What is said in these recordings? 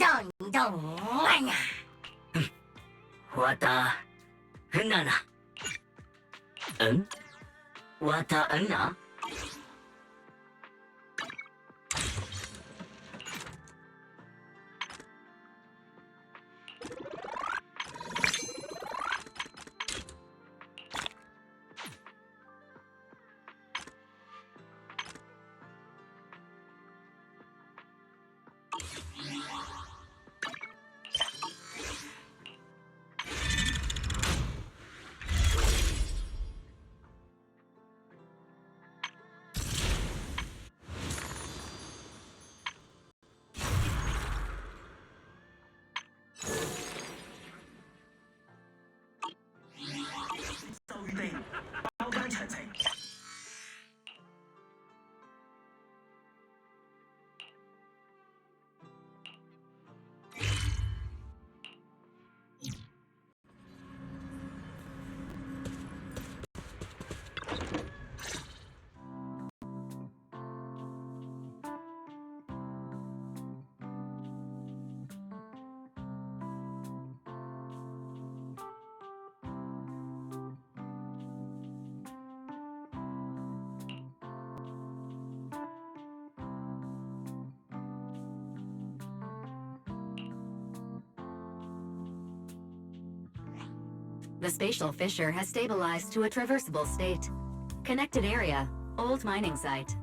咚咚哎呀！我的娜娜，我的娜。就預備包間詳情。The spatial fissure has stabilized to a traversable state. Connected area, old mining site.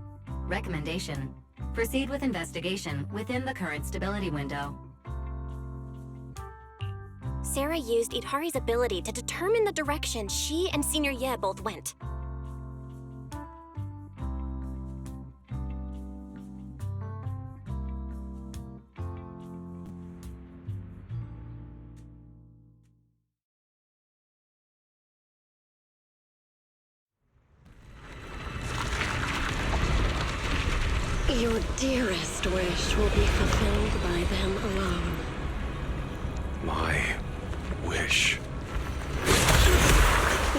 Recommendation: proceed with investigation within the current stability window. Sarah used Itari's ability to determine the direction she and Senior Ye both went. Your dearest wish will be fulfilled by them alone. My wish.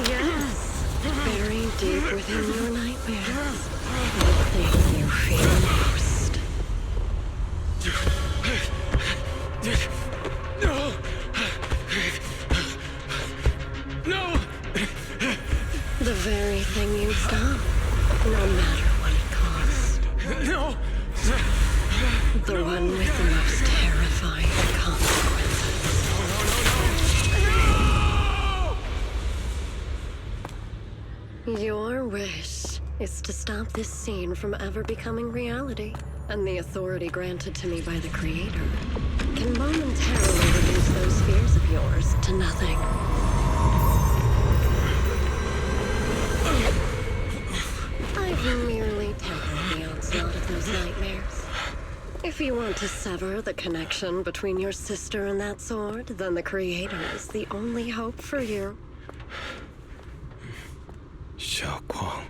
Yes, buried deep within your nightmares. The thing you fear most. No! No! The very thing you'd stop, no matter what it cost. No! The one with the most terrifying consequences. Your wish is to stop this scene from ever becoming reality, and the authority granted to me by the Creator can momentarily reduce those fears of yours to nothing. I've merely tempered the onslaught of those nightmares. If you want to sever the connection between your sister and that sword, then the Creator is the only hope for you. 小光。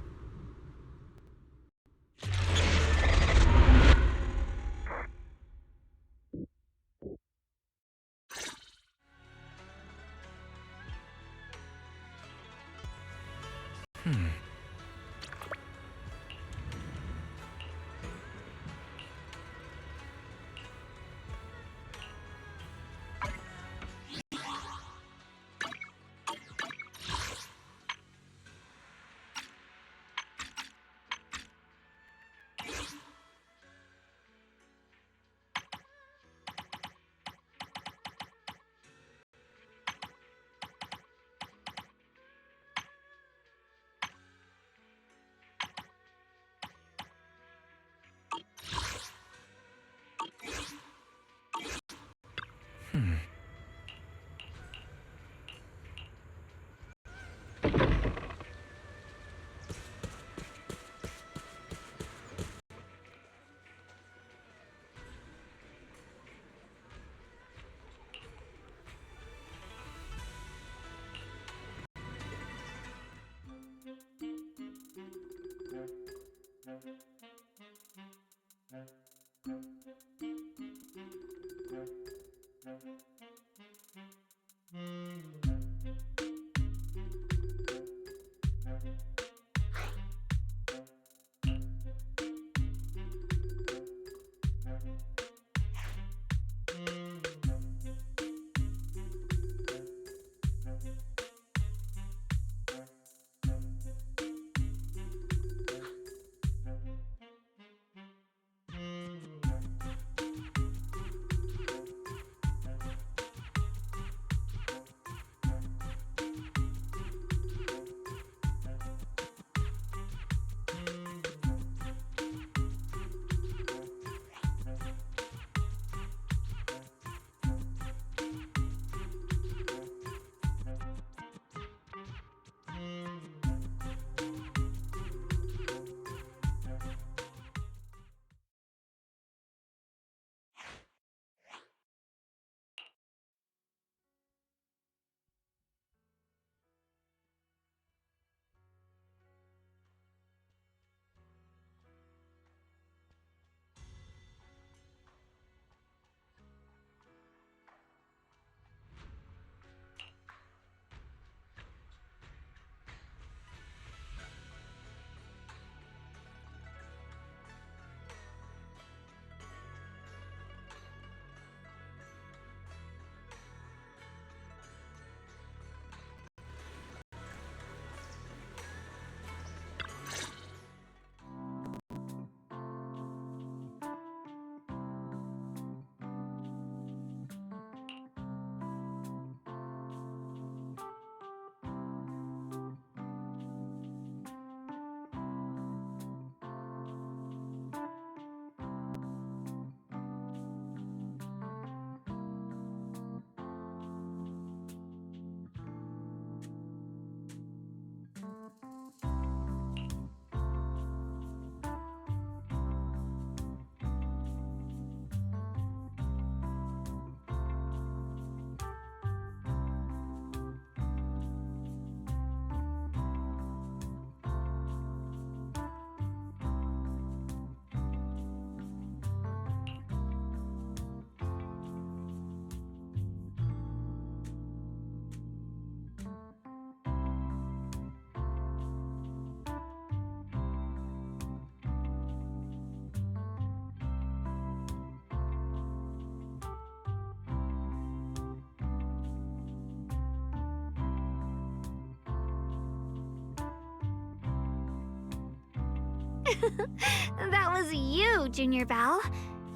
That was you, Junior Belle.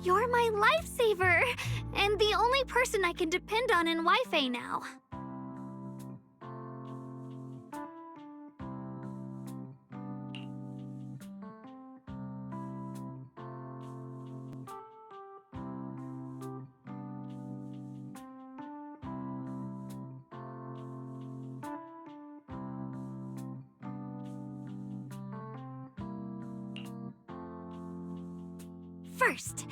You're my lifesaver, and the only person I can depend on in Wi-Fi now. First,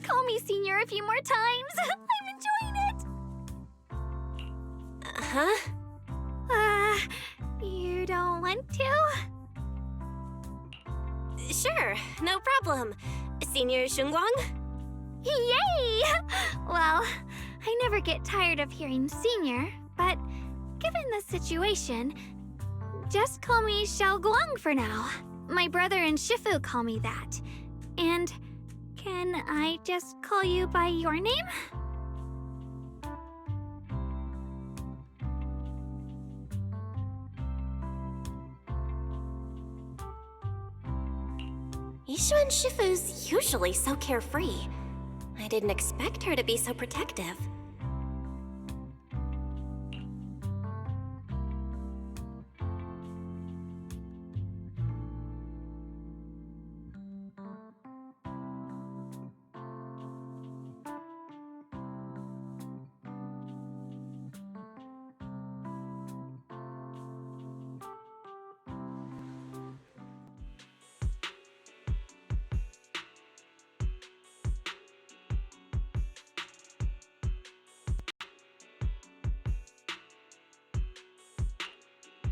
call me Senior a few more times. I'm enjoying it. Huh? You don't want to? Sure, no problem. Senior Shunguang? Yay! Well, I never get tired of hearing Senior, but given the situation, just call me Xiao Guang for now. My brother and Shifu call me that. And can I just call you by your name? Yishuan Shifu's usually so carefree. I didn't expect her to be so protective.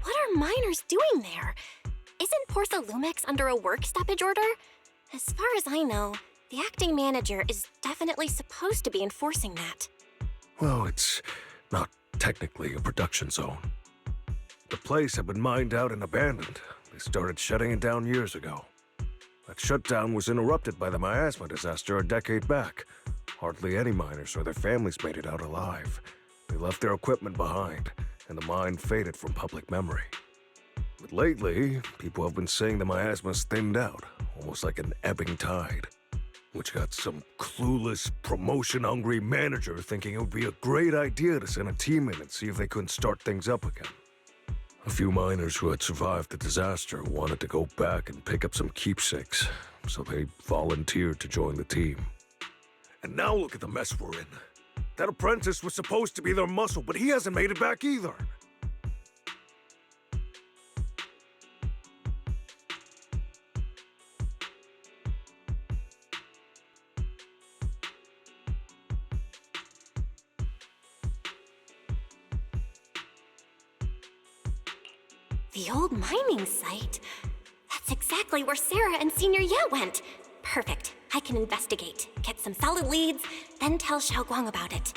What are miners doing there? Isn't Portha Lumex under a work stoppage order? As far as I know, the acting manager is definitely supposed to be enforcing that. Well, it's not technically a production zone. The place had been mined out and abandoned. They started shutting it down years ago. That shutdown was interrupted by the miasma disaster a decade back. Hardly any miners or their families made it out alive. They left their equipment behind, and the mine faded from public memory. But lately, people have been saying the miasma's thinned out, almost like an ebbing tide, which got some clueless, promotion-hungry manager thinking it would be a great idea to send a team in and see if they couldn't start things up again. A few miners who had survived the disaster wanted to go back and pick up some keepsakes, so they volunteered to join the team. And now look at the mess we're in. That apprentice was supposed to be their muscle, but he hasn't made it back either. The old mining site? That's exactly where Sarah and Senior Ye went. Perfect. I can investigate, get some solid leads, then tell Xiao Guang about it.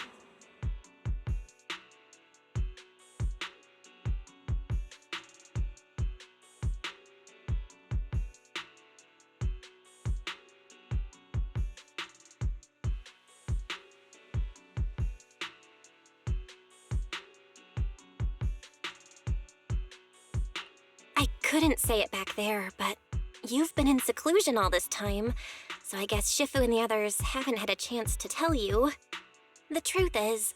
I couldn't say it back there, but you've been in seclusion all this time, so I guess Shifu and the others haven't had a chance to tell you. The truth is,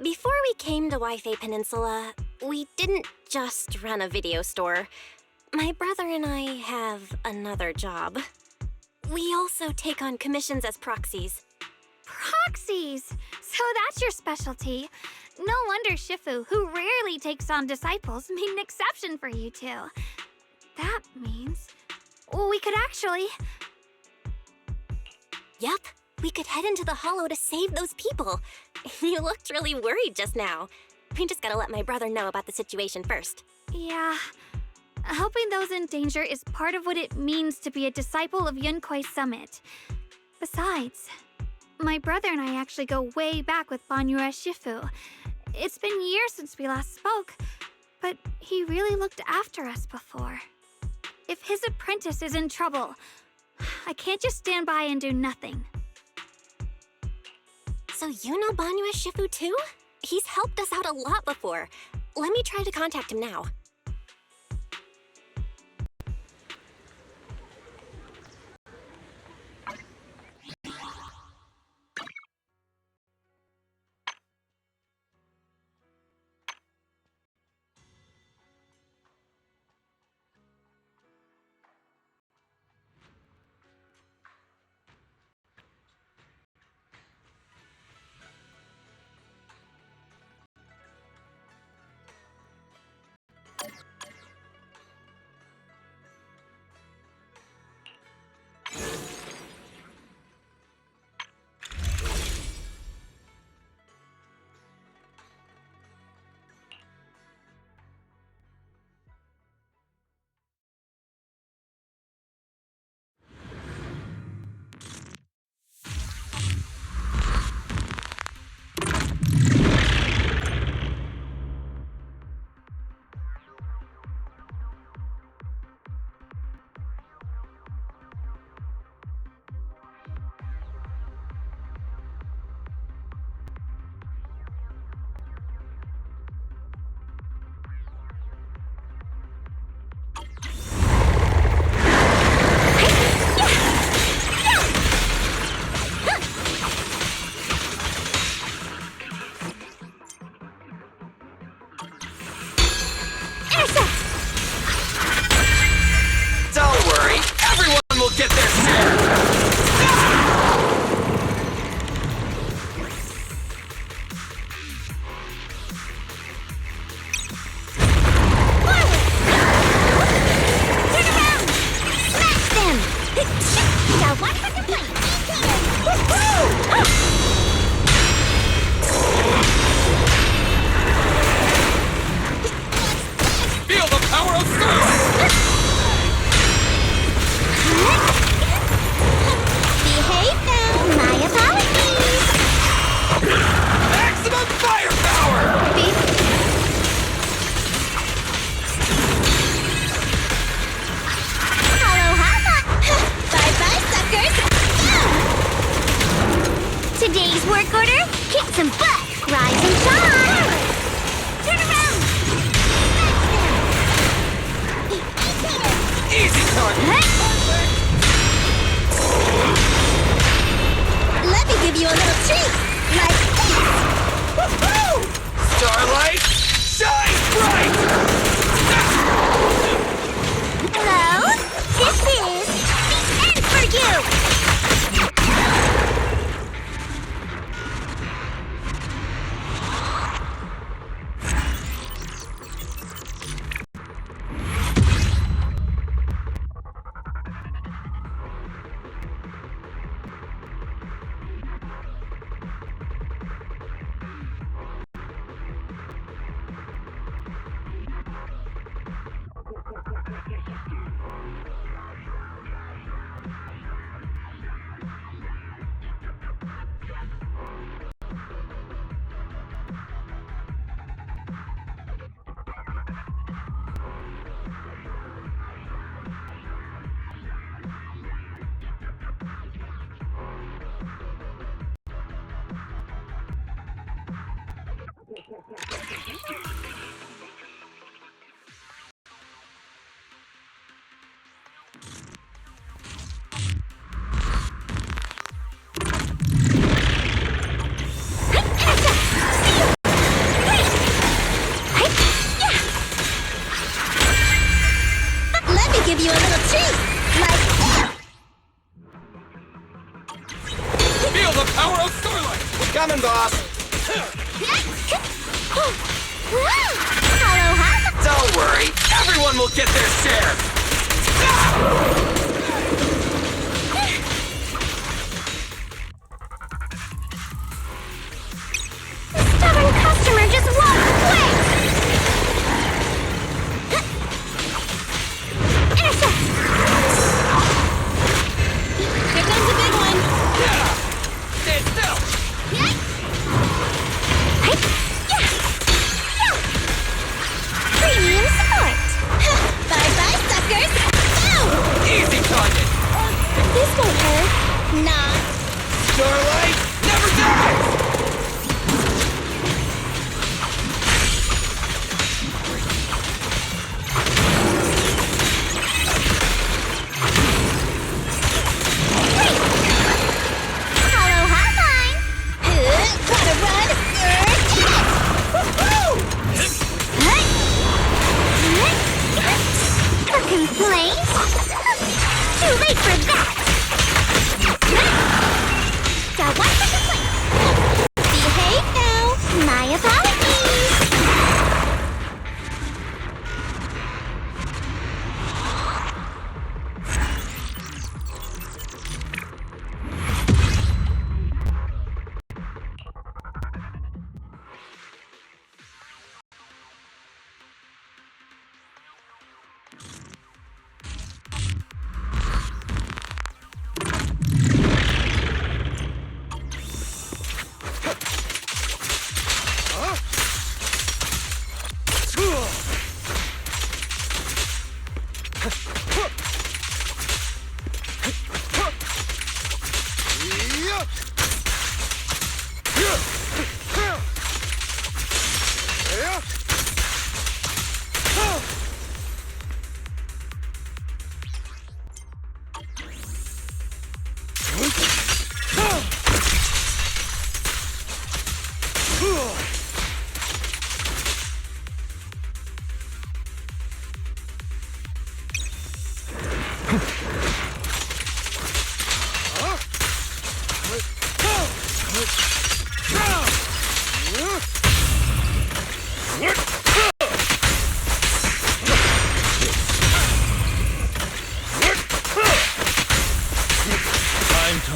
before we came to Wi-Fi Peninsula, we didn't just run a video store. My brother and I have another job. We also take on commissions as proxies. Proxies! So that's your specialty. No wonder Shifu, who rarely takes on disciples, made an exception for you two. That means we could actually... Yep, we could head into the hollow to save those people. You looked really worried just now. We just gotta let my brother know about the situation first. Yeah. Helping those in danger is part of what it means to be a disciple of Yunkuei Summit. Besides, my brother and I actually go way back with Banyue Shifu. It's been years since we last spoke, but he really looked after us before. If his apprentice is in trouble, I can't just stand by and do nothing. So you know Banyue Shifu too? He's helped us out a lot before. Let me try to contact him now. you a little treat, like this! Woohoo! Starlight, shine bright! Hello? This is the end for you! Give you a little treat, like this! Feel the power of Starlight! Coming, boss! Hello, Don't worry, everyone will get their share! The stubborn customer just won't quit! Here comes a big one! Stay still! Premium support! Bye-bye, suckers! Boom! Easy target! This won't hurt. Not. Starlight never dies! Hello, hotline! Gotta run! A complaint? Too late for that! Got one for complaint! Behave now! My apologies!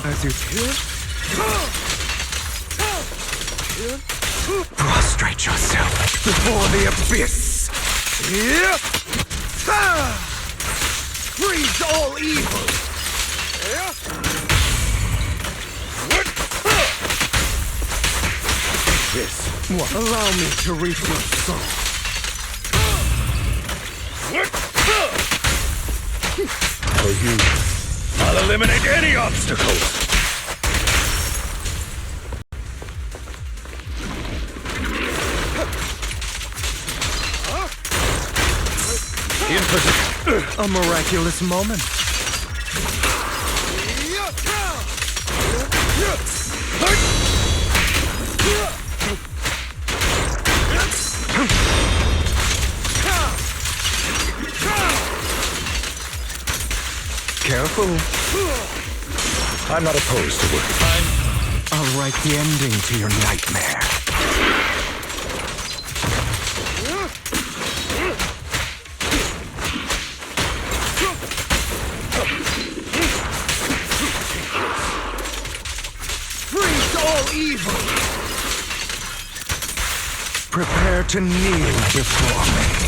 As you did? Prostrate yourself before the abyss! Yep! Freeze all evil! This will allow me to reach your soul. For you, I'll eliminate any obstacles! A miraculous moment. careful. I'm not opposed to working. I'll write the ending to your nightmare. Freeze all evil! Prepare to kneel before me.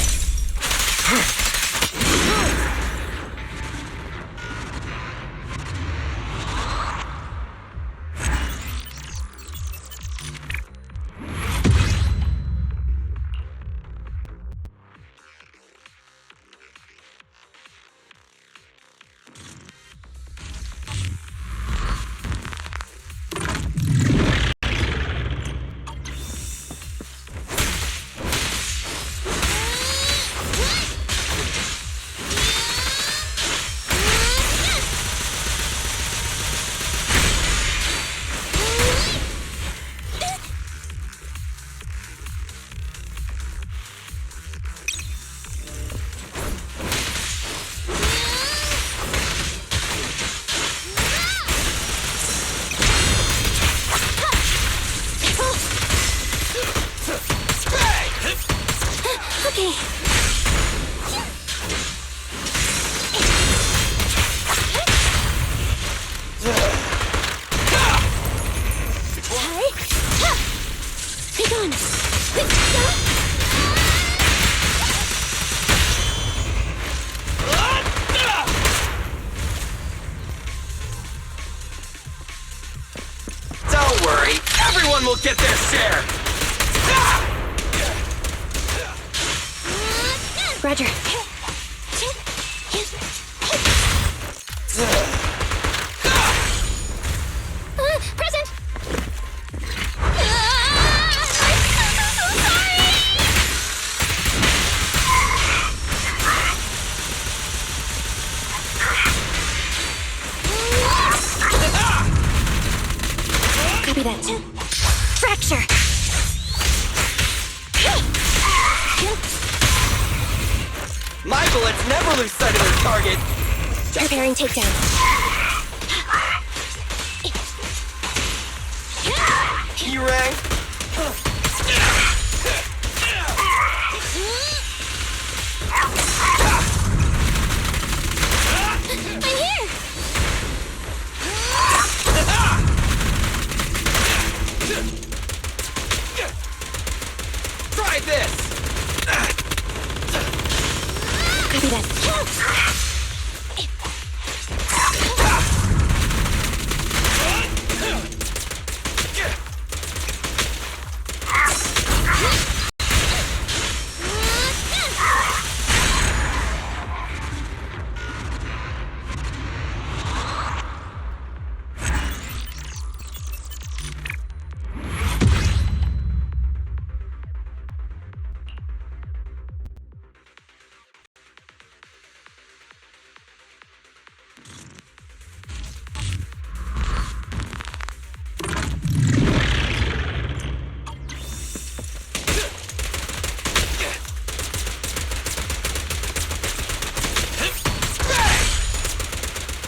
Don't worry, everyone will get their share! Roger. Present! Copy that. Fracture! My bullets never lose sight of their target! Preparing takedown. Kerang! I'm here! Try this! Copy that.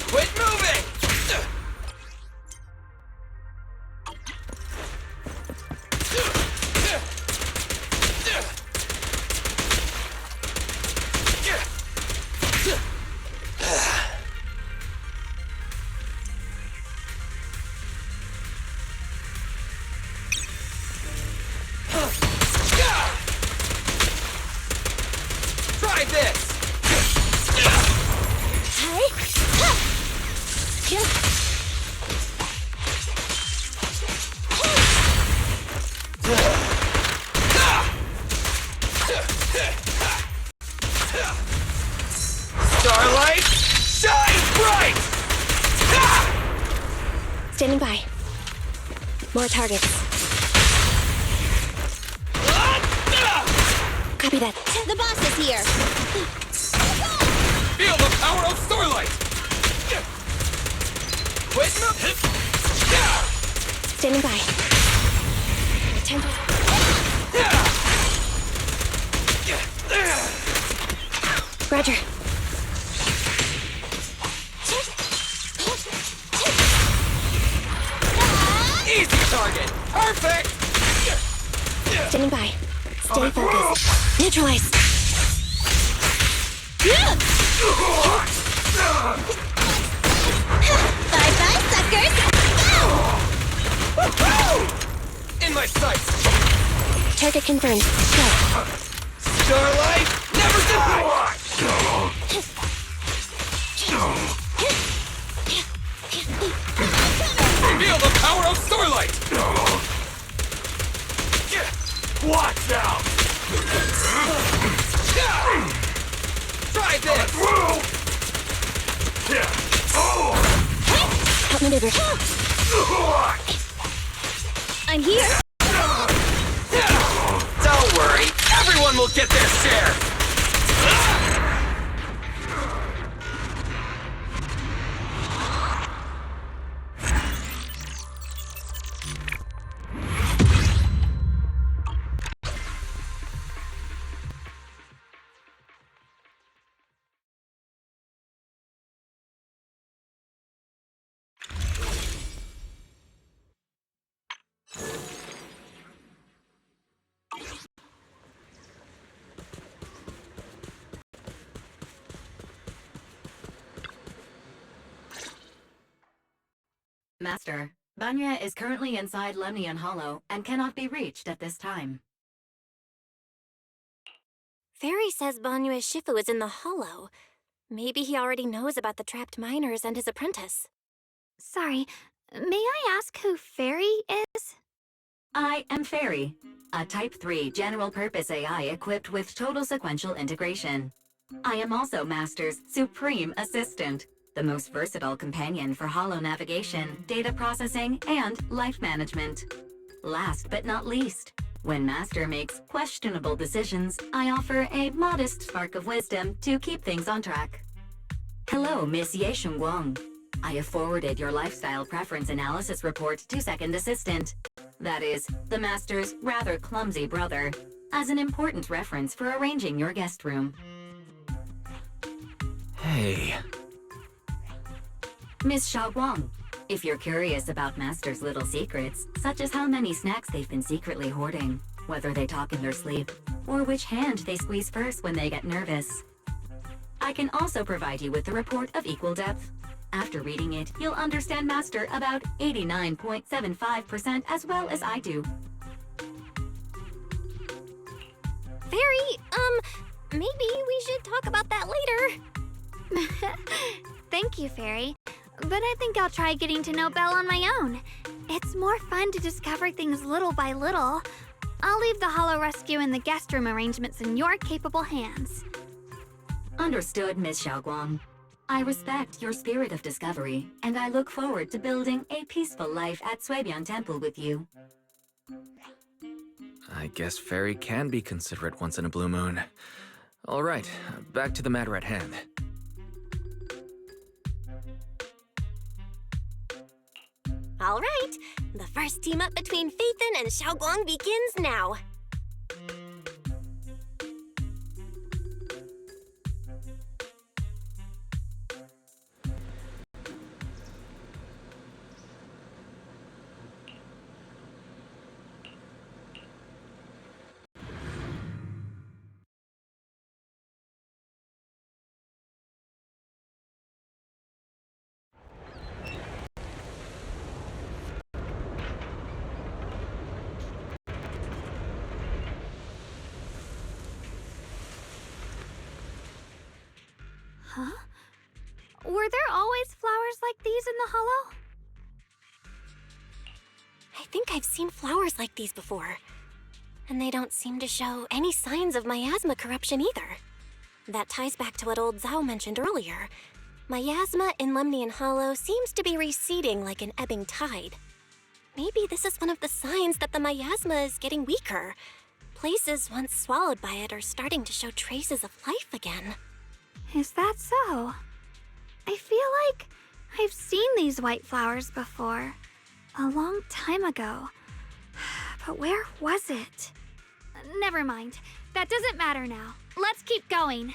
Quit moving! Try this! Starlight, shine bright! Standing by. More targets. Copy that. The boss is here. Feel the power of Starlight! Quit moving! Standing by. Time to... Roger. Perfect! Standing by. Stay focused. Neutralize. Bye-bye, suckers! In my sights! Target confirmed. Go. Starlight, never die! Feel the power of Starlight! Watch out! Try this! Outmaneuver. I'm here. Don't worry, everyone will get their share! Master, Banya is currently inside Lemnian Hollow and cannot be reached at this time. Fairy says Banyue Shifu is in the hollow. Maybe he already knows about the trapped miners and his apprentice. Sorry, may I ask who Fairy is? I am Fairy, a Type 3 general-purpose AI equipped with total sequential integration. I am also Master's supreme assistant, the most versatile companion for holo navigation, data processing, and life management. Last but not least, when Master makes questionable decisions, I offer a modest spark of wisdom to keep things on track. Hello, Miss Ye Shengguang. I have forwarded your lifestyle preference analysis report to Second Assistant, that is, the Master's rather clumsy brother, as an important reference for arranging your guest room. Hey. Miss Xiaoguang, if you're curious about Master's little secrets, such as how many snacks they've been secretly hoarding, whether they talk in their sleep, or which hand they squeeze first when they get nervous, I can also provide you with the report of equal depth. After reading it, you'll understand Master about 89.75% as well as I do. Fairy, maybe we should talk about that later. Thank you, Fairy. But I think I'll try getting to know Belle on my own. It's more fun to discover things little by little. I'll leave the Hollow Rescue and the guest room arrangements in your capable hands. Understood, Miss Xiaoguang. I respect your spirit of discovery, and I look forward to building a peaceful life at Suibian Temple with you. I guess Fairy can be considerate once in a blue moon. All right, back to the matter at hand. All right, the first team up between Phaethon and Xiaoguang begins now. Huh? Were there always flowers like these in the Hollow? I think I've seen flowers like these before. And they don't seem to show any signs of miasma corruption either. That ties back to what old Zhao mentioned earlier. Miasma in Lemnian Hollow seems to be receding like an ebbing tide. Maybe this is one of the signs that the miasma is getting weaker. Places once swallowed by it are starting to show traces of life again. Is that so? I feel like I've seen these white flowers before. A long time ago. But where was it? Never mind. That doesn't matter now. Let's keep going.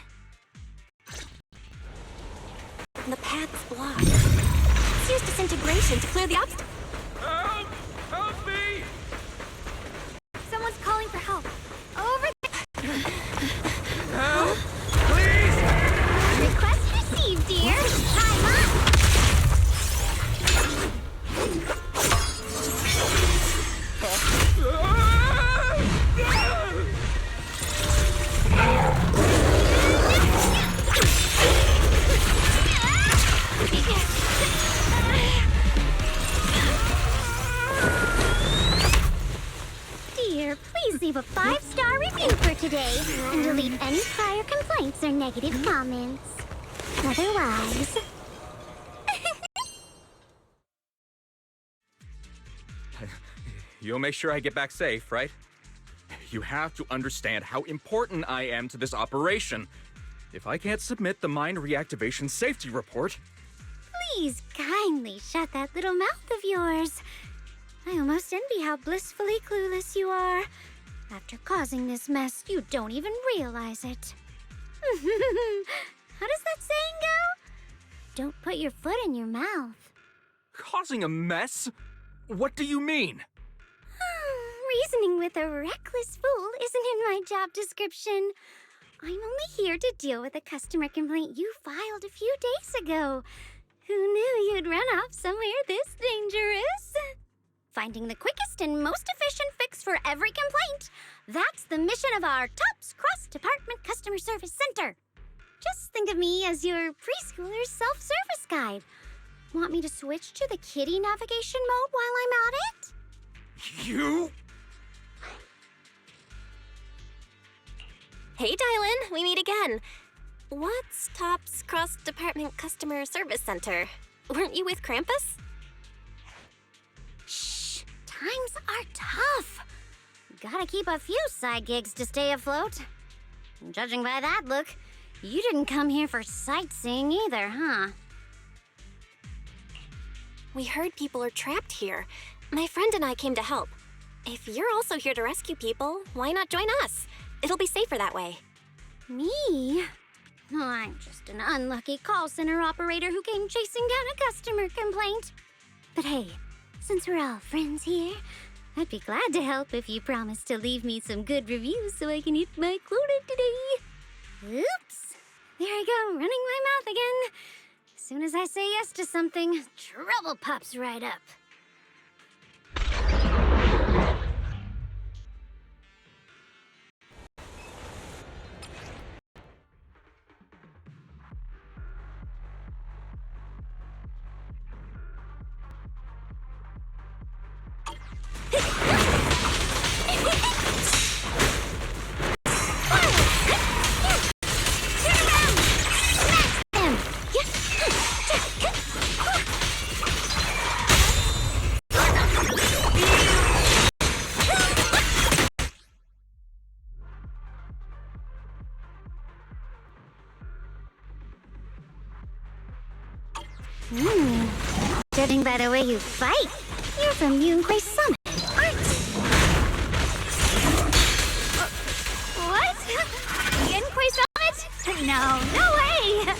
The path's blocked. Let's use disintegration to clear the obstacle. Help! Help me! prior complaints or negative comments. Otherwise... You'll make sure I get back safe, right? You have to understand how important I am to this operation. If I can't submit the mine reactivation safety report... Please kindly shut that little mouth of yours. I almost envy how blissfully clueless you are. After causing this mess, you don't even realize it. How does that saying go? Don't put your foot in your mouth. Causing a mess? What do you mean? Reasoning with a reckless fool isn't in my job description. I'm only here to deal with a customer complaint you filed a few days ago. Who knew you'd run off somewhere this dangerous? Finding the quickest and most efficient fix for every complaint. That's the mission of our TOPS Cross-Department Customer Service Center. Just think of me as your preschooler's self-service guide. Want me to switch to the kiddie navigation mode while I'm at it? You? Hey, Dylan, we meet again. What's TOPS Cross-Department Customer Service Center? Weren't you with Krampus? Shh, times are tough. Gotta keep a few side gigs to stay afloat. Judging by that look, you didn't come here for sightseeing either, huh? We heard people are trapped here. My friend and I came to help. If you're also here to rescue people, why not join us? It'll be safer that way. Me? Oh, I'm just an unlucky call center operator who came chasing down a customer complaint. But hey, since we're all friends here, I'd be glad to help if you promise to leave me some good reviews so I can hit my quota today. Oops. There I go, running my mouth again. As soon as I say yes to something, trouble pops right up. Judging by the way you fight, you're from V2.4 Summit, aren't you? What? V2.4 Summit? No way!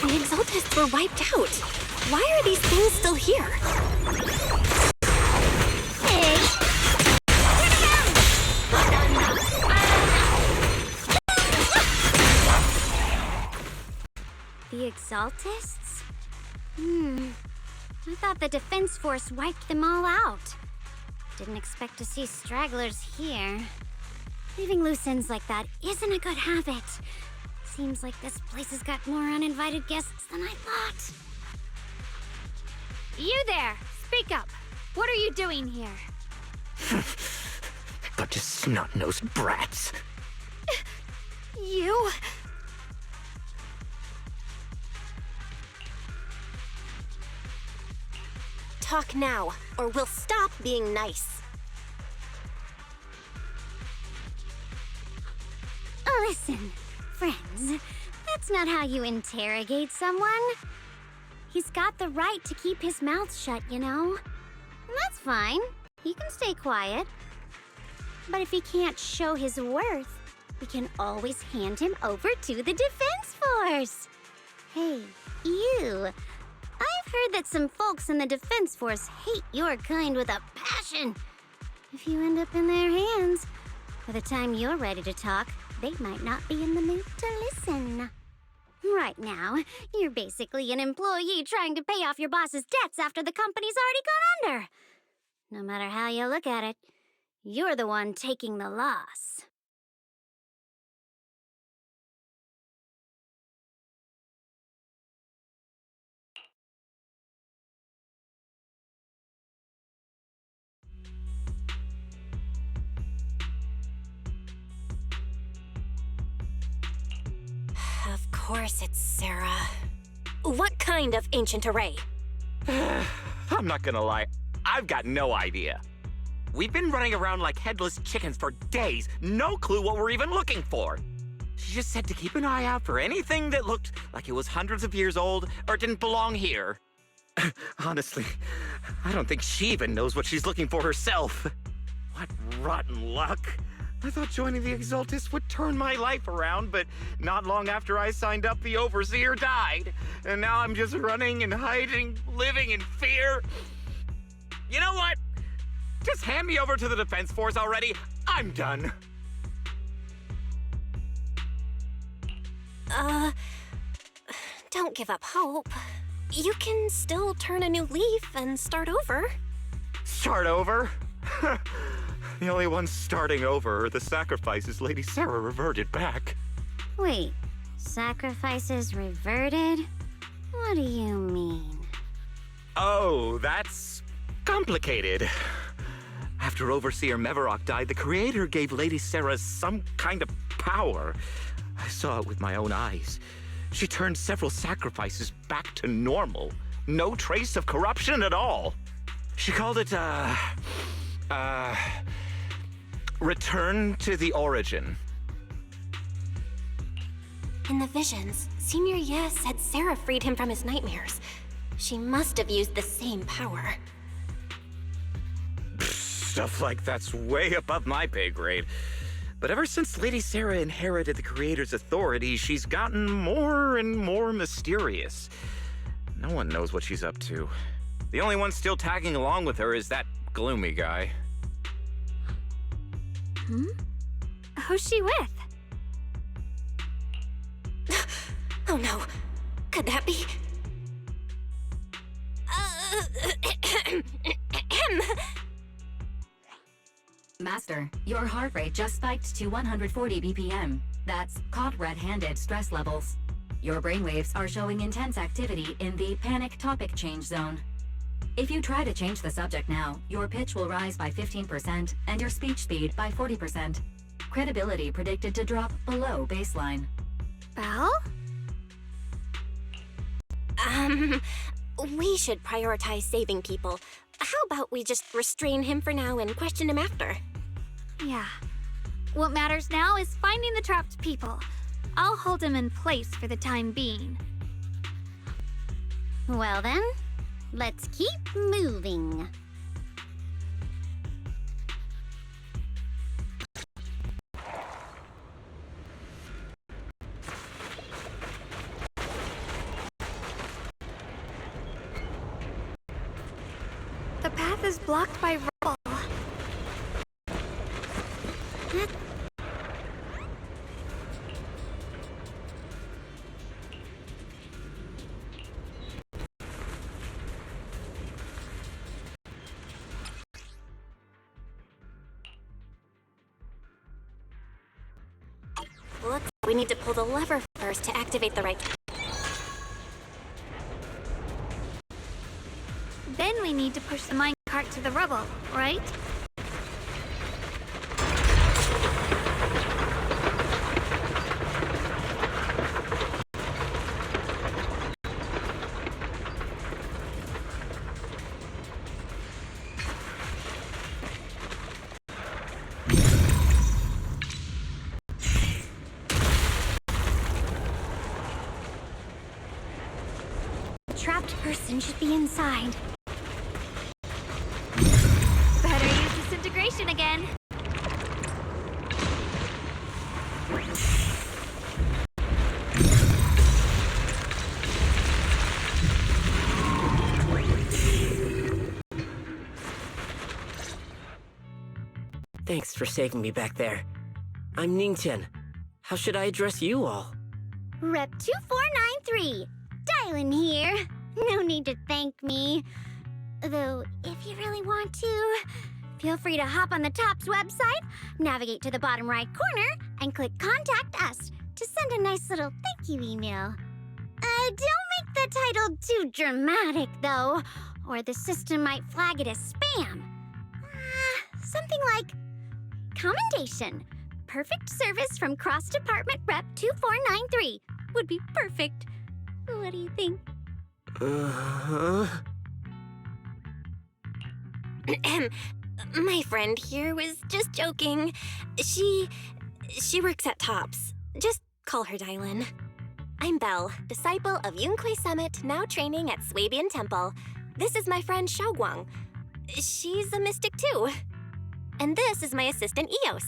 The Exaltists were wiped out. Why are these things still here? Hey! The Exaltists? I thought the Defense Force wiped them all out. Didn't expect to see stragglers here. Leaving loose ends like that isn't a good habit. Seems like this place has got more uninvited guests than I thought. You there! Speak up! What are you doing here? Bunch of snot-nosed brats. You? Talk now, or we'll stop being nice. Listen, friends, that's not how you interrogate someone. He's got the right to keep his mouth shut, you know? And that's fine. He can stay quiet. But if he can't show his worth, we can always hand him over to the Defense Force. Hey, you. I've heard that some folks in the Defense Force hate your kind with a passion. If you end up in their hands, by the time you're ready to talk, they might not be in the mood to listen. Right now, you're basically an employee trying to pay off your boss's debts after the company's already gone under. No matter how you look at it, you're the one taking the loss. Of course it's Sarah. What kind of ancient array? I'm not gonna lie, I've got no idea. We've been running around like headless chickens for days, no clue what we're even looking for. She just said to keep an eye out for anything that looked like it was hundreds of years old or didn't belong here. Honestly, I don't think she even knows what she's looking for herself. What rotten luck. I thought joining the Exaltis would turn my life around, but not long after I signed up, the Overseer died. And now I'm just running and hiding, living in fear. You know what? Just hand me over to the Defense Force already. I'm done. Don't give up hope. You can still turn a new leaf and start over. Start over? The only ones starting over are the sacrifices Lady Sarah reverted back. Wait, sacrifices reverted? What do you mean? Oh, that's complicated. After Overseer Mevarok died, the Creator gave Lady Sarah some kind of power. I saw it with my own eyes. She turned several sacrifices back to normal. No trace of corruption at all. She called it, Return to the Origin. In the visions, Senior Ye said Sarah freed him from his nightmares. She must have used the same power. Stuff like that's way above my pay grade. But ever since Lady Sarah inherited the Creator's authority, she's gotten more and more mysterious. No one knows what she's up to. The only one still tagging along with her is that gloomy guy. Who's she with? Oh no. Could that be? Master, your heart rate just spiked to 140 BPM. That's caught red-handed stress levels. Your brainwaves are showing intense activity in the panic topic change zone. If you try to change the subject now, your pitch will rise by 15% and your speech speed by 40%. Credibility predicted to drop below baseline. Belle? We should prioritize saving people. How about we just restrain him for now and question him after? Yeah. What matters now is finding the trapped people. I'll hold him in place for the time being. Well then, let's keep moving. The path is blocked by rubble. Looks like we need to pull the lever first. first to activate the right... Then we need to push the minecart to the rubble, right? The trapped person should be inside. Better use disintegration again. Thanks for saving me back there. I'm Ningchen. How should I address you all? Rep 2493. Dylan here. No need to thank me. Though, if you really want to, feel free to hop on the TOPS website, navigate to the bottom right corner, and click Contact Us to send a nice little thank you email. Don't make the title too dramatic, though, or the system might flag it as spam. Something like, Commendation. Perfect service from Cross Department Rep 2493 would be perfect. What do you think? My friend here was just joking. She works at TOPS. Just call her Dylan. I'm Belle, disciple of Yunquei Summit, now training at Swabian Temple. This is my friend Xiaoguang. She's a mystic too. And this is my assistant Eos.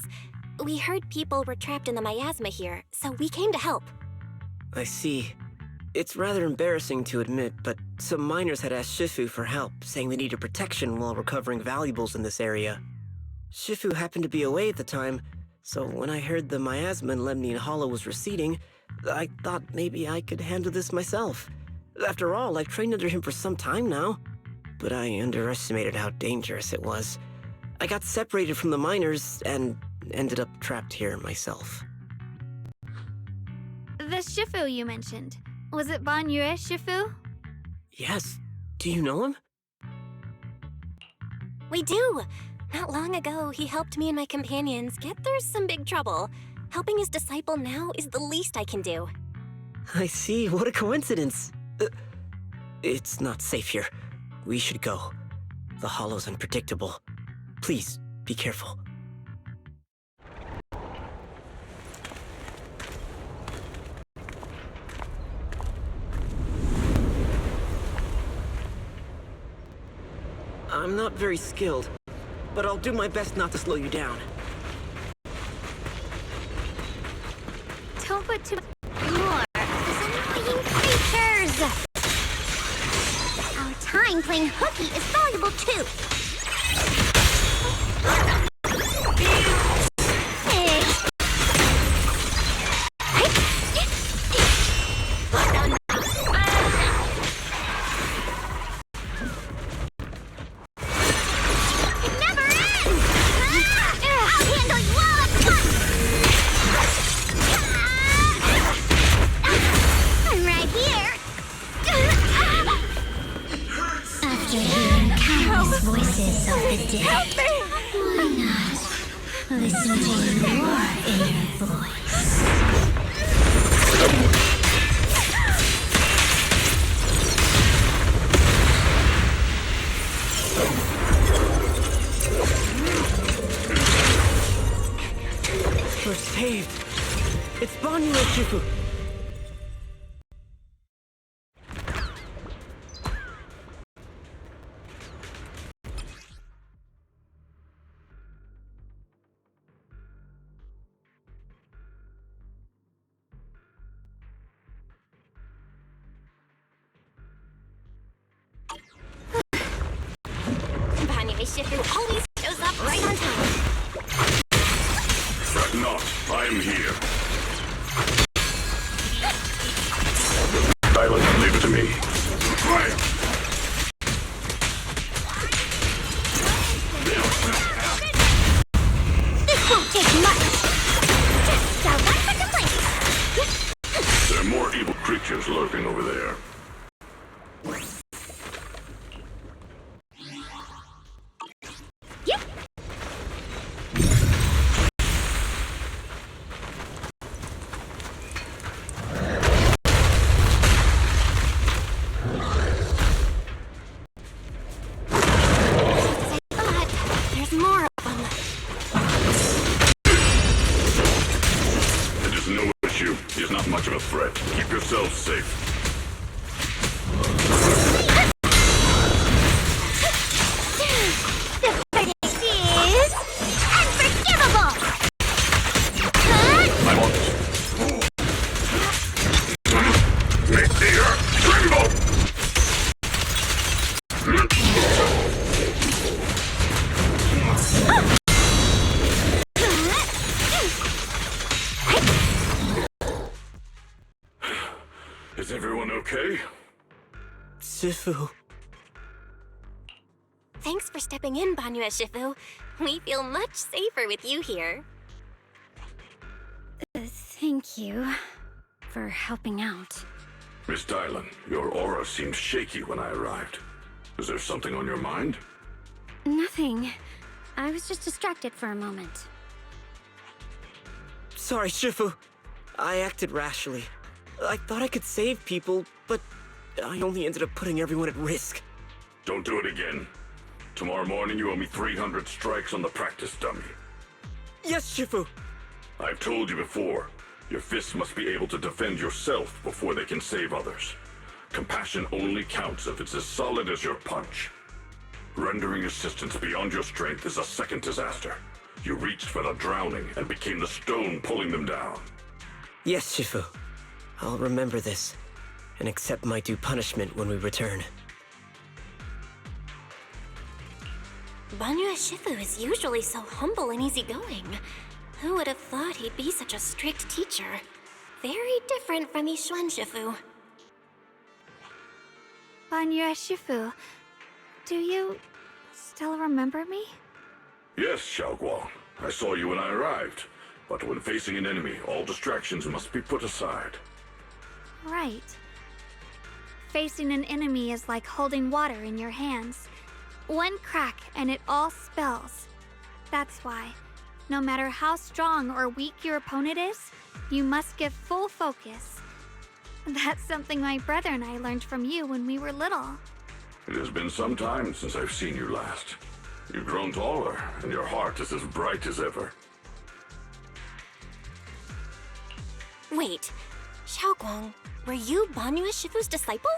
We heard people were trapped in the miasma here, so we came to help. I see. It's rather embarrassing to admit, but some miners had asked Shifu for help, saying they needed protection while recovering valuables in this area. Shifu happened to be away at the time, so when I heard the miasma in Lemnian Hollow was receding, I thought maybe I could handle this myself. After all, I've trained under him for some time now. But I underestimated how dangerous it was. I got separated from the miners and ended up trapped here myself. The Shifu you mentioned. Was it Ban Yue Shifu? Yes. Do you know him? We do! Not long ago, he helped me and my companions get through some big trouble. Helping his disciple now is the least I can do. I see. What a coincidence. It's not safe here. We should go. The hollow's unpredictable. Please, be careful. I'm not very skilled, but I'll do my best not to slow you down. Don't put too More of those annoying creatures! Our time playing hooky is valuable too. We're saved. It's Ban Yue Shifu. Ban Yue Shifu always shows up right on time. Fret not, I am here. Dylan, leave it to me. Right. This won't take much. Just one for complaints. creatures lurking over there. There's more of them. It is no issue. He is not much of a threat. Keep yourselves safe. Is unforgivable! I want make the earth tremble! Is everyone okay? Shifu. Thanks for stepping in, Banyue Shifu. We feel much safer with you here. Thank you for helping out. Miss Dylan, your aura seemed shaky when I arrived. Is there something on your mind? Nothing. I was just distracted for a moment. Sorry, Shifu. I acted rashly. I thought I could save people, but I only ended up putting everyone at risk. Don't do it again. Tomorrow morning you owe me 300 strikes on the practice dummy. Yes, Shifu. I've told you before, your fists must be able to defend yourself before they can save others. Compassion only counts if it's as solid as your punch. Rendering assistance beyond your strength is a second disaster. You reached for the drowning and became the stone pulling them down. Yes, Shifu. I'll remember this and accept my due punishment when we return. Banyue Shifu is usually so humble and easygoing. Who would have thought he'd be such a strict teacher? Very different from Yixuan Shifu. Banyue Shifu, do you still remember me? Yes, Xiaoguang. I saw you when I arrived. But when facing an enemy, all distractions must be put aside. Right. Facing an enemy is like holding water in your hands. One crack and it all spills. That's why, no matter how strong or weak your opponent is, you must give full focus. That's something my brother and I learned from you when we were little. It has been some time since I've seen you last. You've grown taller, and your heart is as bright as ever. Wait, Xiaoguang, were you Banyue Shifu's disciple?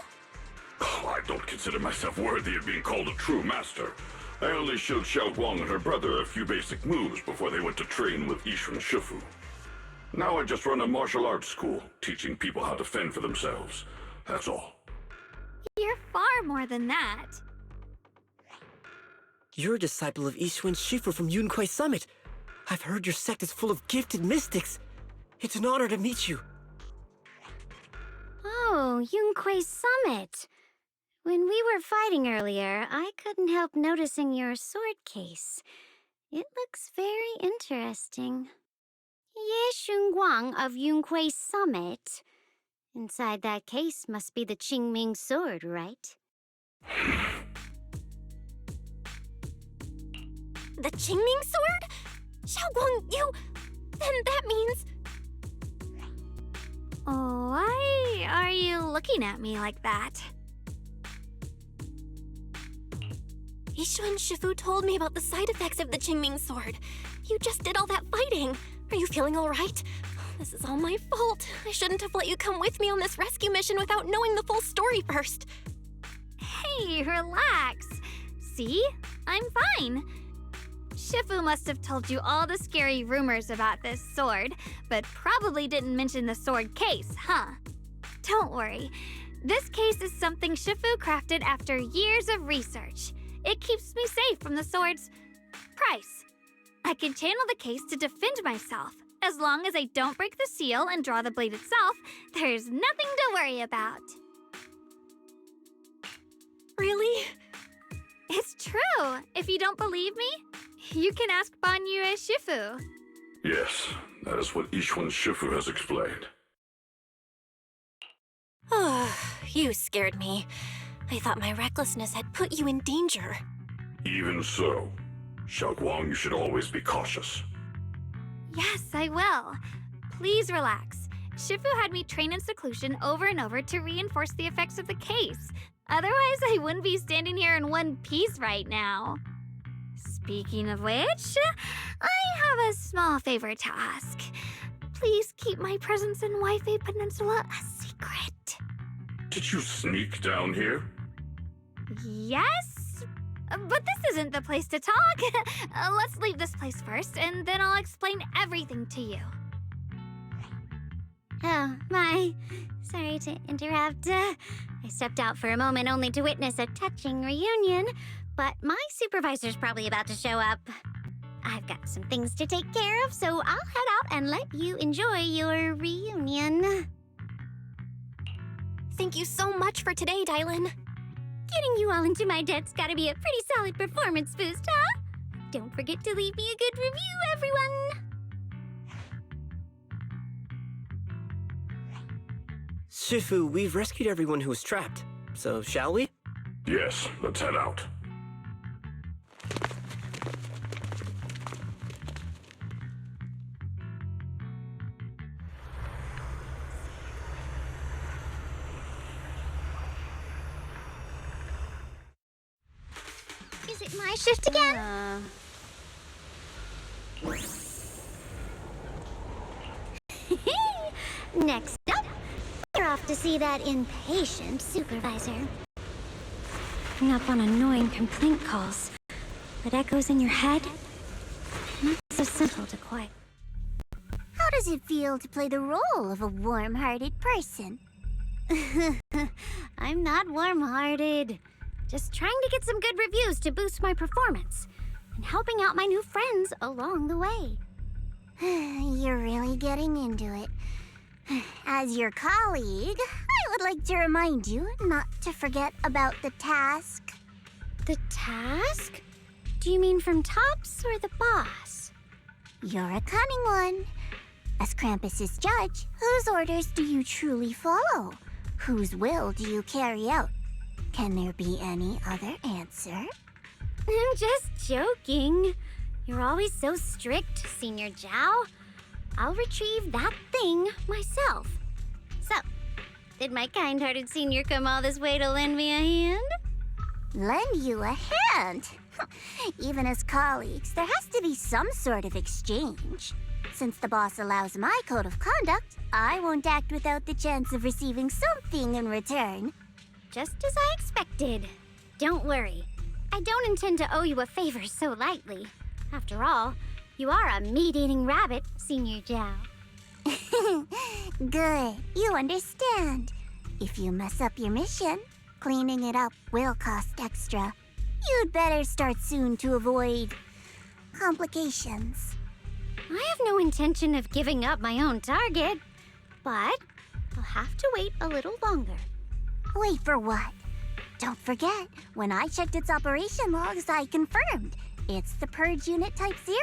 Oh, I don't consider myself worthy of being called a true master. I only showed Xiaoguang and her brother a few basic moves before they went to train with Yixuan Shifu. Now I just run a martial arts school, teaching people how to fend for themselves. That's all. You're far more than that. You're a disciple of Yixuan Shifu from Yunquai Summit. I've heard your sect is full of gifted mystics. It's an honor to meet you. Oh, Yunquai Summit. When we were fighting earlier, I couldn't help noticing your sword case. It looks very interesting. Ye Xunguang of Yunquai Summit. Inside that case must be the Qingming sword, right? The Qingming sword? Xiaoguang, you... Then that means... Why are you looking at me like that? Yixuan Shifu told me about the side effects of the Qingming sword. You just did all that fighting. Are you feeling all right? This is all my fault. I shouldn't have let you come with me on this rescue mission without knowing the full story first. Hey, relax. See? I'm fine. Shifu must have told you all the scary rumors about this sword, but probably didn't mention the sword case, huh? Don't worry. This case is something Shifu crafted after years of research. It keeps me safe from the sword's price. I can channel the case to defend myself. As long as I don't break the seal and draw the blade itself, there's nothing to worry about. Really? It's true. If you don't believe me, you can ask Banyue Shifu. Yes, that is what Yixuan Shifu has explained. You scared me. I thought my recklessness had put you in danger. Even so, Xiaoguang, you should always be cautious. Yes, I will. Please relax. Shifu had me train in seclusion over and over to reinforce the effects of the case. Otherwise, I wouldn't be standing here in one piece right now. Speaking of which, I have a small favor to ask. Please keep my presence in Wi-Fi Peninsula a secret. Did you sneak down here? Yes? But this isn't the place to talk. Let's leave this place first, and then I'll explain everything to you. Oh, my. Sorry to interrupt. I stepped out for a moment only to witness a touching reunion, but my supervisor's probably about to show up. I've got some things to take care of, so I'll head out and let you enjoy your reunion. Thank you so much for today, Dylan. Getting you all into my debt's gotta be a pretty solid performance boost, huh? Don't forget to leave me a good review, everyone! Shifu, we've rescued everyone who was trapped, so shall we? Yes, let's head out. Is it my shift again? Next up, we're off to see that impatient supervisor. Hung up on annoying complaint calls. That echoes in your head? Not so simple to quiet. How does it feel to play the role of a warm-hearted person? I'm not warm-hearted. Just trying to get some good reviews to boost my performance. And helping out my new friends along the way. You're really getting into it. As your colleague, I would like to remind you not to forget about the task. The task? Do you mean from Tops or the boss? You're a cunning one. As Krampus's judge, whose orders do you truly follow? Whose will do you carry out? Can there be any other answer? I'm just joking. You're always so strict, Senior Zhao. I'll retrieve that thing myself. So, did my kind-hearted senior come all this way to lend me a hand? Lend you a hand? Even as colleagues, there has to be some sort of exchange. Since the boss allows my code of conduct, I won't act without the chance of receiving something in return. Just as I expected. Don't worry. I don't intend to owe you a favor so lightly. After all, you are a meat-eating rabbit, Senior Zhao. Good, you understand. If you mess up your mission, cleaning it up will cost extra. You'd better start soon to avoid complications. I have no intention of giving up my own target, but I'll have to wait a little longer. Wait for what? Don't forget, when I checked its operation logs, I confirmed. It's the Purge Unit Type 0.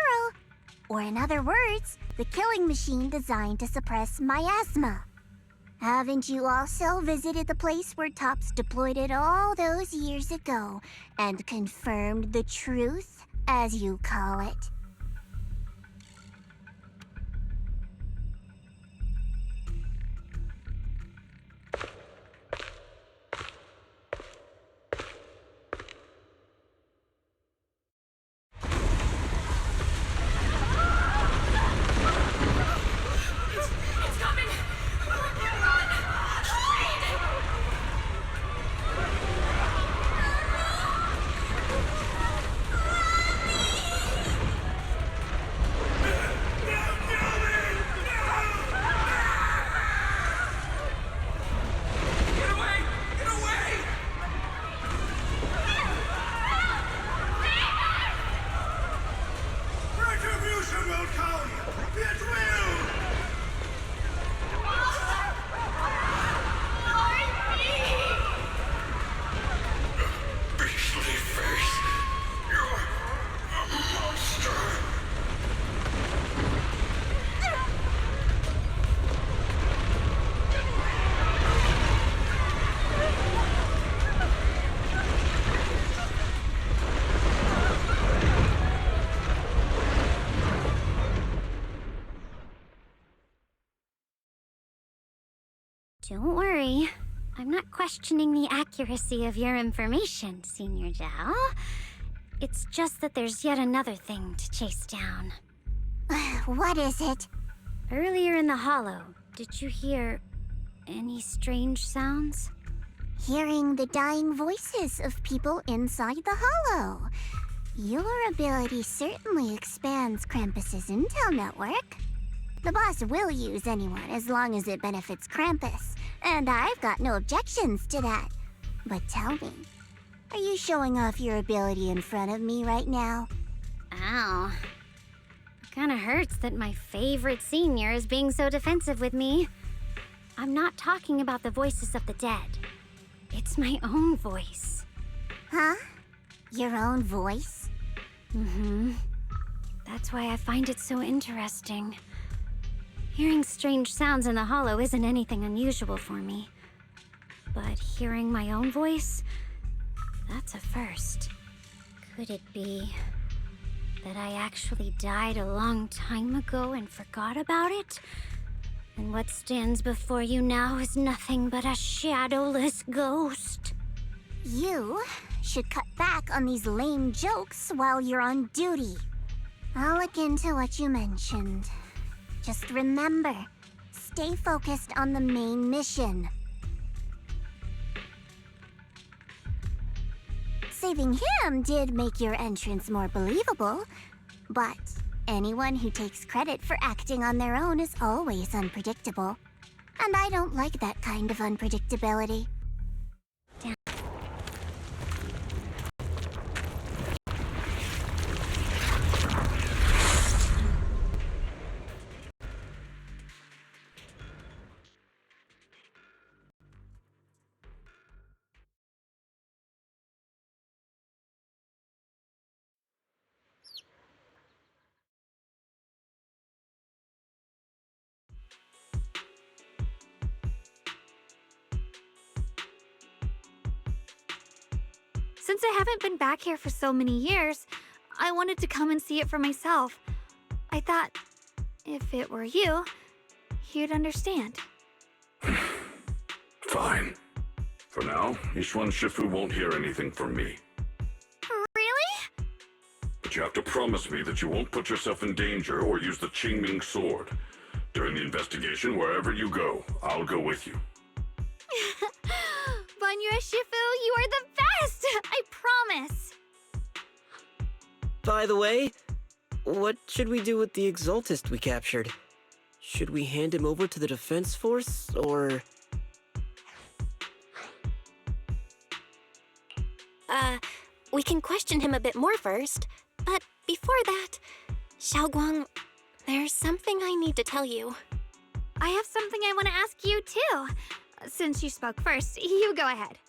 Or in other words, the killing machine designed to suppress miasma. Haven't you also visited the place where Tops deployed it all those years ago and confirmed the truth, as you call it? Don't worry. I'm not questioning the accuracy of your information, Senior Zhao. It's just that there's yet another thing to chase down. What is it? Earlier in the hollow, did you hear any strange sounds? Hearing the dying voices of people inside the hollow. Your ability certainly expands Krampus's intel network. The boss will use anyone as long as it benefits Krampus, and I've got no objections to that. But tell me, are you showing off your ability in front of me right now? Ow. It kinda hurts that my favorite senior is being so defensive with me. I'm not talking about the voices of the dead. It's my own voice. Huh? Your own voice? Mm-hmm. That's why I find it so interesting. Hearing strange sounds in the hollow isn't anything unusual for me. But hearing my own voice, that's a first. Could it be that I actually died a long time ago and forgot about it? And what stands before you now is nothing but a shadowless ghost. You should cut back on these lame jokes while you're on duty. I'll look into what you mentioned. Just remember, stay focused on the main mission. Saving him did make your entrance more believable, but anyone who takes credit for acting on their own is always unpredictable. And I don't like that kind of unpredictability. Since I haven't been back here for so many years, I wanted to come and see it for myself. I thought, if it were you, you'd understand. Fine. For now, Yishuan Shifu won't hear anything from me. Really? But you have to promise me that you won't put yourself in danger or use the Qingming sword. During the investigation, wherever you go, I'll go with you. Banyue Shifu, you are the best! I promise! By the way, what should we do with the Exaltist we captured? Should we hand him over to the defense force, or...? We can question him a bit more first. But before that, Xiaoguang, there's something I need to tell you. I have something I want to ask you, too. Since you spoke first, you go ahead.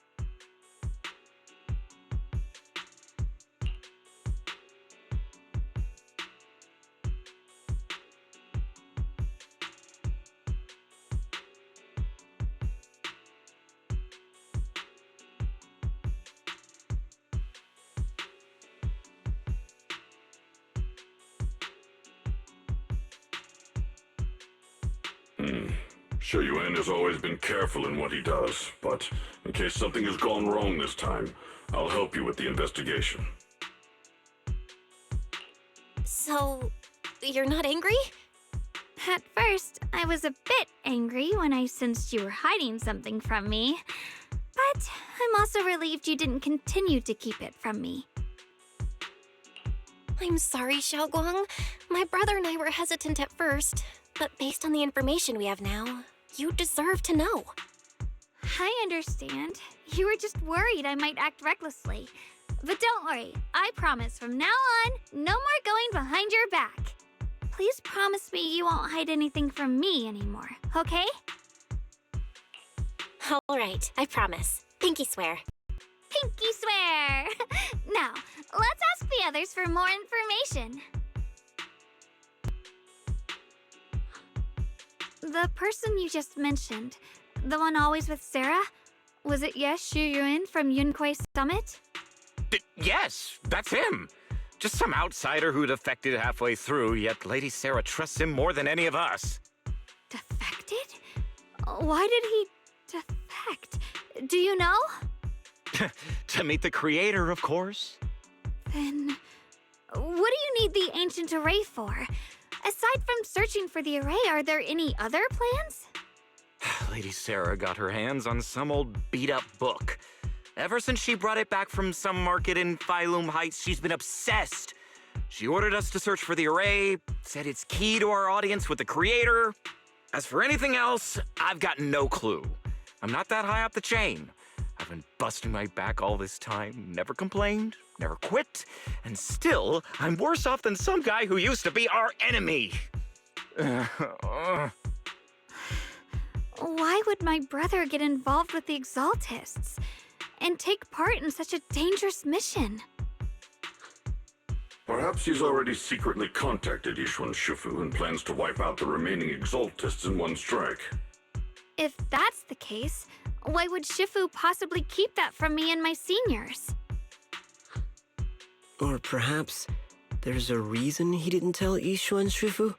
Xie Yuan has always been careful in what he does, but in case something has gone wrong this time, I'll help you with the investigation. So, you're not angry? At first, I was a bit angry when I sensed you were hiding something from me. But I'm also relieved you didn't continue to keep it from me. I'm sorry, Xiaoguang. My brother and I were hesitant at first, but based on the information we have now, you deserve to know. I understand. You were just worried I might act recklessly. But don't worry, I promise from now on, no more going behind your back. Please promise me you won't hide anything from me anymore, okay? All right, I promise. Pinky swear. Pinky swear! Now, let's ask the others for more information. The person you just mentioned, the one always with Sarah, was it Xie Yuan from Yunquai Summit? Yes, that's him. Just some outsider who defected halfway through, yet Lady Sarah trusts him more than any of us. Defected? Why did he Defect? Do you know? To meet the creator, of course. Then, what do you need the ancient array for? Aside from searching for the array, are there any other plans? Lady Sarah got her hands on some old beat-up book. Ever since she brought it back from some market in Phylum Heights, she's been obsessed. She ordered us to search for the array, said it's key to our audience with the creator. As for anything else, I've got no clue. I'm not that high up the chain. I've been busting my back all this time, never complained, never quit, and still, I'm worse off than some guy who used to be our enemy. Why would my brother get involved with the Exaltists and take part in such a dangerous mission? Perhaps he's already secretly contacted Yishuan Shifu and plans to wipe out the remaining Exaltists in one strike. If that's the case, why would Shifu possibly keep that from me and my seniors? Or perhaps there's a reason he didn't tell Yishuan Shifu?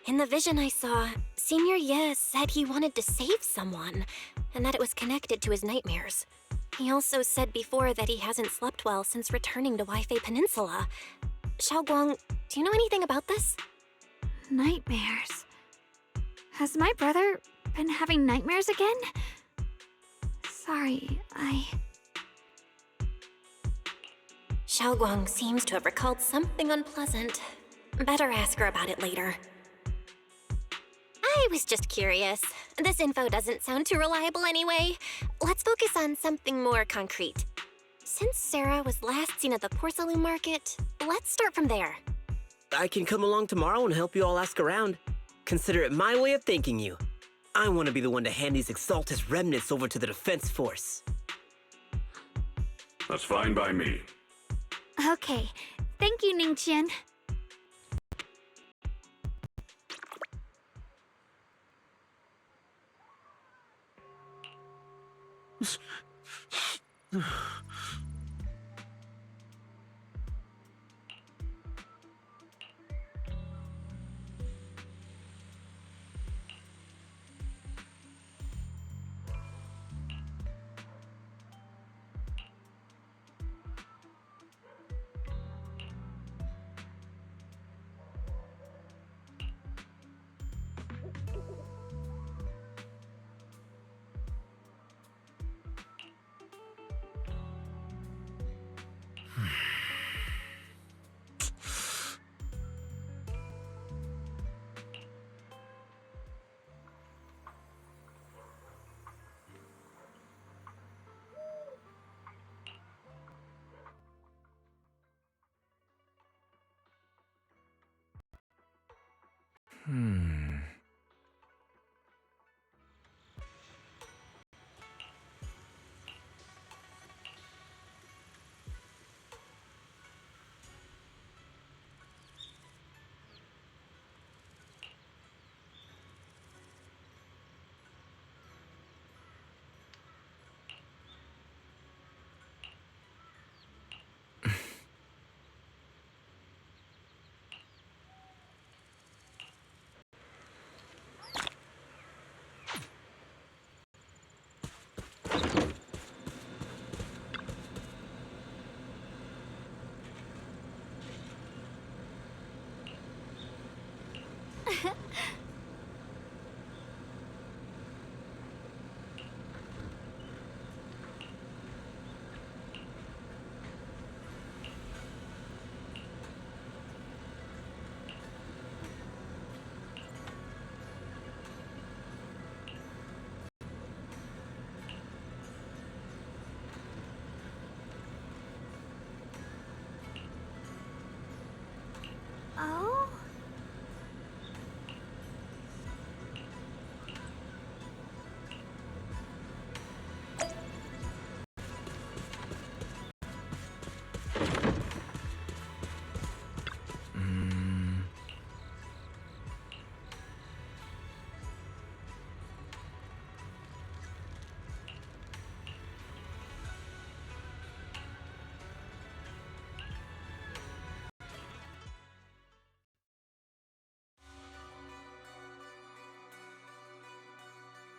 In the vision I saw, Senior Ye said he wanted to save someone, and that it was connected to his nightmares. He also said before that he hasn't slept well since returning to Waifei Peninsula. Xiaoguang, do you know anything about this? Nightmares. Has my brother been having nightmares again? Sorry, Xiaoguang seems to have recalled something unpleasant. Better ask her about it later. I was just curious. This info doesn't sound too reliable anyway. Let's focus on something more concrete. Since Sarah was last seen at the porcelain market, let's start from there. I can come along tomorrow and help you all ask around. Consider it my way of thanking you. I want to be the one to hand these Exaltus remnants over to the Defense Force. That's fine by me. Okay. Thank you, Ningqian.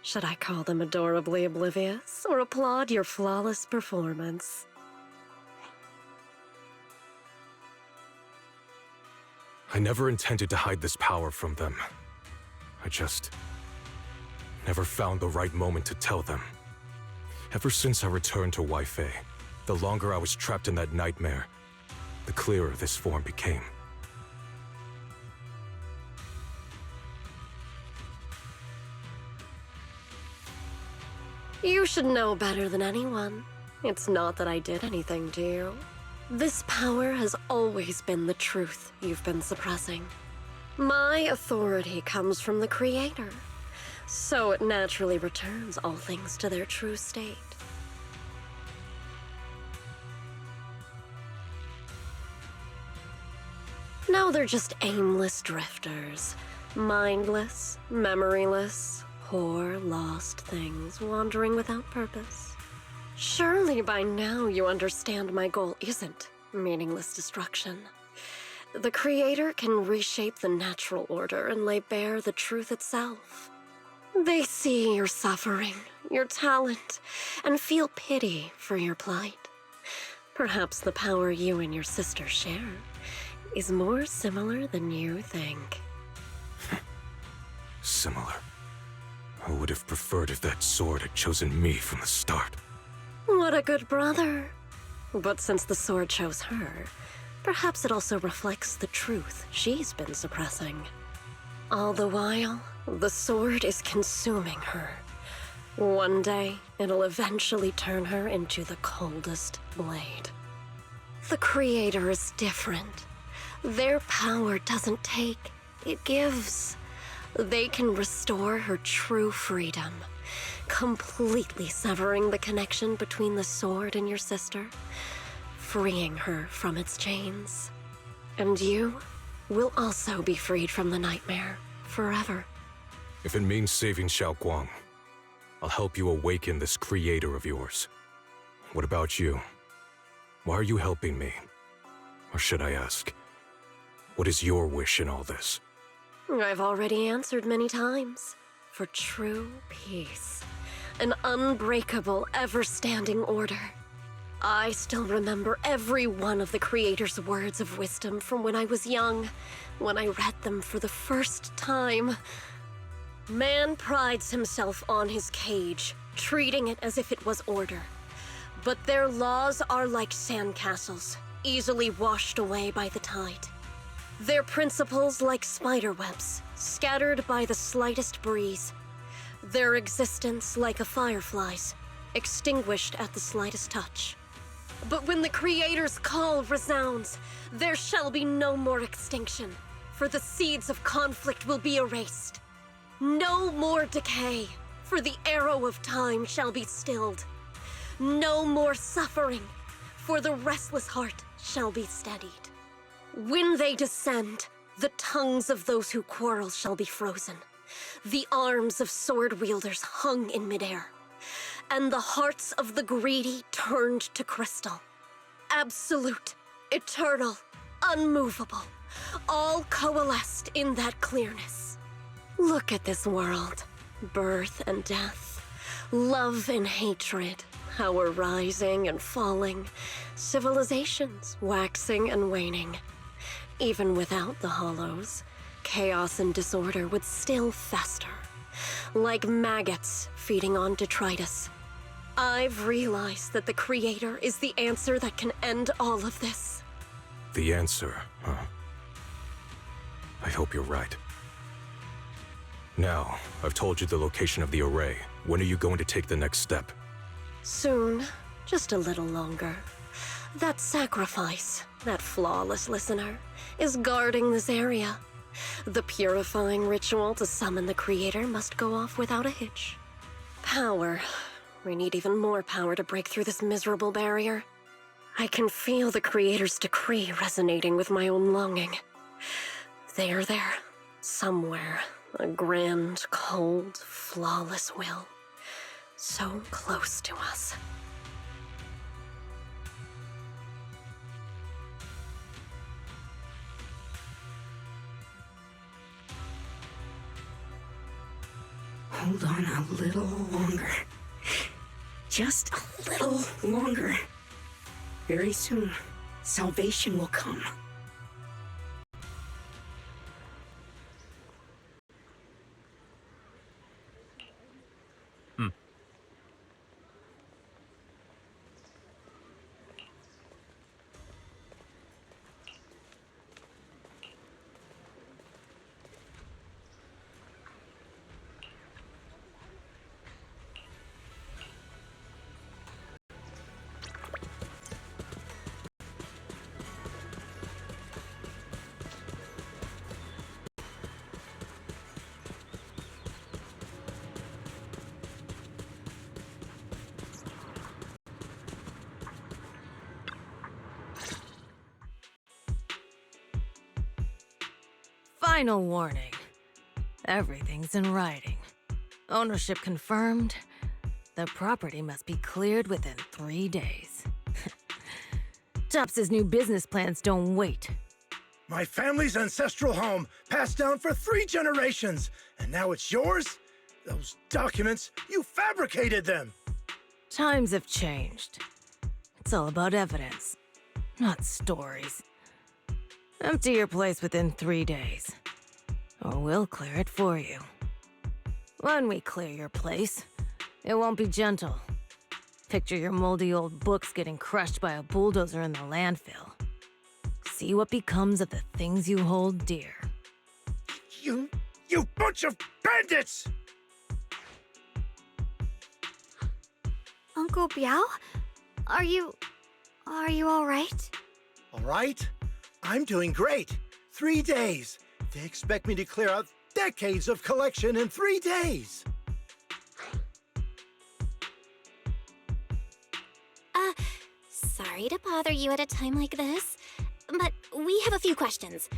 Should I call them adorably oblivious, or applaud your flawless performance? I never intended to hide this power from them. I just never found the right moment to tell them. Ever since I returned to Wi-Fi, the longer I was trapped in that nightmare, the clearer this form became. You should know better than anyone. It's not that I did anything to you. This power has always been the truth you've been suppressing. My authority comes from the Creator, so it naturally returns all things to their true state. Now they're just aimless drifters, mindless, memoryless, poor, lost things wandering without purpose. Surely by now you understand my goal isn't meaningless destruction. The Creator can reshape the natural order and lay bare the truth itself. They see your suffering, your talent, and feel pity for your plight. Perhaps the power you and your sister share is more similar than you think. Similar. I would have preferred if that sword had chosen me from the start. What a good brother. But since the sword chose her, perhaps it also reflects the truth she's been suppressing. All the while, the sword is consuming her. One day, it'll eventually turn her into the coldest blade. The Creator is different. Their power doesn't take, it gives. They can restore her true freedom, completely severing the connection between the sword and your sister, freeing her from its chains. And you will also be freed from the nightmare forever. If it means saving Xiaoguang, I'll help you awaken this creator of yours. What about you? Why are you helping me? Or should I ask, what is your wish in all this? I've already answered many times. For true peace. An unbreakable, ever-standing order. I still remember every one of the Creator's words of wisdom from when I was young, when I read them for the first time. Man prides himself on his cage, treating it as if it was order. But their laws are like sandcastles, easily washed away by the tide. Their principles like spiderwebs, scattered by the slightest breeze. Their existence like a firefly's, extinguished at the slightest touch. But when the Creator's call resounds, there shall be no more extinction, for the seeds of conflict will be erased. No more decay, for the arrow of time shall be stilled. No more suffering, for the restless heart shall be steadied. When they descend, the tongues of those who quarrel shall be frozen, the arms of sword wielders hung in midair, and the hearts of the greedy turned to crystal. Absolute, eternal, unmovable, all coalesced in that clearness. Look at this world, birth and death, love and hatred, our rising and falling, civilizations waxing and waning. Even without the hollows, chaos and disorder would still fester, like maggots feeding on detritus. I've realized that the Creator is the answer that can end all of this. The answer, huh? I hope you're right. Now, I've told you the location of the array. When are you going to take the next step? Soon, just a little longer. That sacrifice, that flawless listener, is guarding this area. The purifying ritual to summon the Creator must go off without a hitch. Power. We need even more power to break through this miserable barrier. I can feel the Creator's decree resonating with my own longing. They are there, somewhere. A grand, cold, flawless will. So close to us. hold on a little longer. Just a little longer. Very soon, salvation will come. Final warning. Everything's in writing. Ownership confirmed. The property must be cleared within 3 days. Tops's new business plans don't wait. My family's ancestral home, passed down for 3 generations, and now it's yours? Those documents, you fabricated them! Times have changed. It's all about evidence, not stories. Empty your place within 3 days, or we'll clear it for you. When we clear your place, it won't be gentle. Picture your moldy old books getting crushed by a bulldozer in the landfill. See what becomes of the things you hold dear. You bunch of bandits! Uncle Biao? Are you all right? All right? I'm doing great. 3 days. They expect me to clear out decades of collection in 3 days. Sorry to bother you at a time like this, but we have a few questions.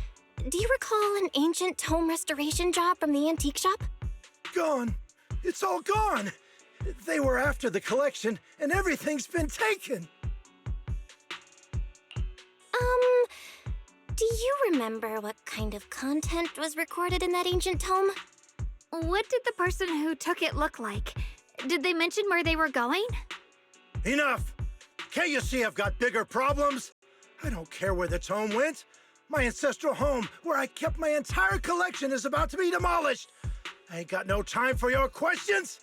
Do you recall an ancient tome restoration job from the antique shop? Gone. It's all gone. They were after the collection, and everything's been taken. Do you remember what kind of content was recorded in that ancient tome? What did the person who took it look like? Did they mention where they were going? Enough! Can't you see I've got bigger problems? I don't care where the tome went. My ancestral home, where I kept my entire collection, is about to be demolished. I ain't got no time for your questions.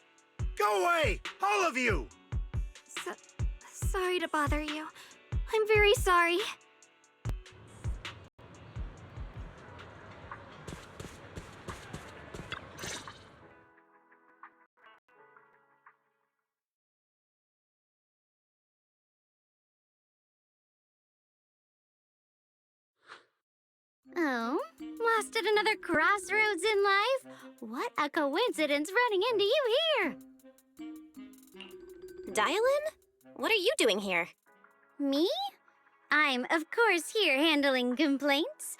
Go away, all of you! Sorry to bother you. I'm very sorry. Oh, lost at another crossroads in life? What a coincidence running into you here! Dial-in? What are you doing here? Me? I'm, of course, here handling complaints.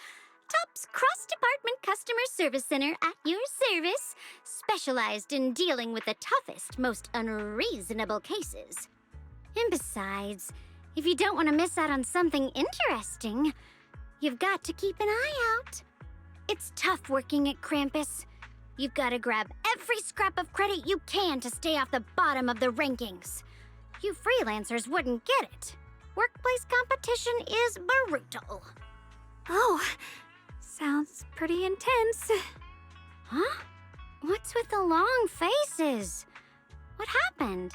Top's cross-department customer service center at your service, specialized in dealing with the toughest, most unreasonable cases. And besides, if you don't want to miss out on something interesting, you've got to keep an eye out. It's tough working at Krampus. You've got to grab every scrap of credit you can to stay off the bottom of the rankings. You freelancers wouldn't get it. Workplace competition is brutal. Oh, sounds pretty intense. Huh? What's with the long faces? What happened?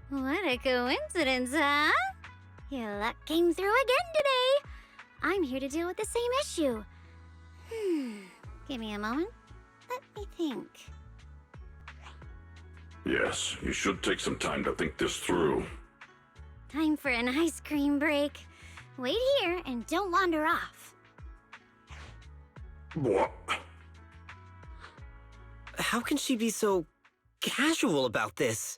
What a coincidence, huh? Your luck came through again today. I'm here to deal with the same issue. Give me a moment. Let me think. Yes, you should take some time to think this through. Time for an ice cream break. Wait here and don't wander off. What? How can she be so casual about this?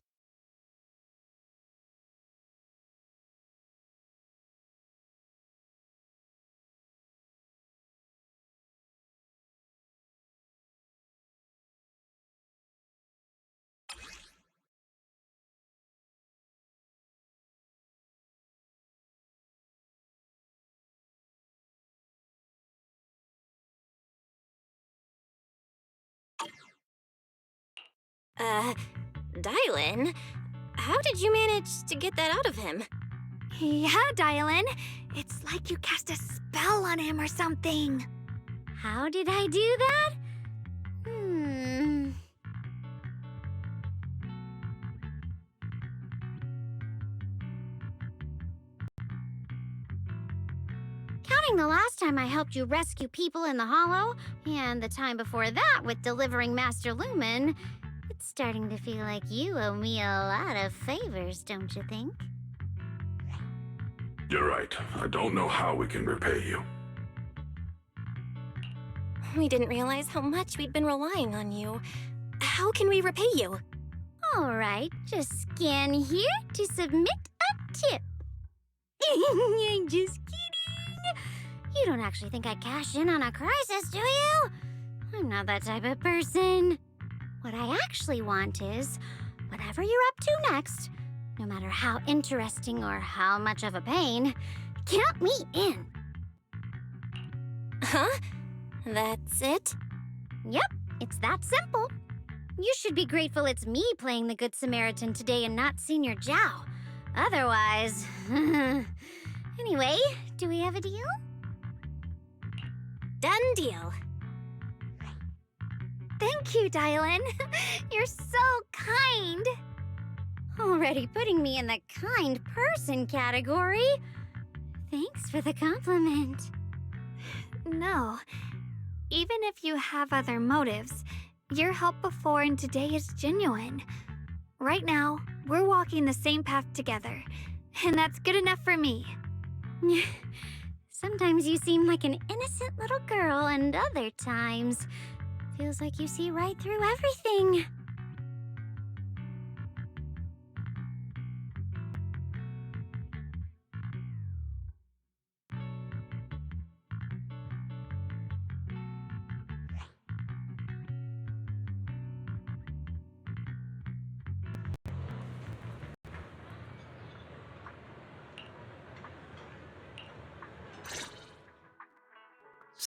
Dylan? How did you manage to get that out of him? Yeah, Dylan. It's like you cast a spell on him or something. How did I do that? Counting the last time I helped you rescue people in the Hollow, and the time before that with delivering Master Lumen, it's starting to feel like you owe me a lot of favors, don't you think? You're right. I don't know how we can repay you. We didn't realize how much we'd been relying on you. How can we repay you? All right, just scan here to submit a tip. I'm just kidding. You don't actually think I'd cash in on a crisis, do you? I'm not that type of person. What I actually want is, whatever you're up to next, no matter how interesting or how much of a pain, count me in. Huh? That's it? Yep, it's that simple. You should be grateful it's me playing the Good Samaritan today and not Senior Zhao. Otherwise... Anyway, do we have a deal? Done deal. Thank you, Dylan. You're so kind. Already putting me in the kind person category. Thanks for the compliment. No. Even if you have other motives, your help before and today is genuine. Right now, we're walking the same path together, and that's good enough for me. Sometimes you seem like an innocent little girl, and other times, feels like you see right through everything.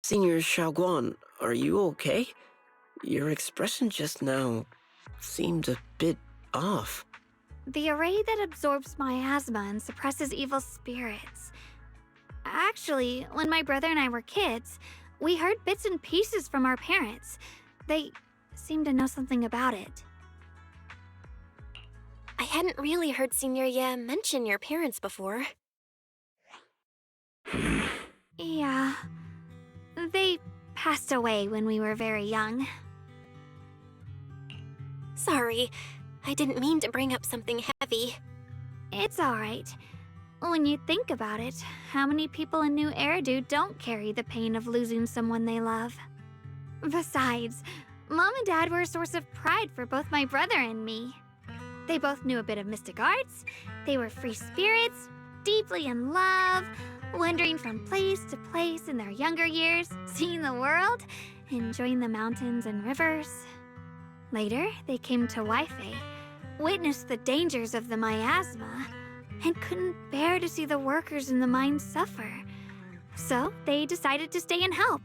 Senior Xiaoguan, are you okay? Your expression just now seemed a bit off. The array that absorbs miasma and suppresses evil spirits. Actually, when my brother and I were kids, we heard bits and pieces from our parents. They seemed to know something about it. I hadn't really heard Senior Ye mention your parents before. Yeah. They passed away when we were very young. Sorry, I didn't mean to bring up something heavy. It's alright. When you think about it, how many people in New Eridu don't carry the pain of losing someone they love? Besides, Mom and Dad were a source of pride for both my brother and me. They both knew a bit of mystic arts, they were free spirits, deeply in love, wandering from place to place in their younger years, seeing the world, enjoying the mountains and rivers. Later, they came to Waifei, witnessed the dangers of the miasma, and couldn't bear to see the workers in the mines suffer. So they decided to stay and help.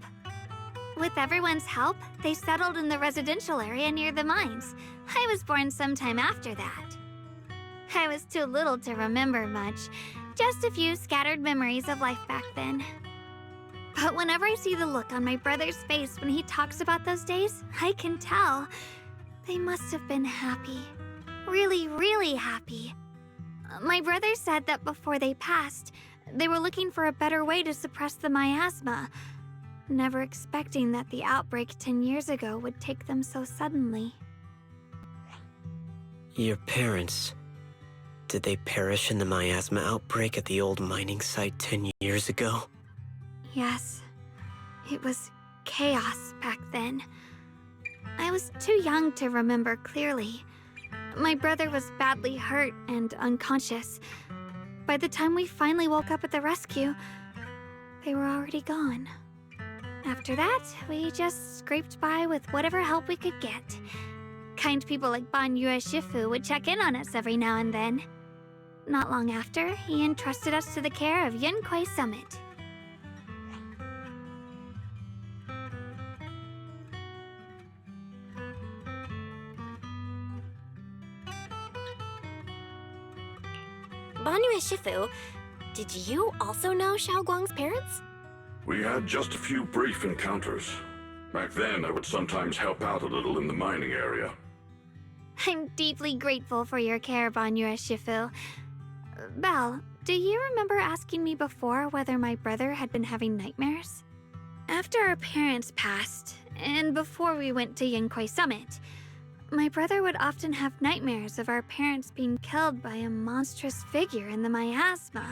With everyone's help, they settled in the residential area near the mines. I was born sometime after that. I was too little to remember much, just a few scattered memories of life back then. But whenever I see the look on my brother's face when he talks about those days, I can tell they must have been happy. Really, really happy. My brother said that before they passed, they were looking for a better way to suppress the miasma, never expecting that the outbreak 10 years ago would take them so suddenly. Your parents, did they perish in the miasma outbreak at the old mining site 10 years ago? Yes, it was chaos back then. I was too young to remember clearly. My brother was badly hurt and unconscious. By the time we finally woke up at the rescue, they were already gone. After that, we just scraped by with whatever help we could get. Kind people like Banyue Shifu would check in on us every now and then. Not long after, he entrusted us to the care of Yunquai Summit. Banyu and Shifu, did you also know Xiaoguang's parents? We had just a few brief encounters. Back then, I would sometimes help out a little in the mining area. I'm deeply grateful for your care, Banyu and Shifu. Belle, do you remember asking me before whether my brother had been having nightmares? After our parents passed, and before we went to Yunquai Summit, my brother would often have nightmares of our parents being killed by a monstrous figure in the miasma.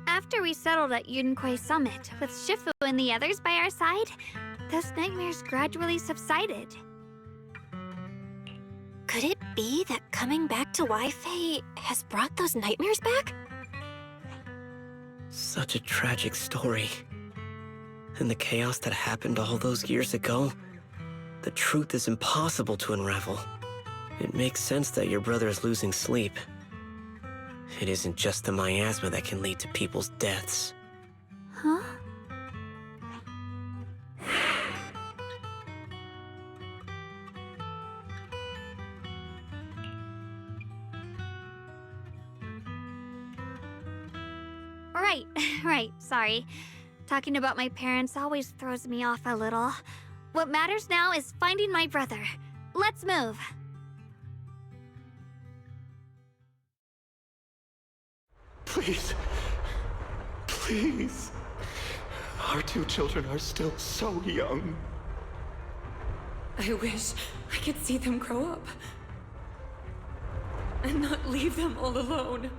After we settled at Yunquai Summit, with Shifu and the others by our side, those nightmares gradually subsided. Could it be that coming back to Wi-Fi has brought those nightmares back? Such a tragic story. And the chaos that happened all those years ago, the truth is impossible to unravel. It makes sense that your brother is losing sleep. It isn't just the miasma that can lead to people's deaths. Huh? Right, sorry. Talking about my parents always throws me off a little. What matters now is finding my brother. Let's move. Please. Please. Our two children are still so young. I wish I could see them grow up. And not leave them all alone.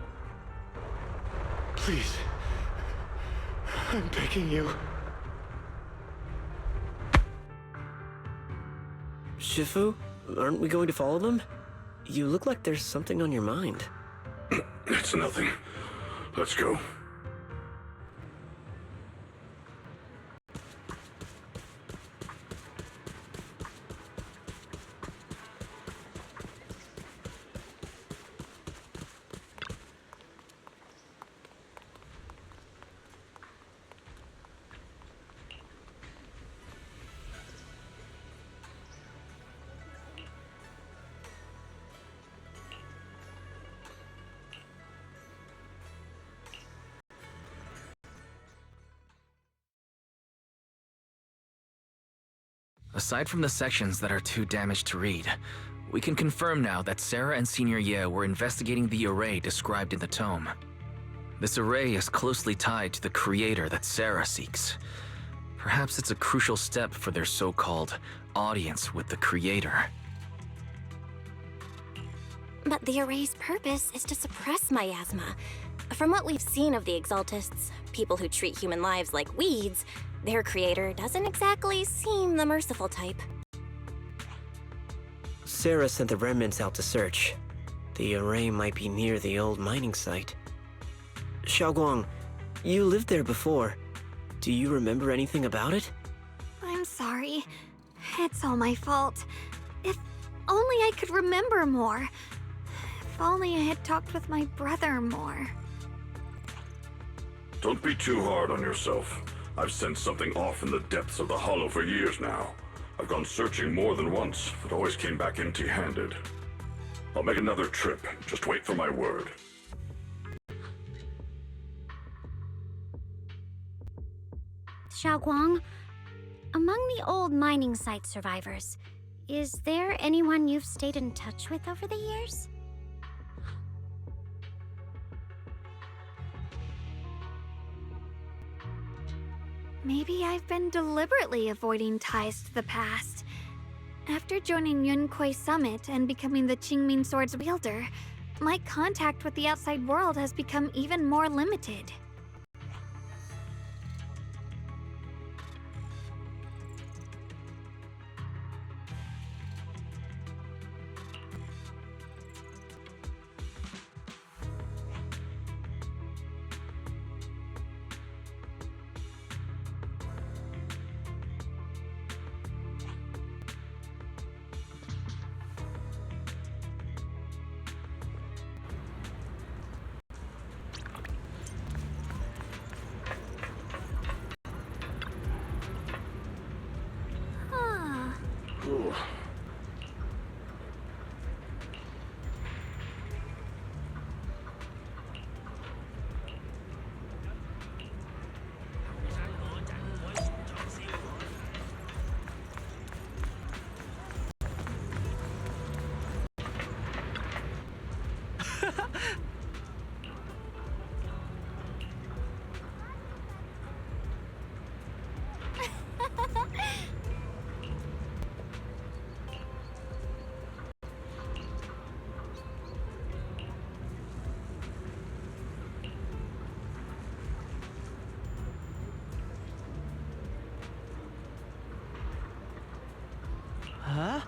Please. I'm begging you. Shifu, aren't we going to follow them? You look like there's something on your mind. It's nothing. Let's go. Aside from the sections that are too damaged to read, we can confirm now that Sarah and Senior Ye were investigating the array described in the tome. This array is closely tied to the creator that Sarah seeks. Perhaps it's a crucial step for their so-called audience with the creator. But the array's purpose is to suppress miasma. From what we've seen of the Exaltists, people who treat human lives like weeds, their creator doesn't exactly seem the merciful type. Sarah sent the remnants out to search. The array might be near the old mining site. Xiaoguang, you lived there before. Do you remember anything about it? I'm sorry. It's all my fault. If only I could remember more. If only I had talked with my brother more. Don't be too hard on yourself. I've sensed something off in the depths of the hollow for years now. I've gone searching more than once, but always came back empty-handed. I'll make another trip. Just wait for my word. Xiaoguang, among the old mining site survivors, is there anyone you've stayed in touch with over the years? Maybe I've been deliberately avoiding ties to the past. After joining Yunquai Summit and becoming the Qingming Sword's wielder, my contact with the outside world has become even more limited. Huh?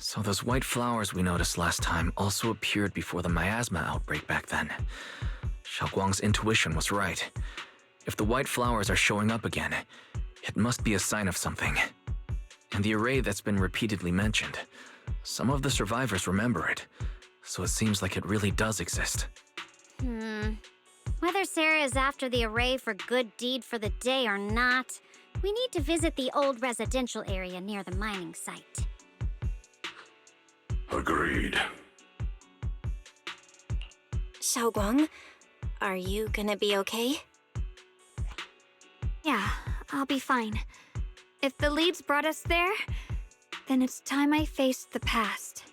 So those white flowers we noticed last time also appeared before the miasma outbreak back then. Xiaoguang's intuition was right. If the white flowers are showing up again, it must be a sign of something. And the array that's been repeatedly mentioned, some of the survivors remember it, so it seems like it really does exist. Whether Sarah is after the array for good deed for the day or not, we need to visit the old residential area near the mining site. Agreed. Xiaoguang, are you gonna be okay? Yeah, I'll be fine. If the leads brought us there, then it's time I faced the past.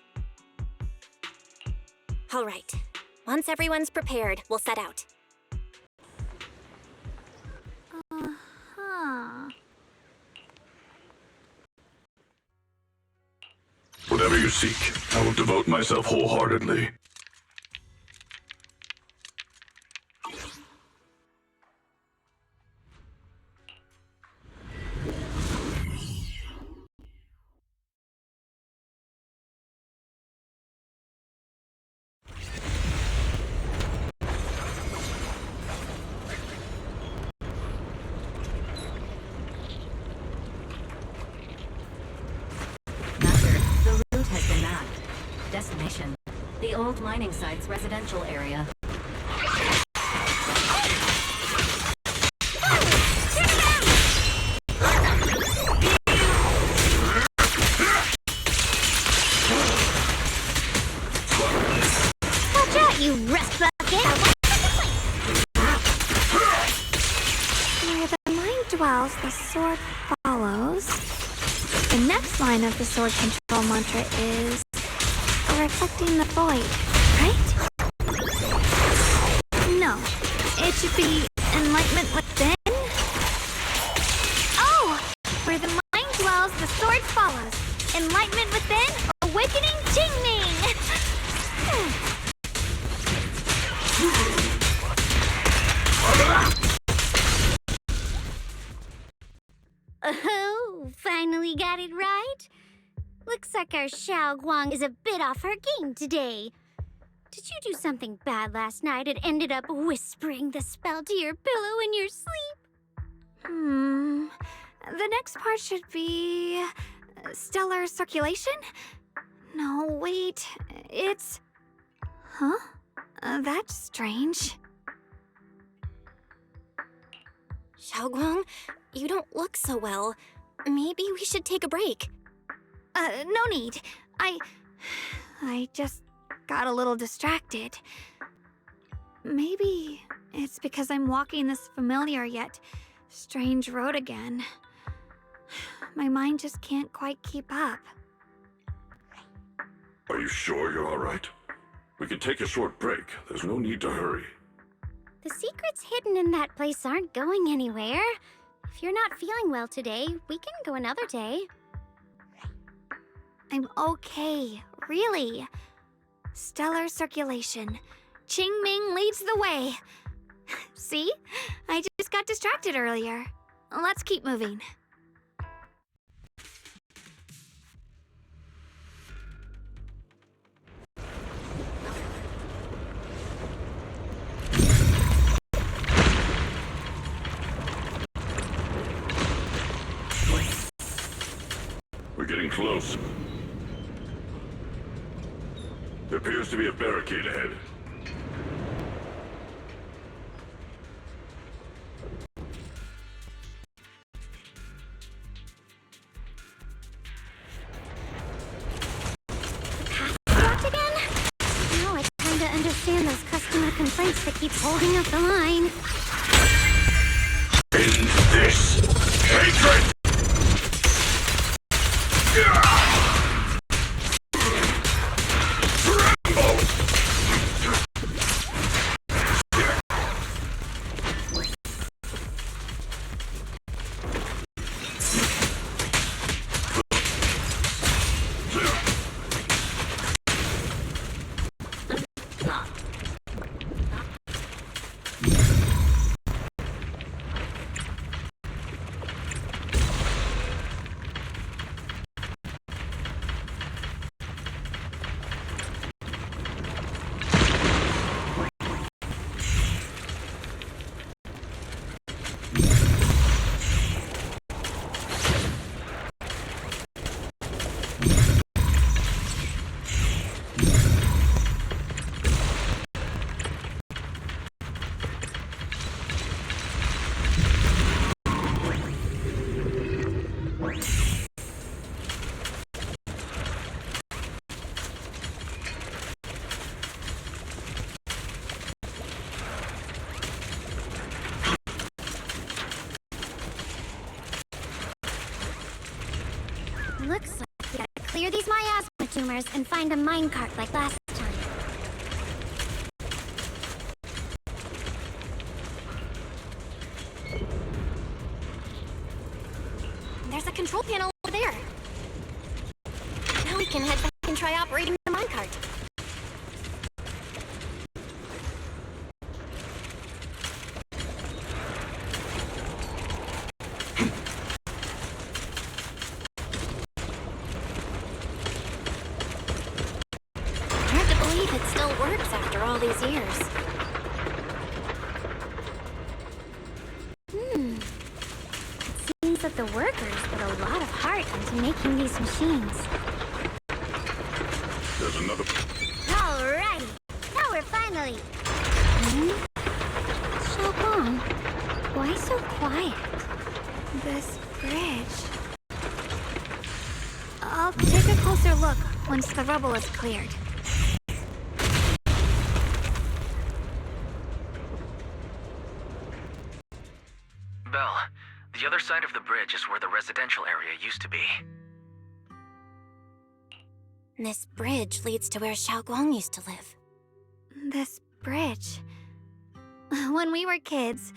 All right. Once everyone's prepared, we'll set out. Uh-huh. Whatever you seek, I will devote myself wholeheartedly. Master, the route has been mapped. Destination: the old mining site's residential area. Watch out, you rust bucket! Where the mind dwells, the sword follows. The next line of the sword control mantra is reflecting the void, right? No, it should be enlightenment within. Oh! Where the mind dwells, the sword follows. Enlightenment within, awakening Qingming! Oh, finally got it right. Looks like our Xiaoguang is a bit off her game today. Did you do something bad last night and ended up whispering the spell to your pillow in your sleep? The next part should be stellar circulation? No, wait. It's... Huh? That's strange. Xiaoguang, you don't look so well. Maybe we should take a break. No need. I just got a little distracted. Maybe it's because I'm walking this familiar yet strange road again. My mind just can't quite keep up. Are you sure you're all right? We can take a short break. There's no need to hurry. The secrets hidden in that place aren't going anywhere. If you're not feeling well today, we can go another day. I'm okay, really. Stellar circulation. Qingming leads the way. See? I just got distracted earlier. Let's keep moving. We're getting close. There appears to be a barricade ahead. What again? Now I kinda understand those customer complaints that keep holding up the line. In this hatred! Looks like we gotta clear these miasma tumors and find a minecart like last time. There's a control panel over there. Now we can head back and try operating the minecart. Hard to believe it still works after all these years. Seems that the workers put a lot of heart into making these machines. There's another. Alrighty, now we're finally... Xiaoguang, why so quiet? This bridge. I'll take a closer look once the rubble is cleared. Belle, the other side of the bridge is where the residential area used to be. This bridge leads to where Xiaoguang used to live. This bridge. When we were kids,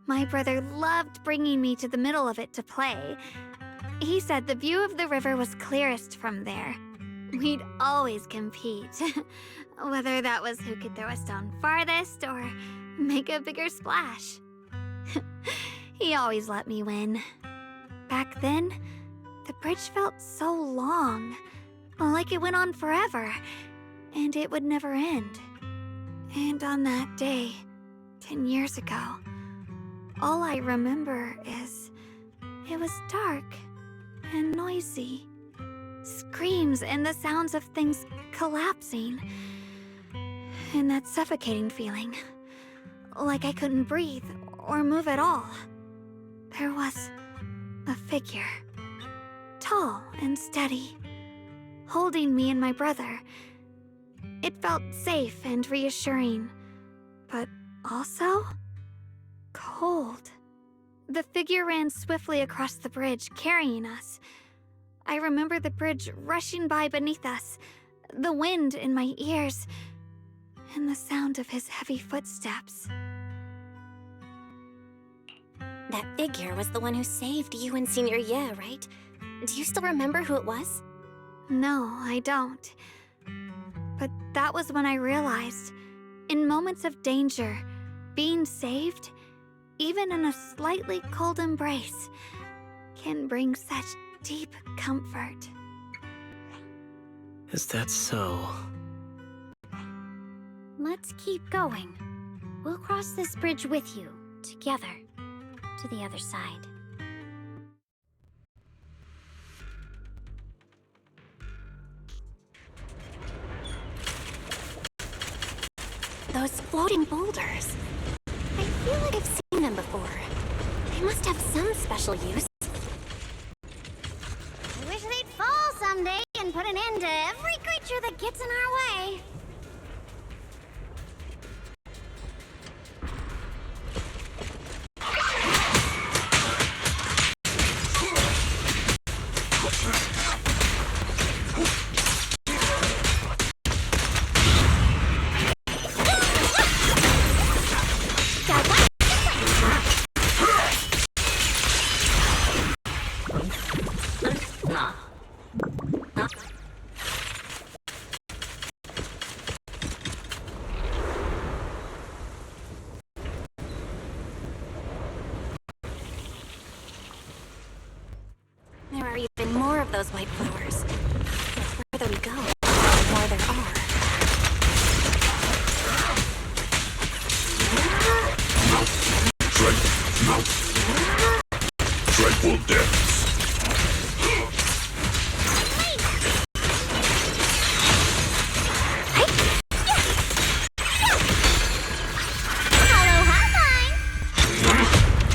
my brother loved bringing me to the middle of it to play. He said the view of the river was clearest from there. We'd always compete, whether that was who could throw a stone farthest or make a bigger splash. He always let me win. Back then, the bridge felt so long, like it went on forever, and it would never end. And on that day, 10 years ago, all I remember is it was dark and noisy. Screams and the sounds of things collapsing. And that suffocating feeling, like I couldn't breathe or move at all. There was a figure, tall and steady, holding me and my brother. It felt safe and reassuring, but also cold. The figure ran swiftly across the bridge, carrying us. I remember the bridge rushing by beneath us, the wind in my ears, and the sound of his heavy footsteps. That figure was the one who saved you and Senior Ye, right? Do you still remember who it was? No, I don't. But that was when I realized, in moments of danger, being saved, even in a slightly cold embrace, can bring such deep comfort. Is that so? Let's keep going. We'll cross this bridge with you, together, to the other side. Those floating boulders. I feel like I've seen them before. They must have some special use. I wish they'd fall someday and put an end to every creature that gets in our way. There are even more of those white flowers. The further we go, the more there are. Dreadful depths.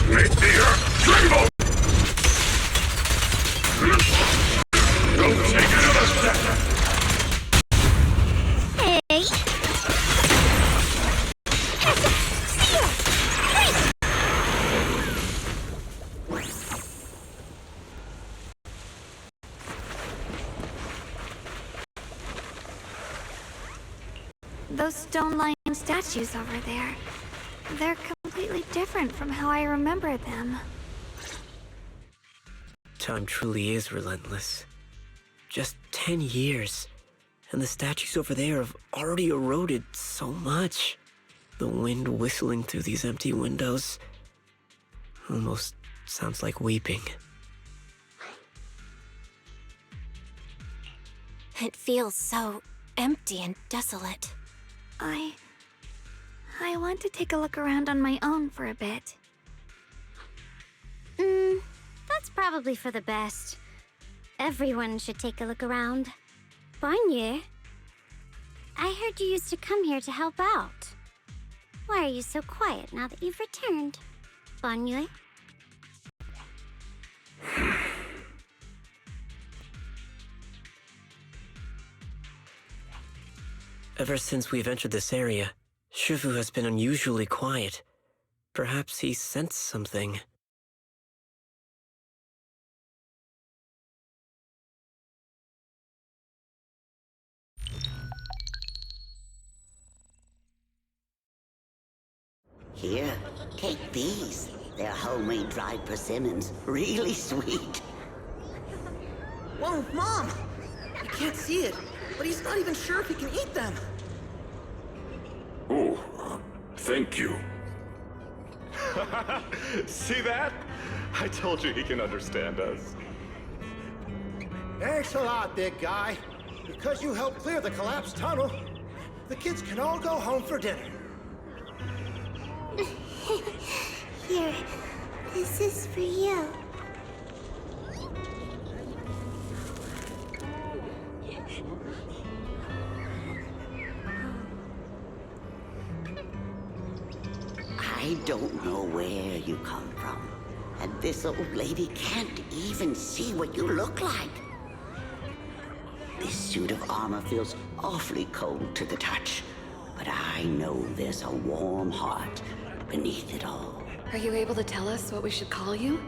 Right there! Rainbow! Those stone-lined statues over there. They're completely different from how I remember them. Time truly is relentless. Just 10 years, and the statues over there have already eroded so much. The wind whistling through these empty windows almost sounds like weeping. It feels so empty and desolate. I want to take a look around on my own for a bit. That's probably for the best. Everyone should take a look around. Bonnier, I heard you used to come here to help out. Why are you so quiet now that you've returned? Bonnier? Ever since we've entered this area, Shifu has been unusually quiet. Perhaps he sensed something. Here, take these. They're homemade dried persimmons. Really sweet. Whoa, Mom! I can't see it, but he's not even sure if he can eat them. Oh, thank you. See that? I told you he can understand us. Thanks a lot, big guy. Because you helped clear the collapsed tunnel, the kids can all go home for dinner. Here, this is for you. I don't know where you come from, and this old lady can't even see what you look like. This suit of armor feels awfully cold to the touch, but I know there's a warm heart beneath it all. Are you able to tell us what we should call you?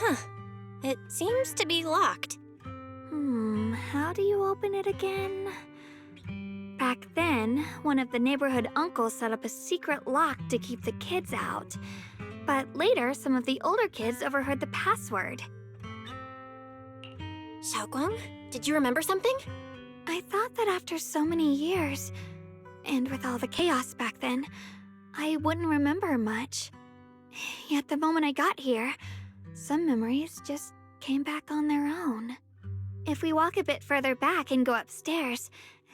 Huh. It seems to be locked. How do you open it again? Back then, one of the neighborhood uncles set up a secret lock to keep the kids out. But later, some of the older kids overheard the password. Xiaoguang, did you remember something? I thought that after so many years, and with all the chaos back then, I wouldn't remember much. Yet the moment I got here, some memories just came back on their own. If we walk a bit further back and go upstairs,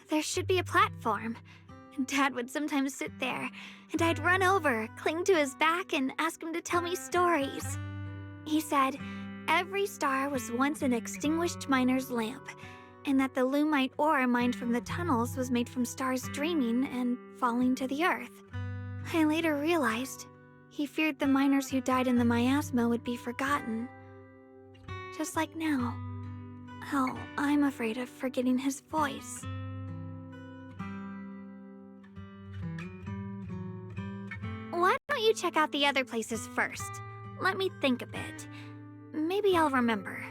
there should be a platform. Dad would sometimes sit there, and I'd run over, cling to his back, and ask him to tell me stories. He said every star was once an extinguished miner's lamp, and that the lumite ore mined from the tunnels was made from stars dreaming and falling to the earth. I later realized he feared the miners who died in the miasma would be forgotten. Just like now. How I'm afraid of forgetting his voice. Why don't you check out the other places first? Let me think a bit. Maybe I'll remember.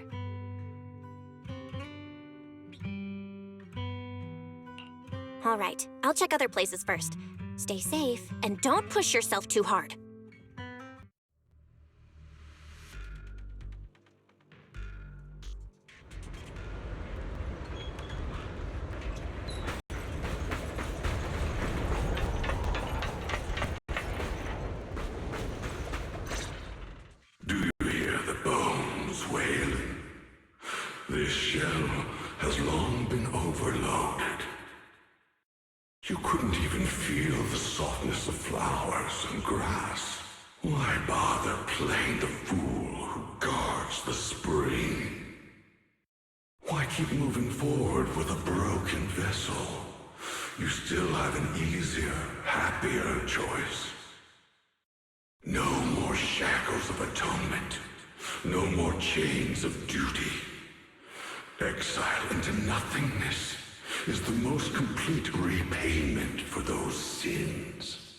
All right, I'll check other places first. Stay safe, and don't push yourself too hard. This shell has long been overloaded. You couldn't even feel the softness of flowers and grass. Why bother playing the fool who guards the spring? Why keep moving forward with a broken vessel? You still have an easier, happier choice. No more shackles of atonement. No more chains of duty. Exile into nothingness is the most complete repayment for those sins.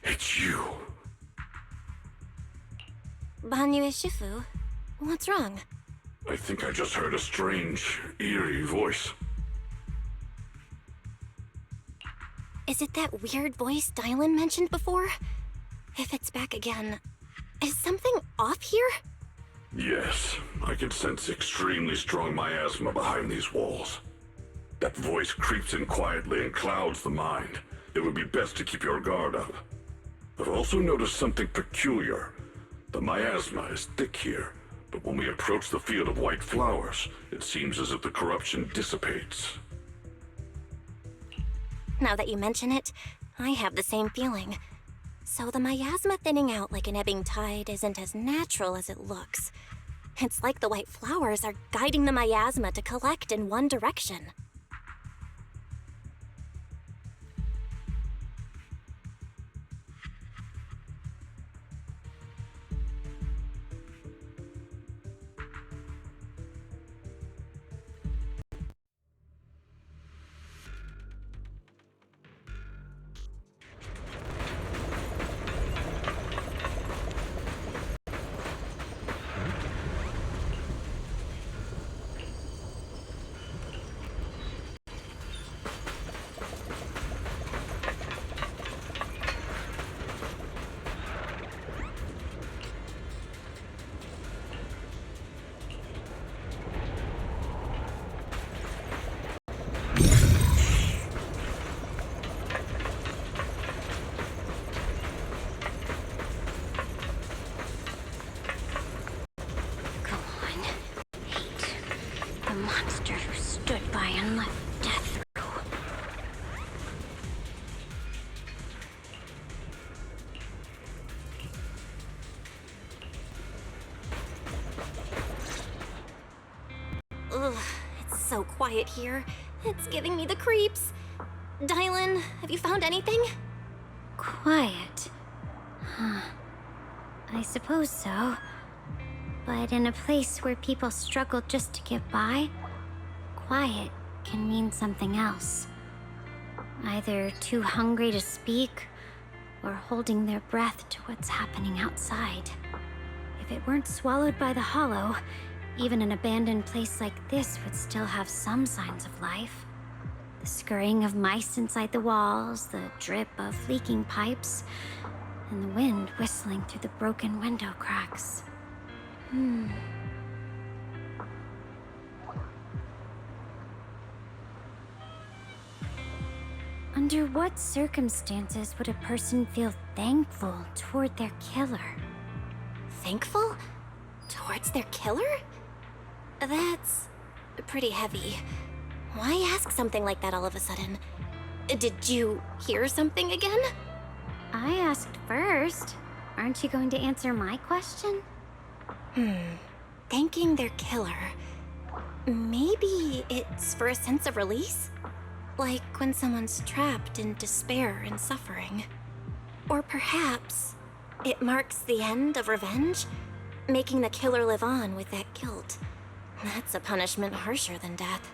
It's you. Banyue Shifu, what's wrong? I think I just heard a strange, eerie voice. Is it that weird voice Dylan mentioned before? If it's back again, is something off here? Yes, I can sense extremely strong miasma behind these walls. That voice creeps in quietly and clouds the mind. It would be best to keep your guard up. I've also noticed something peculiar. The miasma is thick here, but when we approach the field of white flowers, it seems as if the corruption dissipates. Now that you mention it, I have the same feeling. So the miasma thinning out like an ebbing tide isn't as natural as it looks. It's like the white flowers are guiding the miasma to collect in one direction. Monster who stood by and let death through. Ugh, it's so quiet here. It's giving me the creeps. Dylan, have you found anything? Quiet. Huh. I suppose so. But in a place where people struggle just to get by, quiet can mean something else. Either too hungry to speak, or holding their breath to what's happening outside. If it weren't swallowed by the hollow, even an abandoned place like this would still have some signs of life. The scurrying of mice inside the walls, the drip of leaking pipes, and the wind whistling through the broken window cracks. Under what circumstances would a person feel thankful toward their killer? Thankful? Towards their killer? That's pretty heavy. Why ask something like that all of a sudden? Did you hear something again? I asked first. Aren't you going to answer my question? Thanking their killer. Maybe it's for a sense of release? Like when someone's trapped in despair and suffering. Or perhaps it marks the end of revenge, making the killer live on with that guilt. That's a punishment harsher than death.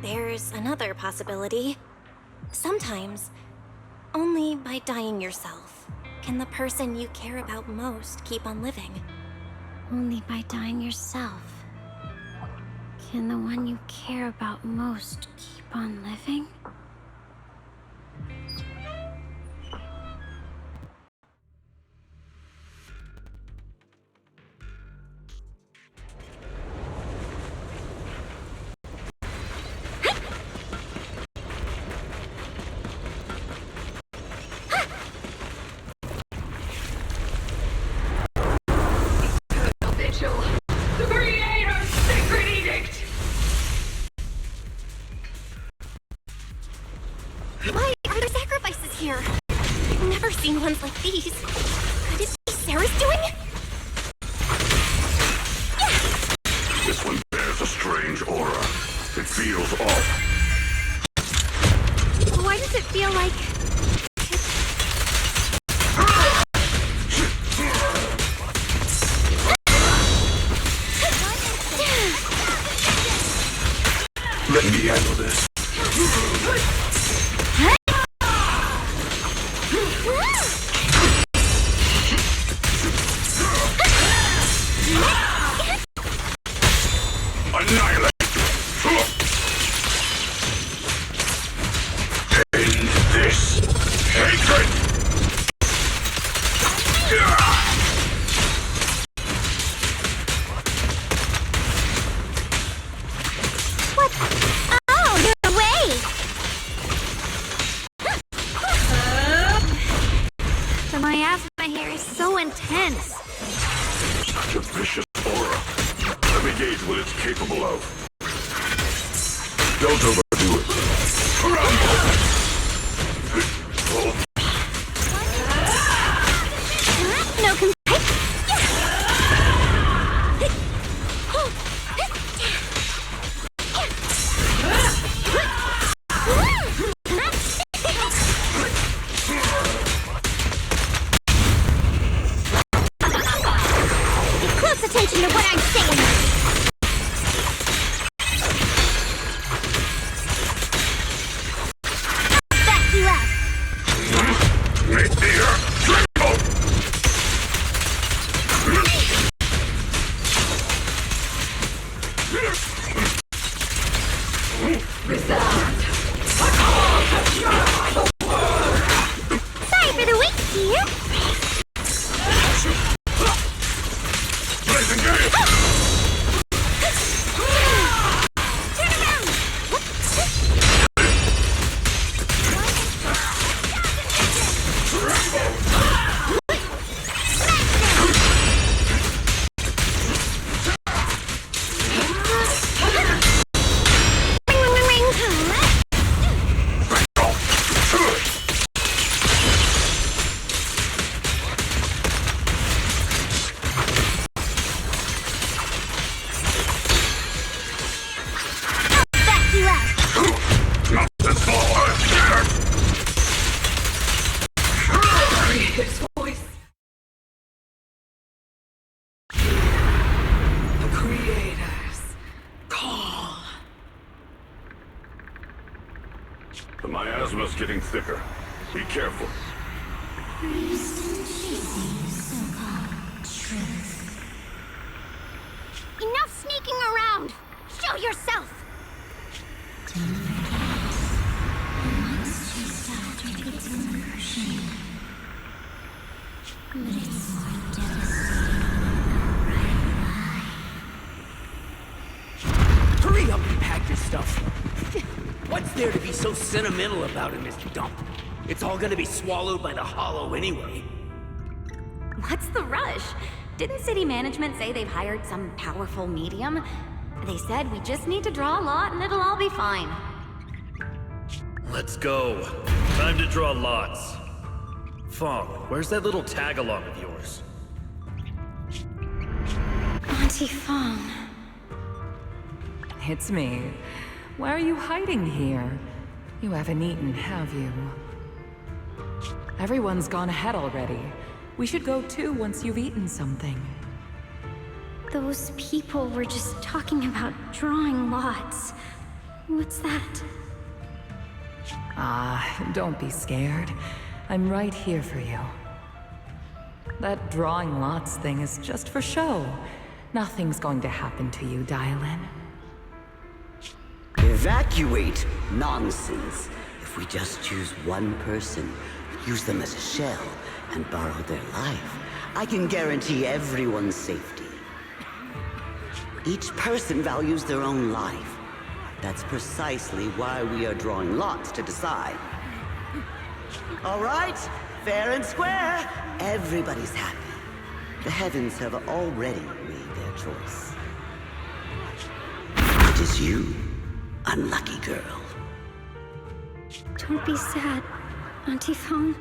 There's another possibility. Sometimes, only by dying yourself can the person you care about most keep on living. Only by dying yourself can the one you care about most keep on living? The Creator's sacred edict! Why are there sacrifices here? I've never seen ones like these. Could it be Sarah's doing? This one bears a strange aura. It feels off. Why does it feel like... Let me handle this. Annihilate! End this hatred! What? Oh, no way! The miasma here is so intense. Such a vicious aura. Let me gauge what it's capable of. Don't overdo it. No complaint. Close attention to what I'm saying. Back you up. Make the earth tremble! Sorry for the wait, dear. Blazing gate! Turn around. Back you up. Not this far! Creator's voice. The Creator's call. The miasma's getting thicker. Be careful. Enough sneaking around! Show yourself! Hurry up and pack your stuff. What's there to be so sentimental about in this dump? It's all gonna be swallowed by the hollow anyway. What's the rush? Didn't city management say they've hired some powerful medium? They said we just need to draw a lot and it'll all be fine. Let's go. Time to draw lots. Fong, where's that little tag-along of yours? Auntie Fong. It's me. Why are you hiding here? You haven't eaten, have you? Everyone's gone ahead already. We should go too once you've eaten something. Those people were just talking about drawing lots. What's that? Don't be scared. I'm right here for you. That drawing lots thing is just for show. Nothing's going to happen to you, Dylan. Evacuate? Nonsense. If we just choose one person, use them as a shell, and borrow their life, I can guarantee everyone's safety. Each person values their own life. That's precisely why we are drawing lots to decide. All right, fair and square. Everybody's happy. The heavens have already made their choice. It is you, unlucky girl. Don't be sad, Auntie Fong.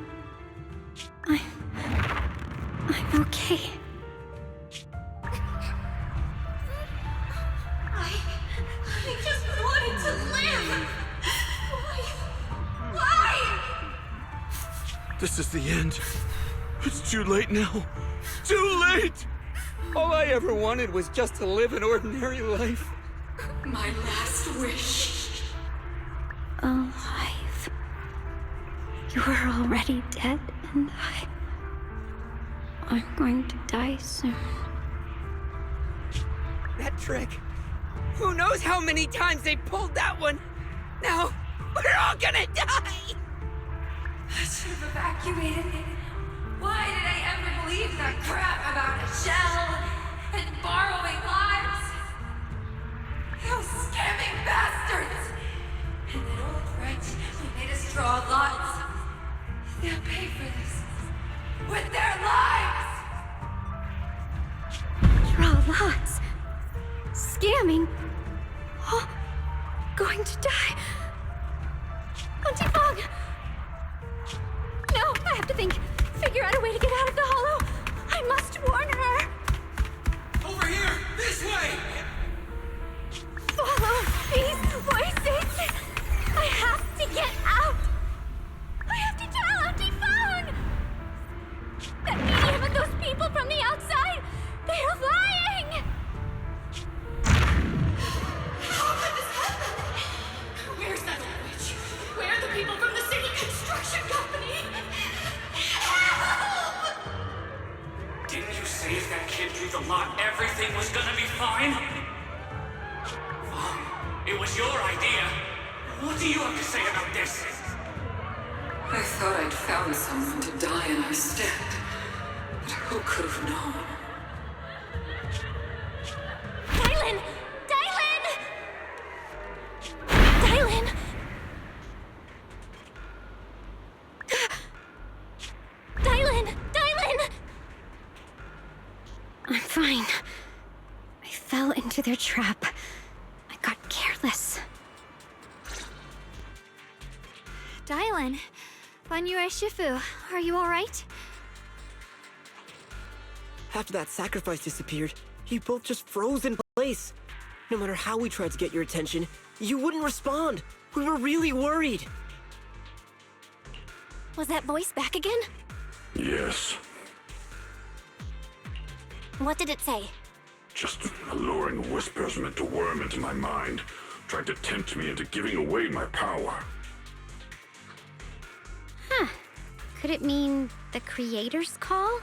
I'm okay. I just wanted to live! Why? This is the end. It's too late now. Too late! All I ever wanted was just to live an ordinary life. My last wish. Alive. You were already dead, and I'm going to die soon. That trick. Who knows how many times they pulled that one? Now, we're all gonna die! I should have evacuated. Why did I ever believe that crap about a shell and borrowing lives? Those scamming bastards! And that old wretch who made us draw lots. They'll pay for this with their lives! Draw lots. Scamming. Oh, going to die. Auntie Fong! No, I have to think. Figure out a way to get out of the hollow. I must warn her. Over here! This way! Follow these voices. I have to get out. I have to tell Auntie Fong. That medium and those people from the outside, they're lying. How could this happen? Where's that old witch? Where are the people from the city construction company? Help! Didn't you say if that kid drew the lot, everything was gonna be fine? It was your idea. What do you have to say about this? I thought I'd found someone to die in our stead. But who could have known? Dylan! Dylan! Dylan! Dylan! I'm fine. I fell into their trap. I got careless. Dylan, Banyue Shifu, are you alright? After that sacrifice disappeared, you both just froze in place. No matter how we tried to get your attention, you wouldn't respond. We were really worried. Was that voice back again? Yes. What did it say? Just alluring whispers meant to worm into my mind, trying to tempt me into giving away my power. Huh. Could it mean the Creator's call?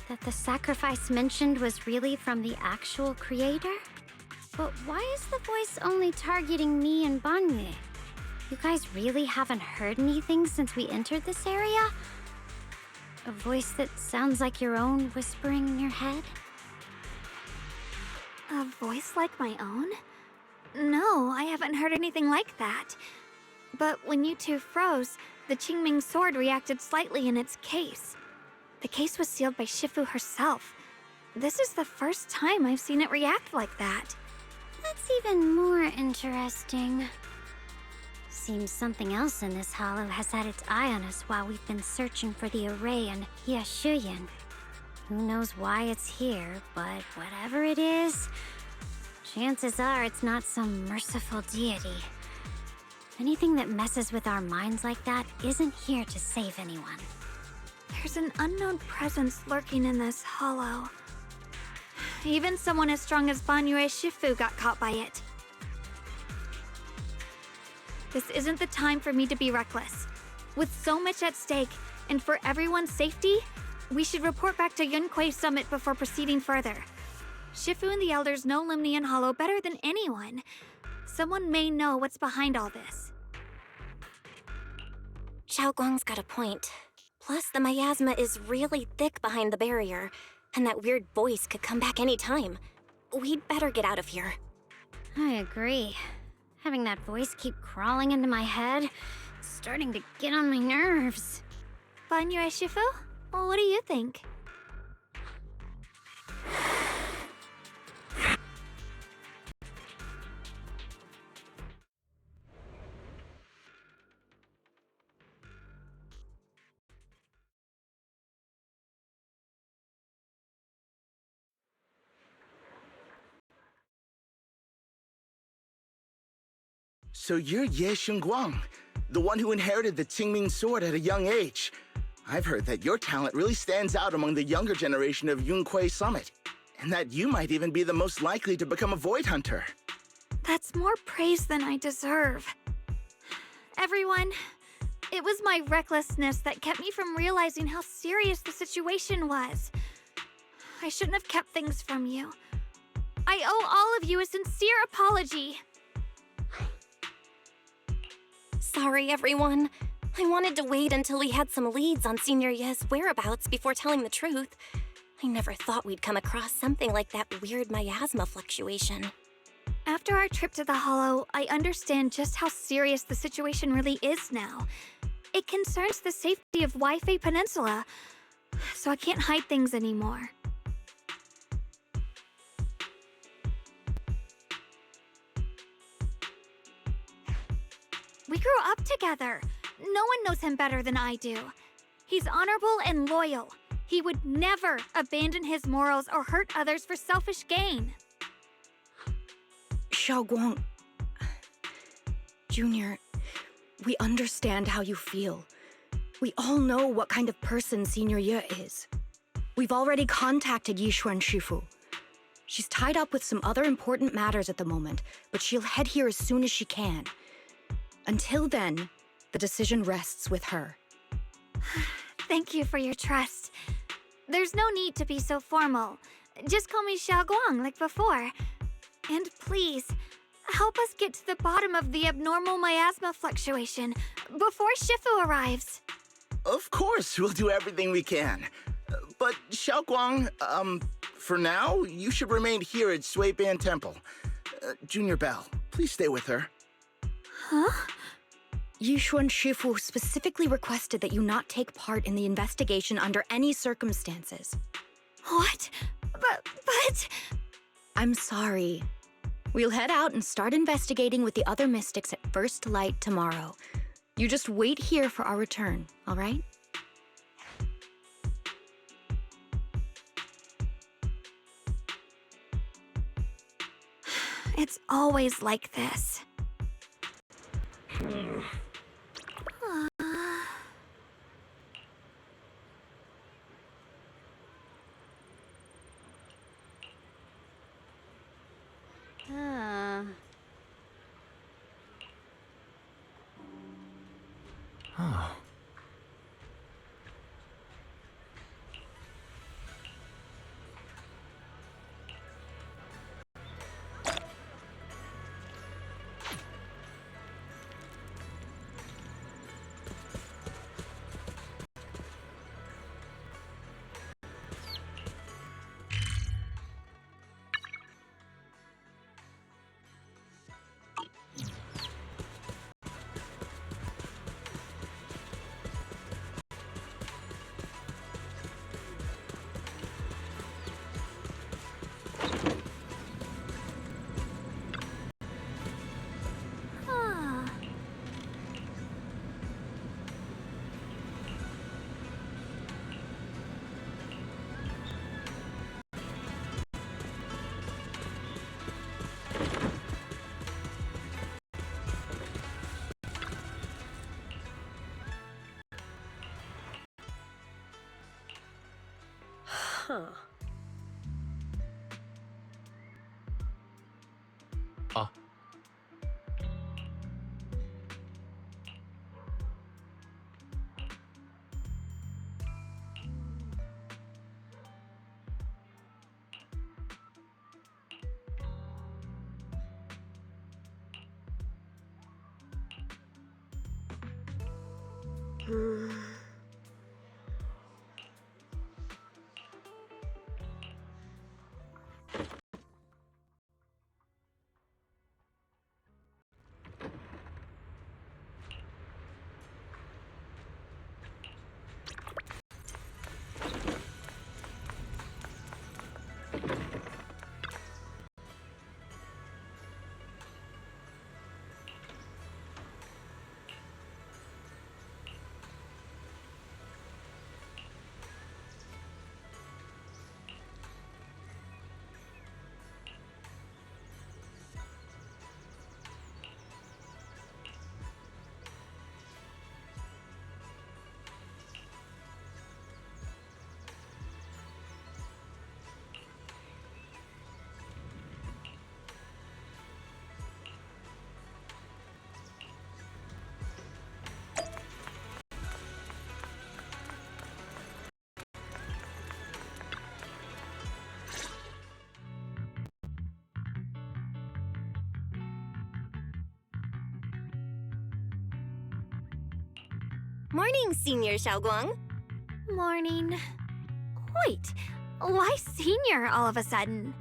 That the sacrifice mentioned was really from the actual Creator? But why is the voice only targeting me and Banye? You guys really haven't heard anything since we entered this area? A voice that sounds like your own whispering in your head? A voice like my own? No, I haven't heard anything like that. But when you two froze, the Qingming sword reacted slightly in its case. The case was sealed by Shifu herself. This is the first time I've seen it react like that. That's even more interesting. Seems something else in this hollow has had its eye on us while we've been searching for the array in Yashuyan. Who knows why it's here, but whatever it is, chances are it's not some merciful deity. Anything that messes with our minds like that isn't here to save anyone. There's an unknown presence lurking in this hollow. Even someone as strong as Banyue Shifu got caught by it. This isn't the time for me to be reckless. With so much at stake, and for everyone's safety, we should report back to Yunquei Summit before proceeding further. Shifu and the Elders know Limnian Hollow better than anyone. Someone may know what's behind all this. Xiaoguang's got a point. Plus, the miasma is really thick behind the barrier, and that weird voice could come back any time. We'd better get out of here. I agree. Having that voice keep crawling into my head, it's starting to get on my nerves. Banyue Shifu? Well, what do you think? So you're Ye Xingguang, the one who inherited the Qingming sword at a young age. I've heard that your talent really stands out among the younger generation of Yunquei Summit, and that you might even be the most likely to become a Void Hunter. That's more praise than I deserve. Everyone, it was my recklessness that kept me from realizing how serious the situation was. I shouldn't have kept things from you. I owe all of you a sincere apology. Sorry, everyone. I wanted to wait until we had some leads on Senior Ye's whereabouts before telling the truth. I never thought we'd come across something like that weird miasma fluctuation. After our trip to the Hollow, I understand just how serious the situation really is now. It concerns the safety of Waifei Peninsula, so I can't hide things anymore. We grew up together. No one knows him better than I do. He's honorable and loyal. He would never abandon his morals or hurt others for selfish gain. Xiaoguang... Junior, we understand how you feel. We all know what kind of person Senior Ye is. We've already contacted Yishuan Shifu. She's tied up with some other important matters at the moment, but she'll head here as soon as she can. Until then, the decision rests with her. Thank you for your trust. There's no need to be so formal. Just call me Xiaoguang like before. And please, help us get to the bottom of the abnormal miasma fluctuation before Shifu arrives. Of course, we'll do everything we can. But Xiaoguang, for now, you should remain here at Suiban Temple. Junior Bell, please stay with her. Huh? Yishuan Shifu specifically requested that you not take part in the investigation under any circumstances. What? But... I'm sorry. We'll head out and start investigating with the other mystics at first light tomorrow. You just wait here for our return, all right? It's always like this. Huh. Ah. Morning, Senior Xiaoguang. Morning. Wait, why senior all of a sudden?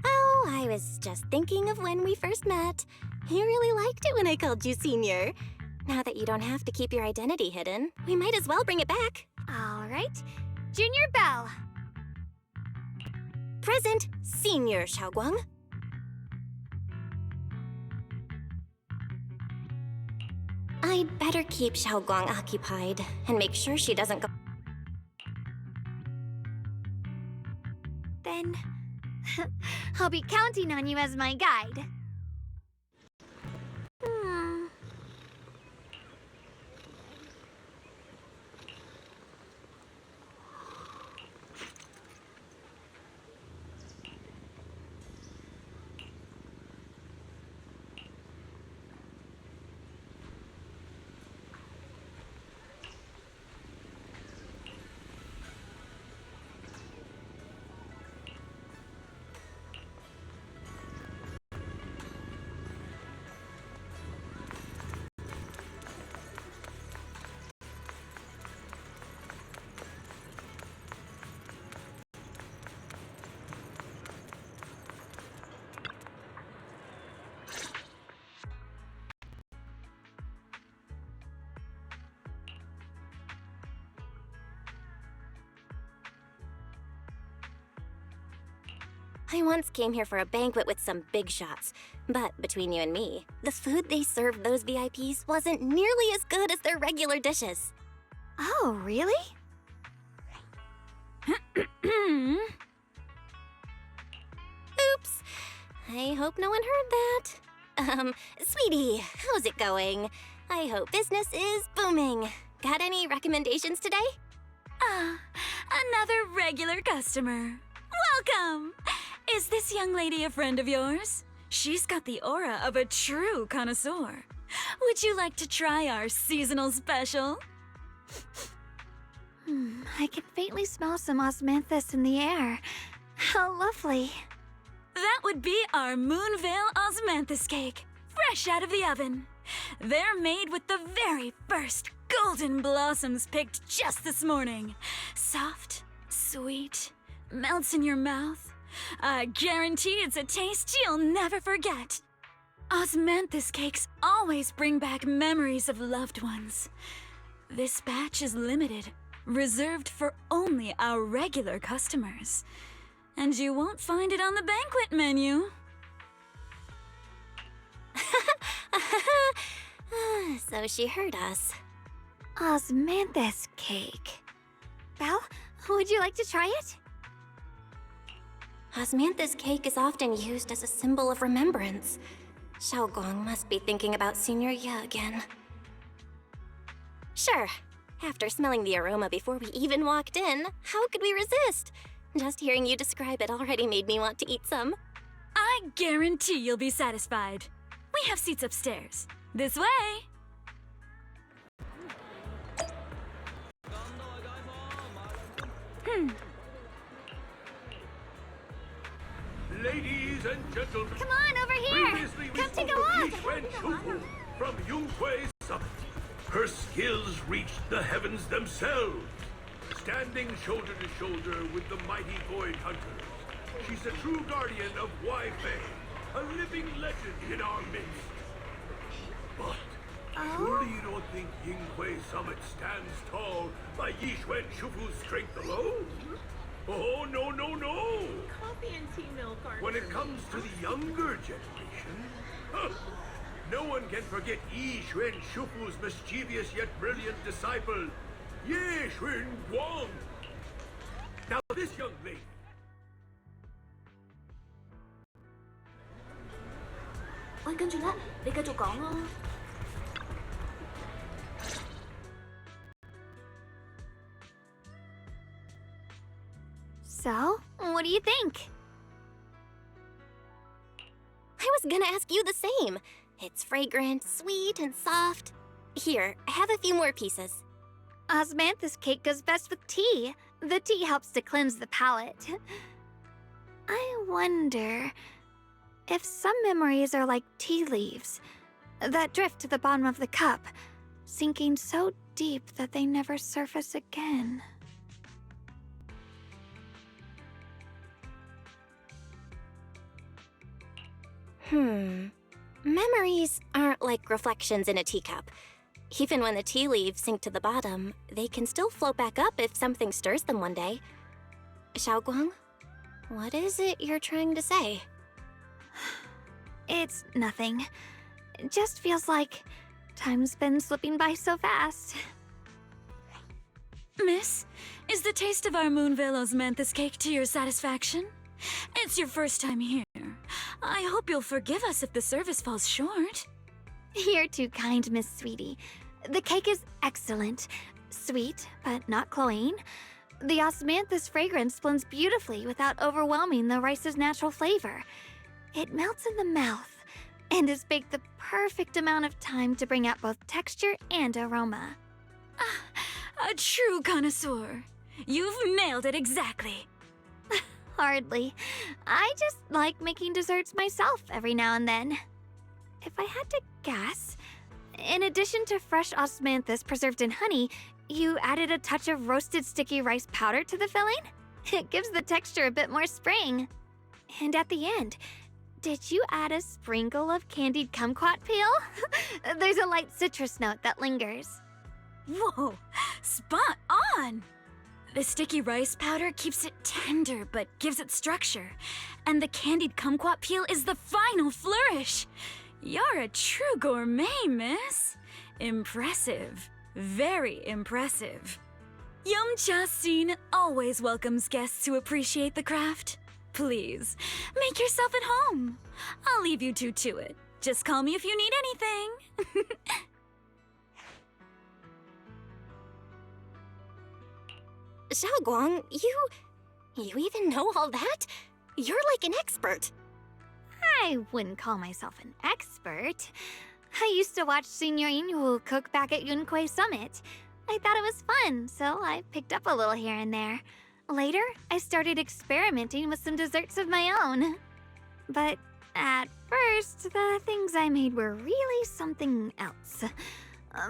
Oh, I was just thinking of when we first met. You really liked it when I called you Senior. Now that you don't have to keep your identity hidden, we might as well bring it back. All right. Junior Bell. Present, Senior Xiaoguang. I'd better keep Xiaoguang occupied and make sure she doesn't go. Then I'll be counting on you as my guide. I once came here for a banquet with some big shots, but between you and me, the food they served those VIPs wasn't nearly as good as their regular dishes. Oh, really? Oops. I hope no one heard that. Sweetie, how's it going? I hope business is booming. Got any recommendations today? Another regular customer. Welcome! Is this young lady a friend of yours? She's got the aura of a true connoisseur. Would you like to try our seasonal special? I can faintly smell some osmanthus in the air. How lovely. That would be our Moonvale Osmanthus cake, fresh out of the oven. They're made with the very first golden blossoms picked just this morning. Soft, sweet, melts in your mouth. I guarantee it's a taste you'll never forget. Osmanthus cakes always bring back memories of loved ones. This batch is limited, reserved for only our regular customers. And you won't find it on the banquet menu. So she heard us. Osmanthus cake. Belle, would you like to try it? Osmanthus cake is often used as a symbol of remembrance. Xiaoguang must be thinking about Senior Ye again. Sure. After smelling the aroma before we even walked in, how could we resist? Just hearing you describe it already made me want to eat some. I guarantee you'll be satisfied. We have seats upstairs. This way! Ladies and gentlemen, Come on, over here! previously we Come spoke take a of look! Yixuan Shufu from Yunhui Summit. Her skills reached the heavens themselves, standing shoulder to shoulder with the mighty Void Hunters. She's a true guardian of Wi-Fei, a living legend in our midst. But surely you don't think Yunhui Summit stands tall by Yixuan Shufu's strength alone? Oh, no, no, no! Coffee and tea milk are When it comes to the younger generation, no one can forget Yi Xuan Shufu's mischievous yet brilliant disciple, Ye Xuan Guang. Now this young lady... Ôi, 跟住咧，你繼續講咯。So, what do you think? I was gonna ask you the same. It's fragrant, sweet, and soft. Here, have a few more pieces. Osmanthus cake goes best with tea. The tea helps to cleanse the palate. I wonder if some memories are like tea leaves that drift to the bottom of the cup, sinking so deep that they never surface again. Memories aren't like reflections in a teacup. Even when the tea leaves sink to the bottom, they can still float back up if something stirs them one day. Xiaoguang, what is it you're trying to say? It's nothing. It just feels like time's been slipping by so fast. Miss, is the taste of our Moonvale Osmanthus cake to your satisfaction? It's your first time here. I hope you'll forgive us if the service falls short. You're too kind, Miss Sweetie. The cake is excellent. Sweet, but not cloying. The osmanthus fragrance blends beautifully without overwhelming the rice's natural flavor. It melts in the mouth and is baked the perfect amount of time to bring out both texture and aroma. A true connoisseur. You've nailed it exactly. Hardly. I just like making desserts myself every now and then. If I had to guess, in addition to fresh osmanthus preserved in honey, you added a touch of roasted sticky rice powder to the filling? It gives the texture a bit more spring. And at the end, did you add a sprinkle of candied kumquat peel? There's a light citrus note that lingers. Whoa, spot on! The sticky rice powder keeps it tender but gives it structure. And the candied kumquat peel is the final flourish. You're a true gourmet, miss. Impressive. Very impressive. Yumcha Scene always welcomes guests who appreciate the craft. Please, make yourself at home. I'll leave you two to it. Just call me if you need anything. Xiaoguang, you even know all that? You're like an expert. I wouldn't call myself an expert. I used to watch Senior Inhu cook back at Yunhui Summit. I thought it was fun, so I picked up a little here and there. Later, I started experimenting with some desserts of my own. But at first, the things I made were really something else.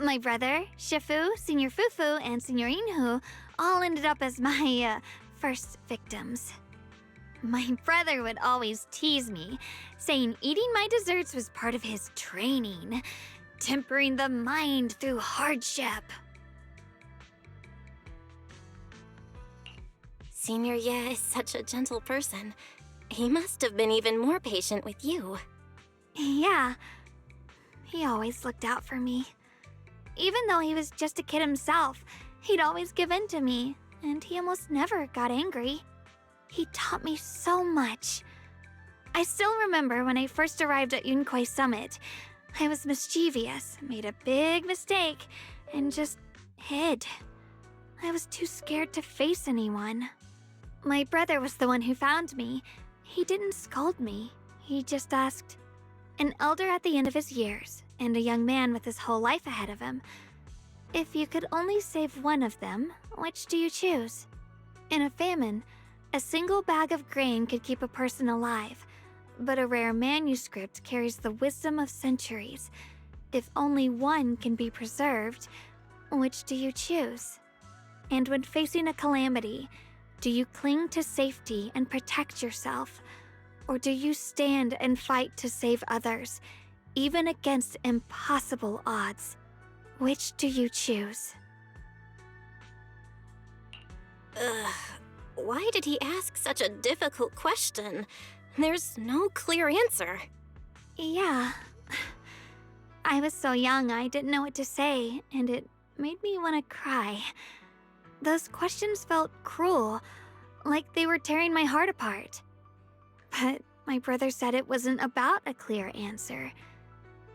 My brother, Shifu, Senior Fufu, and Senior Inhu all ended up as my first victims. My brother would always tease me, saying eating my desserts was part of his training, tempering the mind through hardship. Senior Ye is such a gentle person. He must have been even more patient with you. Yeah, he always looked out for me. Even though he was just a kid himself, he'd always give in to me, and he almost never got angry. He taught me so much. I still remember when I first arrived at Yunhui Summit. I was mischievous, made a big mistake, and just hid. I was too scared to face anyone. My brother was the one who found me. He didn't scold me. He just asked, an elder at the end of his years, and a young man with his whole life ahead of him, if you could only save one of them, which do you choose? In a famine, a single bag of grain could keep a person alive, but a rare manuscript carries the wisdom of centuries. If only one can be preserved, which do you choose? And when facing a calamity, do you cling to safety and protect yourself? Or do you stand and fight to save others, even against impossible odds? Which do you choose? Why did he ask such a difficult question? There's no clear answer. Yeah. I was so young I didn't know what to say, and it made me want to cry. Those questions felt cruel, like they were tearing my heart apart. But my brother said it wasn't about a clear answer.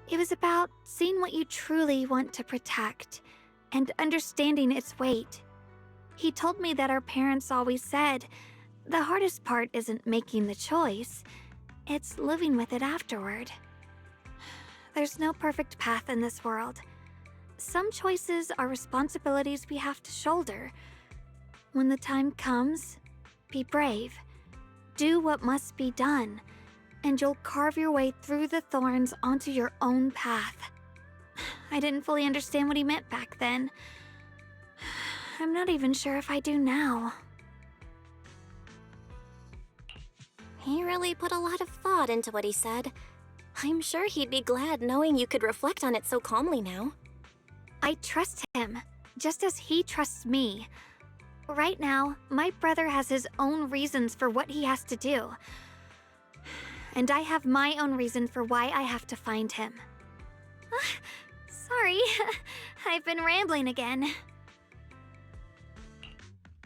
It was about seeing what you truly want to protect and understanding its weight. He told me that our parents always said, the hardest part isn't making the choice, it's living with it afterward. There's no perfect path in this world. Some choices are responsibilities we have to shoulder. When the time comes, be brave. Do what must be done, and you'll carve your way through the thorns onto your own path. I didn't fully understand what he meant back then. I'm not even sure if I do now. He really put a lot of thought into what he said. I'm sure he'd be glad knowing you could reflect on it so calmly now. I trust him, just as he trusts me. Right now, my brother has his own reasons for what he has to do. And I have my own reason for why I have to find him. Sorry, I've been rambling again.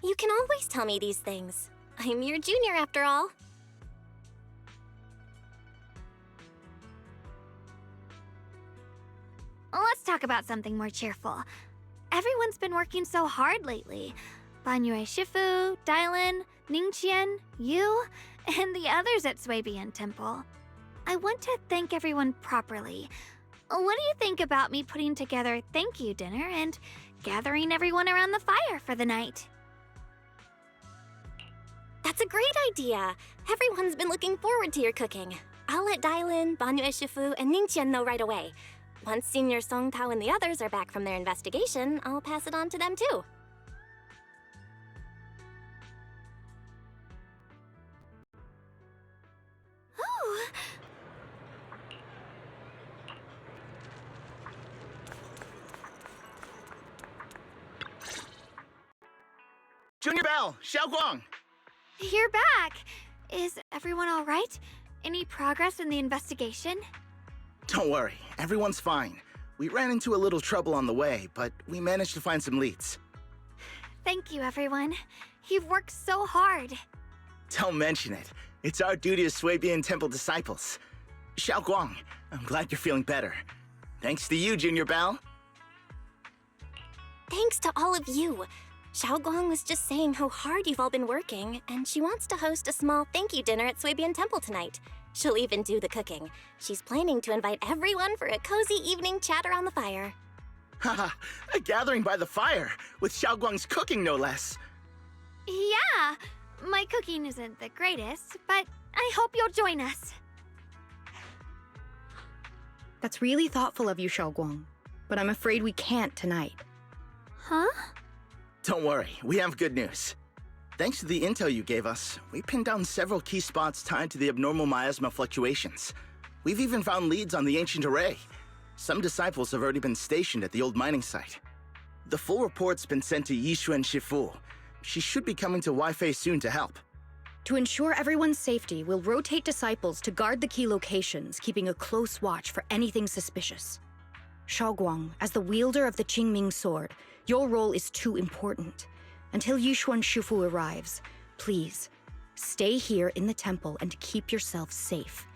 You can always tell me these things. I'm your junior after all. Let's talk about something more cheerful. Everyone's been working so hard lately. Banyue Shifu, Dylan, Ningqian, you, and the others at Swabian Temple. I want to thank everyone properly. What do you think about me putting together a thank you dinner and gathering everyone around the fire for the night? That's a great idea. Everyone's been looking forward to your cooking. I'll let Dylan, Banyue Shifu, and Ningqian know right away. Once Senior Song Tao and the others are back from their investigation, I'll pass it on to them too. Oh. Junior Bell, Xiaoguang! You're back! Is everyone all right? Any progress in the investigation? Don't worry, everyone's fine. We ran into a little trouble on the way, but we managed to find some leads. Thank you, everyone. You've worked so hard. Don't mention it. It's our duty as Swabian Temple disciples. Xiaoguang, I'm glad you're feeling better. Thanks to you, Junior Bell. Thanks to all of you. Xiaoguang was just saying how hard you've all been working, and she wants to host a small thank you dinner at Swabian Temple tonight. She'll even do the cooking. She's planning to invite everyone for a cozy evening chat around the fire. Haha, a gathering by the fire, with Xiaoguang's cooking no less. Yeah, my cooking isn't the greatest, but I hope you'll join us. That's really thoughtful of you, Xiaoguang, but I'm afraid we can't tonight. Huh? Don't worry, we have good news. Thanks to the intel you gave us, we pinned down several key spots tied to the abnormal miasma fluctuations. We've even found leads on the ancient array. Some disciples have already been stationed at the old mining site. The full report's been sent to Yishuan Shifu. She should be coming to Waifei soon to help. To ensure everyone's safety, we'll rotate disciples to guard the key locations, keeping a close watch for anything suspicious. Xiaoguang, as the wielder of the Qingming sword, your role is too important. Until Yishuan Shifu arrives, please, stay here in the temple and keep yourself safe.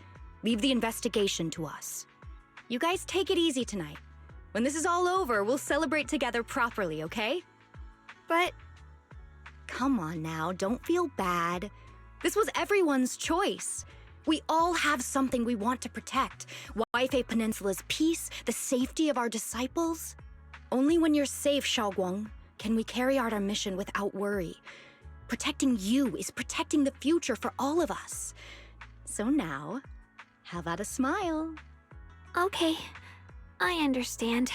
Leave the investigation to us. You guys take it easy tonight. When this is all over, we'll celebrate together properly, okay? But... Come on now, don't feel bad. This was everyone's choice. We all have something we want to protect. Waifei Peninsula's peace, the safety of our disciples. Only when you're safe, Shaoguang, can we carry out our mission without worry. Protecting you is protecting the future for all of us. So now, how about a smile? Okay, I understand.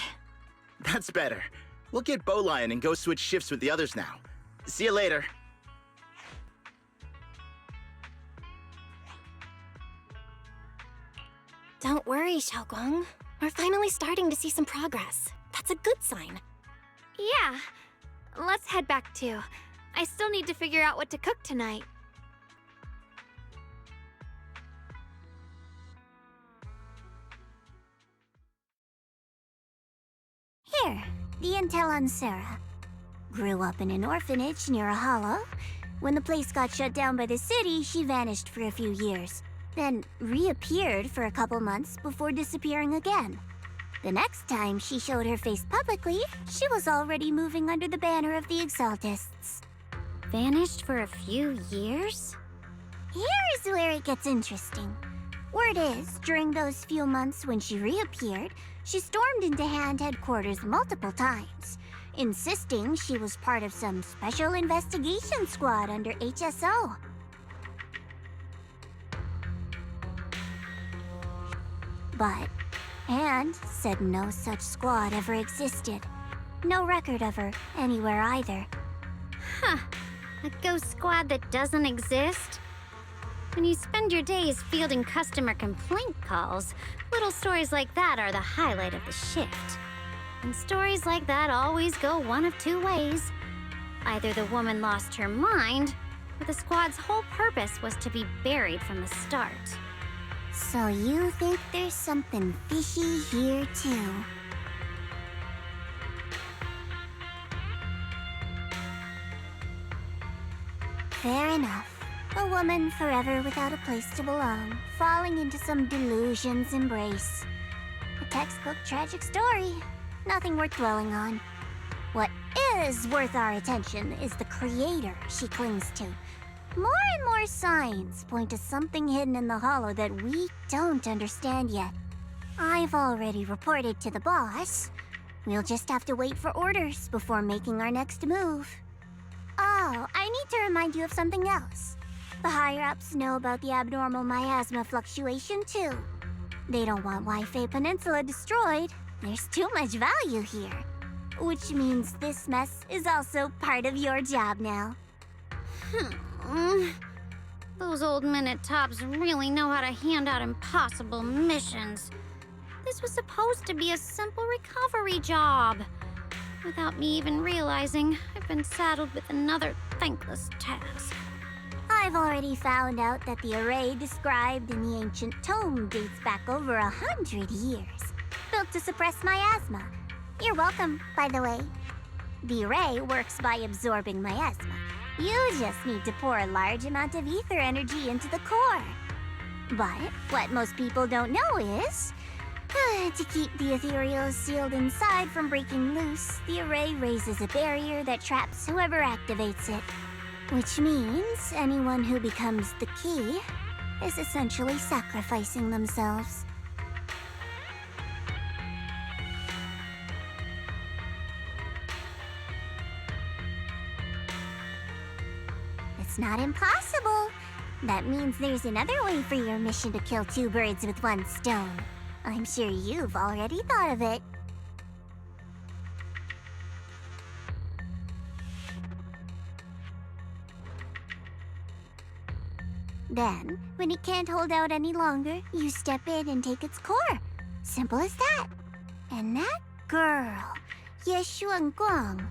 That's better. We'll get Bowlion and go switch shifts with the others now. See you later. Don't worry, Xiaoguang. We're finally starting to see some progress. That's a good sign. Yeah. Let's head back too. I still need to figure out what to cook tonight. Here, the intel on Sarah. Grew up in an orphanage near a hollow. When the place got shut down by the city, she vanished for a few years. Then reappeared for a couple months before disappearing again. The next time she showed her face publicly, she was already moving under the banner of the Exaltists. Vanished for a few years? Here's where it gets interesting. Word is, during those few months when she reappeared, she stormed into Hand headquarters multiple times, insisting she was part of some special investigation squad under HSO. But Hand said no such squad ever existed. No record of her anywhere either. Huh. A ghost squad that doesn't exist? When you spend your days fielding customer complaint calls, little stories like that are the highlight of the shift. And stories like that always go one of two ways. Either the woman lost her mind, or the squad's whole purpose was to be buried from the start. So you think there's something fishy here too? Fair enough. A woman forever without a place to belong, falling into some delusion's embrace. A textbook tragic story. Nothing worth dwelling on. What is worth our attention is the creator she clings to. More and more signs point to something hidden in the hollow that we don't understand yet. I've already reported to the boss. We'll just have to wait for orders before making our next move. Oh, I need to remind you of something else. The higher-ups know about the abnormal miasma fluctuation, too. They don't want Waifei Peninsula destroyed. There's too much value here. Which means this mess is also part of your job now. Those old men at Tops really know how to hand out impossible missions. This was supposed to be a simple recovery job. Without me even realizing, I've been saddled with another thankless task. I've already found out that the array described in the ancient tome dates back over 100 years. Built to suppress miasma. You're welcome, by the way. The array works by absorbing miasma. You just need to pour a large amount of ether energy into the core. But what most people don't know is, to keep the ethereals sealed inside from breaking loose, the array raises a barrier that traps whoever activates it. Which means anyone who becomes the key is essentially sacrificing themselves. It's not impossible. That means there's another way for your mission to kill two birds with one stone. I'm sure you've already thought of it. Then, when it can't hold out any longer, you step in and take its core. Simple as that. And that girl, Yeshuan Guang,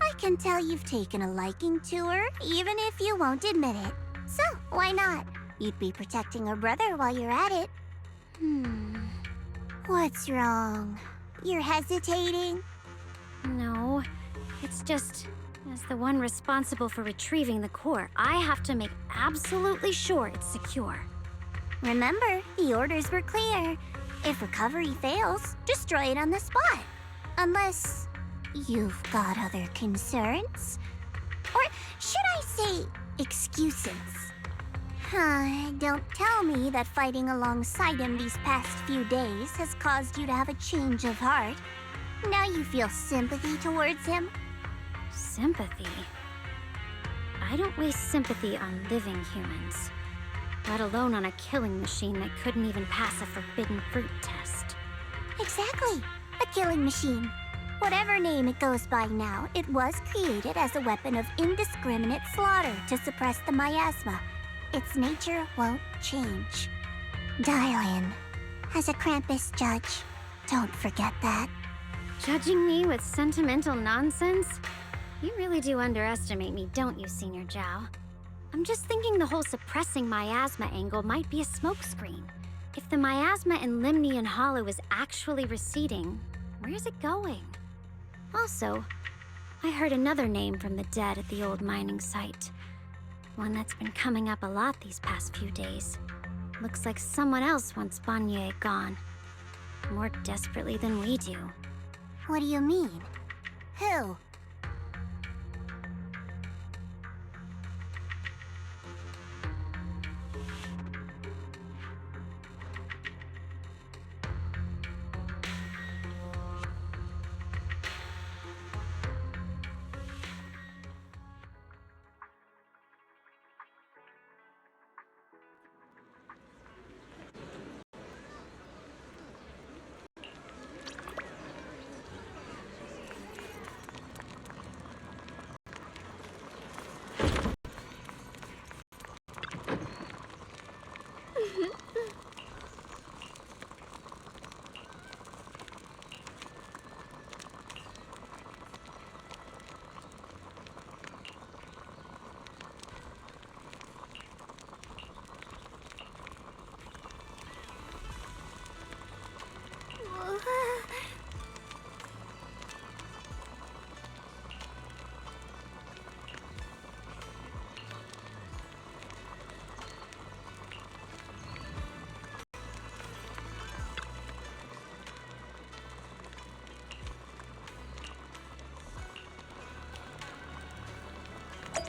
I can tell you've taken a liking to her, even if you won't admit it. So, why not? You'd be protecting her brother while you're at it. What's wrong? You're hesitating? No, it's just, as the one responsible for retrieving the core, I have to make absolutely sure it's secure. Remember, the orders were clear. If recovery fails, destroy it on the spot. Unless you've got other concerns. Or should I say, excuses? Don't tell me that fighting alongside him these past few days has caused you to have a change of heart. Now you feel sympathy towards him? Sympathy? I don't waste sympathy on living humans, let alone on a killing machine that couldn't even pass a forbidden fruit test. Exactly. A killing machine. Whatever name it goes by now, it was created as a weapon of indiscriminate slaughter to suppress the miasma. Its nature won't change. Dial in. As a Krampus judge, don't forget that. Judging me with sentimental nonsense? You really do underestimate me, don't you, Senior Zhao? I'm just thinking the whole suppressing miasma angle might be a smokescreen. If the miasma in Limnian Hollow is actually receding, where's it going? Also, I heard another name from the dead at the old mining site. One that's been coming up a lot these past few days. Looks like someone else wants Banye gone. More desperately than we do. What do you mean? Who?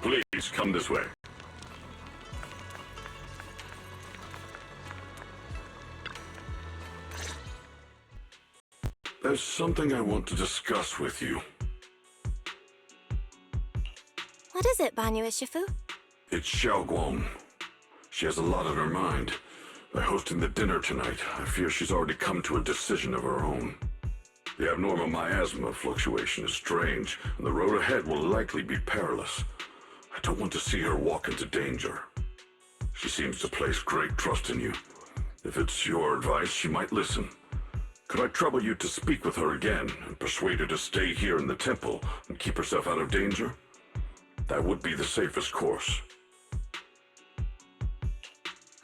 Please, come this way. There's something I want to discuss with you. What is it, Banyu Shifu? It's Xiaoguang. She has a lot on her mind. By hosting the dinner tonight, I fear she's already come to a decision of her own. The abnormal miasma fluctuation is strange, and the road ahead will likely be perilous. I don't want to see her walk into danger. She seems to place great trust in you. If it's your advice, she might listen. Could I trouble you to speak with her again and persuade her to stay here in the temple and keep herself out of danger? That would be the safest course.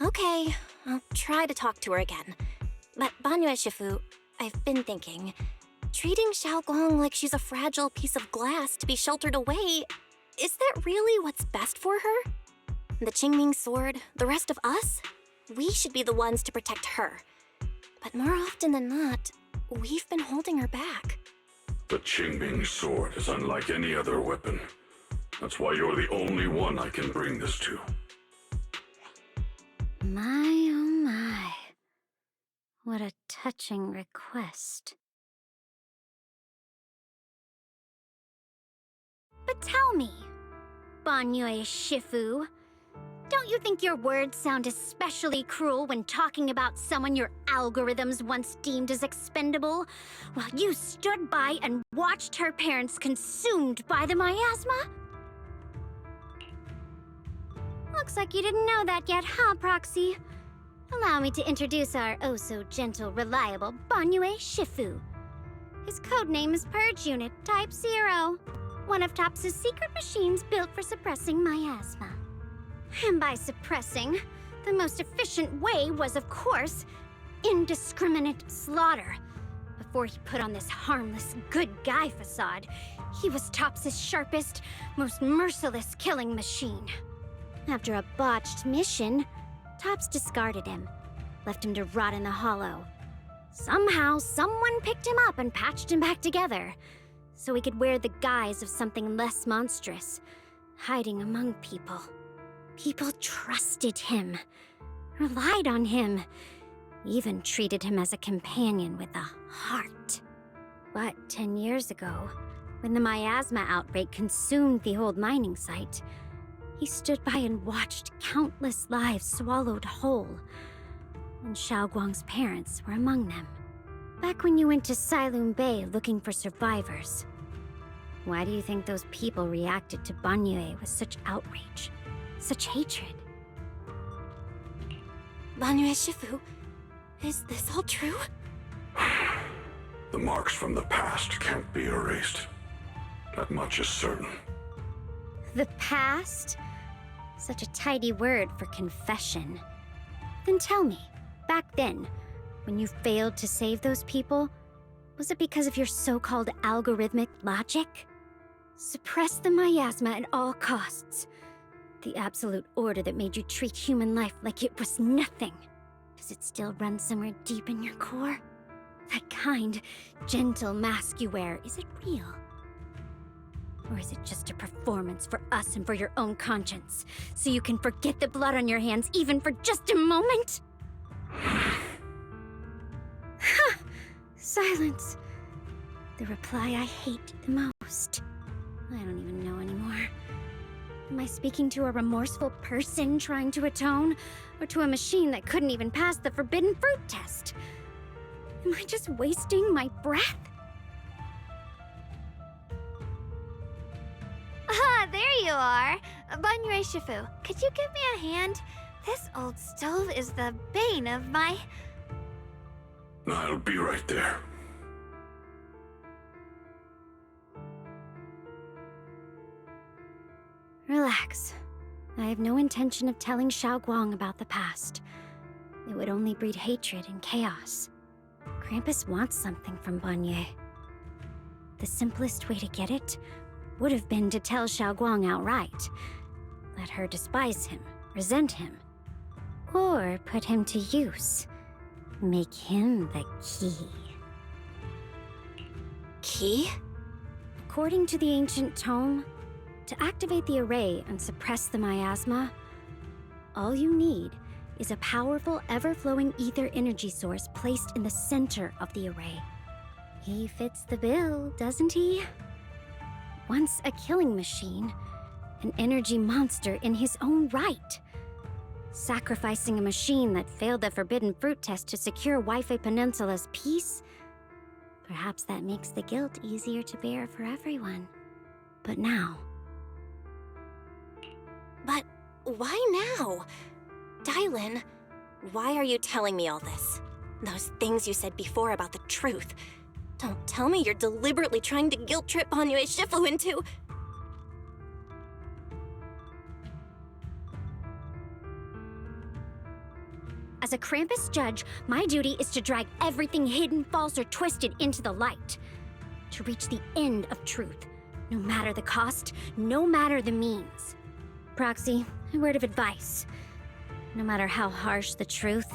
Okay, I'll try to talk to her again. But Banyu Shifu, I've been thinking, treating Xiaoguang like she's a fragile piece of glass to be sheltered away, is that really what's best for her? The Qingming sword, the rest of us? We should be the ones to protect her. But more often than not, we've been holding her back. The Qingming sword is unlike any other weapon. That's why you're the only one I can bring this to. My, oh my. What a touching request. But tell me, Banyu Shifu, don't you think your words sound especially cruel when talking about someone your algorithms once deemed as expendable, while you stood by and watched her parents consumed by the miasma? Looks like you didn't know that yet, huh, Proxy? Allow me to introduce our oh-so-gentle, reliable Banyu Shifu. His codename is Purge Unit Type 0, one of TOPS' secret machines built for suppressing miasma. And by suppressing, the most efficient way was, of course, indiscriminate slaughter. Before he put on this harmless, good guy facade, he was TOPS' sharpest, most merciless killing machine. After a botched mission, TOPS discarded him, left him to rot in the hollow. Somehow, someone picked him up and patched him back together, so he could wear the guise of something less monstrous, hiding among people. People trusted him, relied on him, even treated him as a companion with a heart. But 10 years ago, when the miasma outbreak consumed the old mining site, he stood by and watched countless lives swallowed whole. And Xiaoguang's parents were among them. Back when you went to Silum Bay looking for survivors. Why do you think those people reacted to Banyue with such outrage, such hatred? Banyue Shifu, is this all true? The marks from the past can't be erased. That much is certain. The past? Such a tidy word for confession. Then tell me, back then, when you failed to save those people, was it because of your so-called algorithmic logic? Suppress the miasma at all costs. The absolute order that made you treat human life like it was nothing. Does it still run somewhere deep in your core? That kind, gentle mask you wear, is it real? Or is it just a performance for us and for your own conscience, so you can forget the blood on your hands even for just a moment? Silence. The reply I hate the most. I don't even know anymore. Am I speaking to a remorseful person trying to atone, or to a machine that couldn't even pass the forbidden fruit test? Am I just wasting my breath? Ah, there you are. Banyue Shifu, could you give me a hand? This old stove is the bane of my... I'll be right there. Relax. I have no intention of telling Xiaoguang about the past. It would only breed hatred and chaos. Krampus wants something from Banyue. The simplest way to get it would have been to tell Xiaoguang outright. Let her despise him, resent him, or put him to use. Make him the key. Key? According to the ancient tome, to activate the array and suppress the miasma, all you need is a powerful, ever-flowing ether energy source placed in the center of the array. He fits the bill, doesn't he? Once a killing machine, an energy monster in his own right. Sacrificing a machine that failed the forbidden fruit test to secure Wi-Fi Peninsula's peace? Perhaps that makes the guilt easier to bear for everyone. But now... But why now? Dylan, why are you telling me all this? Those things you said before about the truth. Don't tell me you're deliberately trying to guilt-trip Banyue Shifu into... As a Krampus judge, my duty is to drag everything hidden, false, or twisted into the light. To reach the end of truth, no matter the cost, no matter the means. Proxy, a word of advice. No matter how harsh the truth,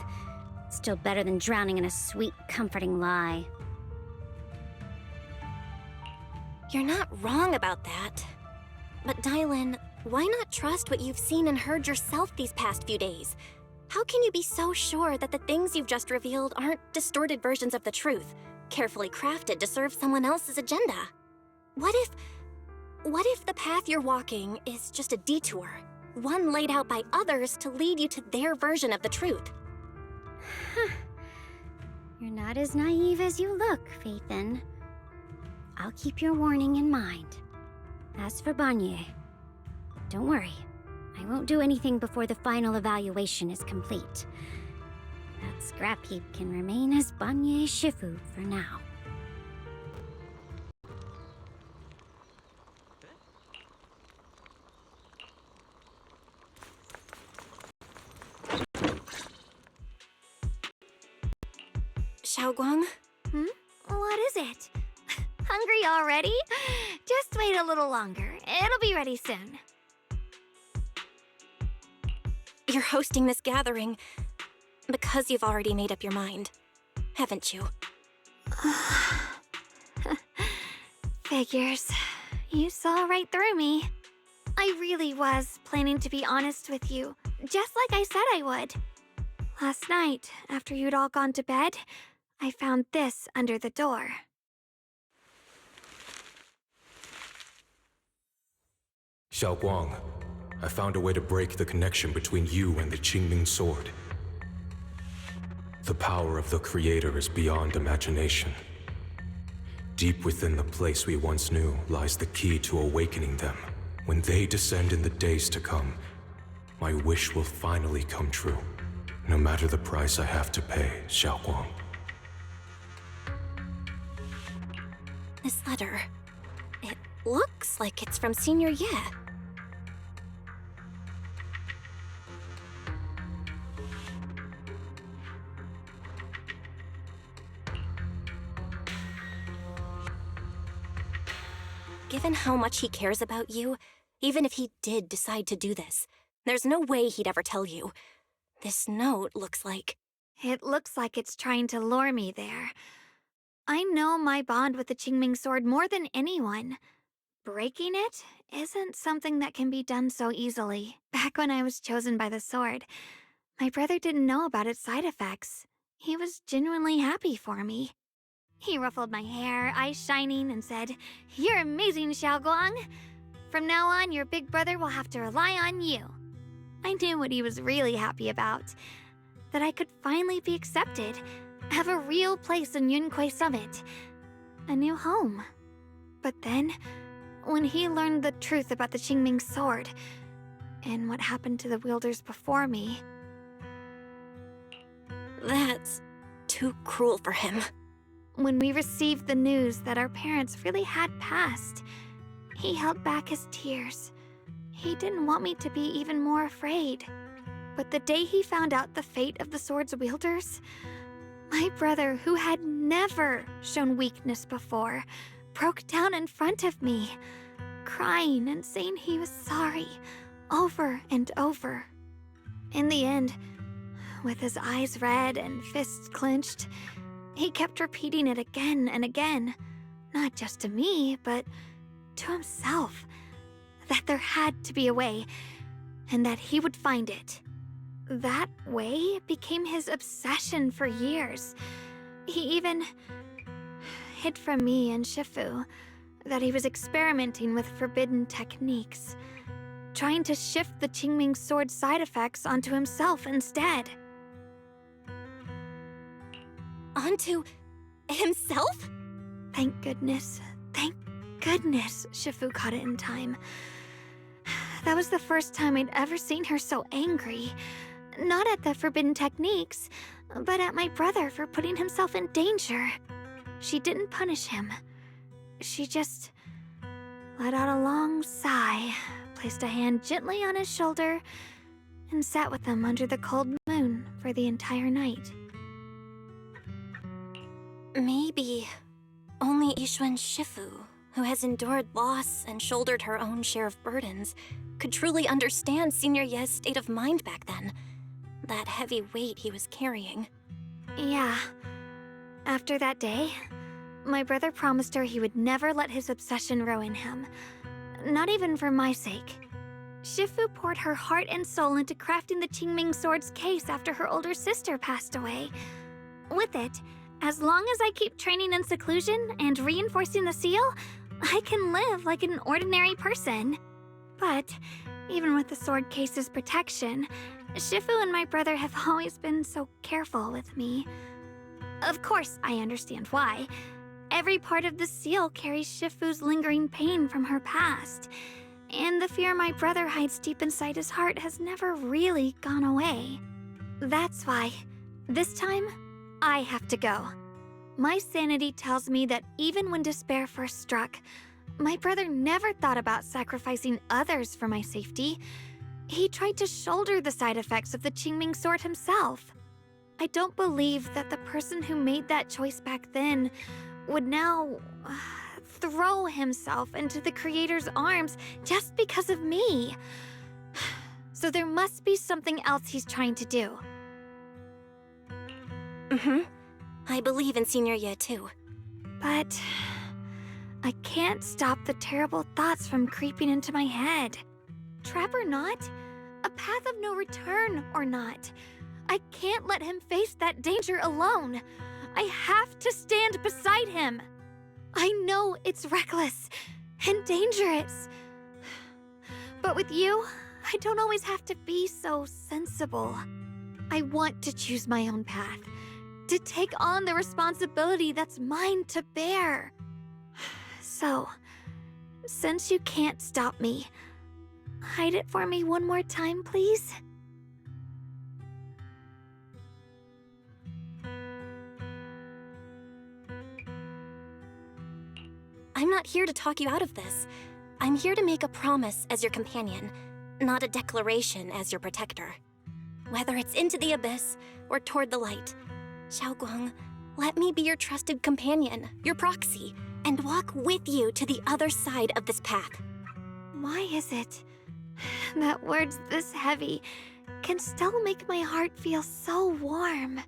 it's still better than drowning in a sweet, comforting lie. You're not wrong about that. But Dylan, why not trust what you've seen and heard yourself these past few days? How can you be so sure that the things you've just revealed aren't distorted versions of the truth, carefully crafted to serve someone else's agenda? What if the path you're walking is just a detour, one laid out by others to lead you to their version of the truth? You're not as naive as you look, Phaethon. I'll keep your warning in mind. As for Banyue, don't worry. I won't do anything before the final evaluation is complete. That scrap heap can remain as Banyue Shifu for now. Xiaoguang? What is it? Hungry already? Just wait a little longer. It'll be ready soon. You're hosting this gathering because you've already made up your mind. haven't you? Figures. You saw right through me. I really was planning to be honest with you, just like I said I would. Last night, after you'd all gone to bed, I found this under the door. Xiao Guang, I found a way to break the connection between you and the Qingming sword. The power of the Creator is beyond imagination. Deep within the place we once knew lies the key to awakening them. When they descend in the days to come, my wish will finally come true. No matter the price I have to pay, Xiao Guang. This letter, it looks like it's from Senior Ye. Given how much he cares about you, even if he did decide to do this, there's no way he'd ever tell you. This note looks like... It looks like it's trying to lure me there. I know my bond with the Qingming sword more than anyone. Breaking it isn't something that can be done so easily. Back when I was chosen by the sword, my brother didn't know about its side effects. He was genuinely happy for me. He ruffled my hair, eyes shining, and said, "You're amazing, Xiao Guang. From now on, your big brother will have to rely on you." I knew what he was really happy about. That I could finally be accepted, have a real place in Yunquei Summit. A new home. But then, when he learned the truth about the Qingming sword, and what happened to the wielders before me... That's too cruel for him. When we received the news that our parents really had passed, he held back his tears. He didn't want me to be even more afraid. But the day he found out the fate of the sword's wielders, my brother, who had never shown weakness before, broke down in front of me, crying and saying he was sorry, over and over. In the end, with his eyes red and fists clenched, he kept repeating it again and again, not just to me, but to himself, that there had to be a way, and that he would find it. That way became his obsession for years. He even hid from me and Shifu that he was experimenting with forbidden techniques, trying to shift the Qingming sword side effects onto himself instead. Onto himself? Thank goodness Shifu caught it in time. That was the first time I'd ever seen her so angry. Not at the forbidden techniques, but at my brother for putting himself in danger. She didn't punish him. She just let out a long sigh, placed a hand gently on his shoulder, and sat with him under the cold moon for the entire night. Maybe only Yixuan Shifu, who has endured loss and shouldered her own share of burdens, could truly understand Senior Ye's state of mind back then. That heavy weight he was carrying. Yeah. After that day, my brother promised her he would never let his obsession ruin him. Not even for my sake. Shifu poured her heart and soul into crafting the Qingming sword's case after her older sister passed away. With it, as long as I keep training in seclusion and reinforcing the seal, I can live like an ordinary person. But even with the sword case's protection, Shifu and my brother have always been so careful with me. Of course, I understand why. Every part of the seal carries Shifu's lingering pain from her past, and the fear my brother hides deep inside his heart has never really gone away. That's why, this time, I have to go. My sanity tells me that even when despair first struck, my brother never thought about sacrificing others for my safety. He tried to shoulder the side effects of the Qingming sword himself. I don't believe that the person who made that choice back then would now throw himself into the Creator's arms just because of me. So there must be something else he's trying to do. I believe in Senior Year too. But I can't stop the terrible thoughts from creeping into my head. Trap or not, a path of no return or not, I can't let him face that danger alone. I have to stand beside him. I know it's reckless and dangerous. But with you, I don't always have to be so sensible. I want to choose my own path, to take on the responsibility that's mine to bear. So, since you can't stop me, hide it for me one more time, please? I'm not here to talk you out of this. I'm here to make a promise as your companion, not a declaration as your protector. Whether it's into the abyss or toward the light, Xiaoguang, let me be your trusted companion, your proxy, and walk with you to the other side of this path. Why is it that words this heavy can still make my heart feel so warm?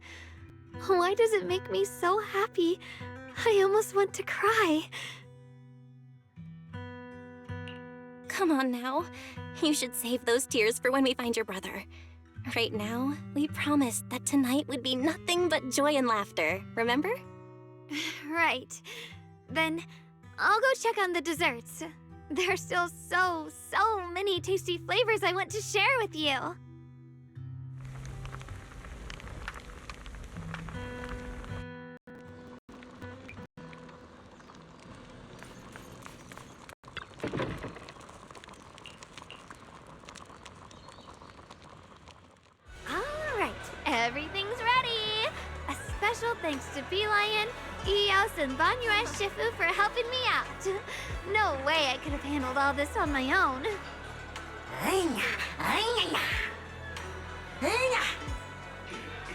Why does it make me so happy? I almost want to cry. Come on now. You should save those tears for when we find your brother. Right now, we promised that tonight would be nothing but joy and laughter, remember? Right. Then I'll go check on the desserts. There's still so many tasty flavors I want to share with you. Alright, everything's ready! A special thanks to Bee Lion, Eos, and Banyue Shifu for helping me out. No way I could have handled all this on my own.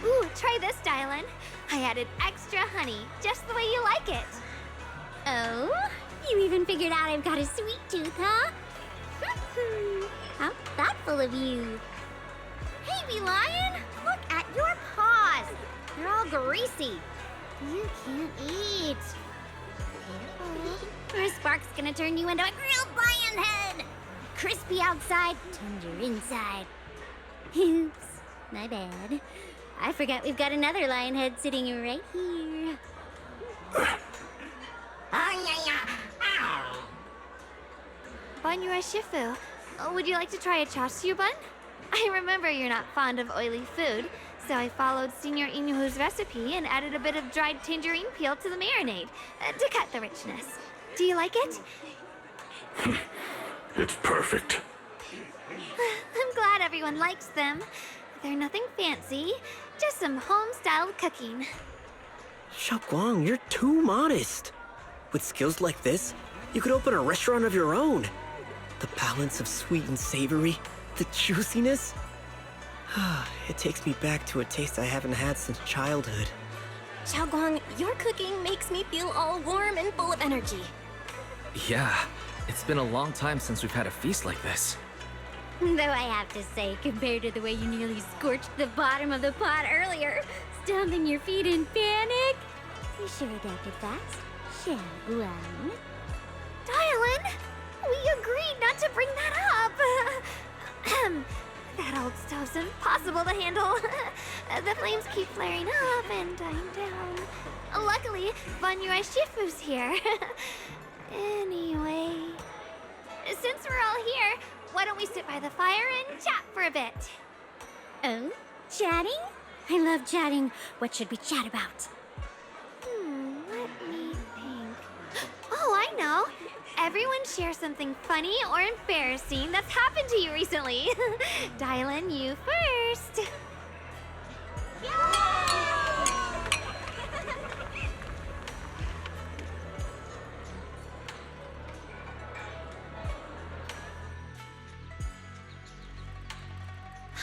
Ooh, try this, Dylan. I added extra honey, just the way you like it. Oh? You even figured out I've got a sweet tooth, huh? How thoughtful of you. Hey, Bee Lion! Look at your paws! They're all greasy. You can't eat. Or Spark's gonna turn you into a grilled lion head! Crispy outside, tender inside. Oops, my bad. I forgot we've got another lion head sitting right here. Banyue Shifu, would you like to try a chashu bun? I remember you're not fond of oily food, so I followed Senior Inuhu's recipe and added a bit of dried tangerine peel to the marinade to cut the richness. Do you like it? It's perfect. I'm glad everyone likes them. They're nothing fancy, just some home-styled cooking. Xiaoguang, you're too modest. With skills like this, you could open a restaurant of your own. The balance of sweet and savory, the juiciness. It takes me back to a taste I haven't had since childhood. Xiaoguang, your cooking makes me feel all warm and full of energy. Yeah, it's been a long time since we've had a feast like this. Though I have to say, compared to the way you nearly scorched the bottom of the pot earlier, stomping your feet in panic, you sure adapted fast, Xiaoguang. Dylan, we agreed not to bring that up. That old stove's impossible to handle. The flames keep flaring up and dying down. Luckily, Banyue Shifu's here. Anyway, since we're all here, why don't we sit by the fire and chat for a bit? Oh? Chatting? I love chatting. What should we chat about? Let me think. Oh, I know. Everyone share something funny or embarrassing that's happened to you recently. Dylan, you first.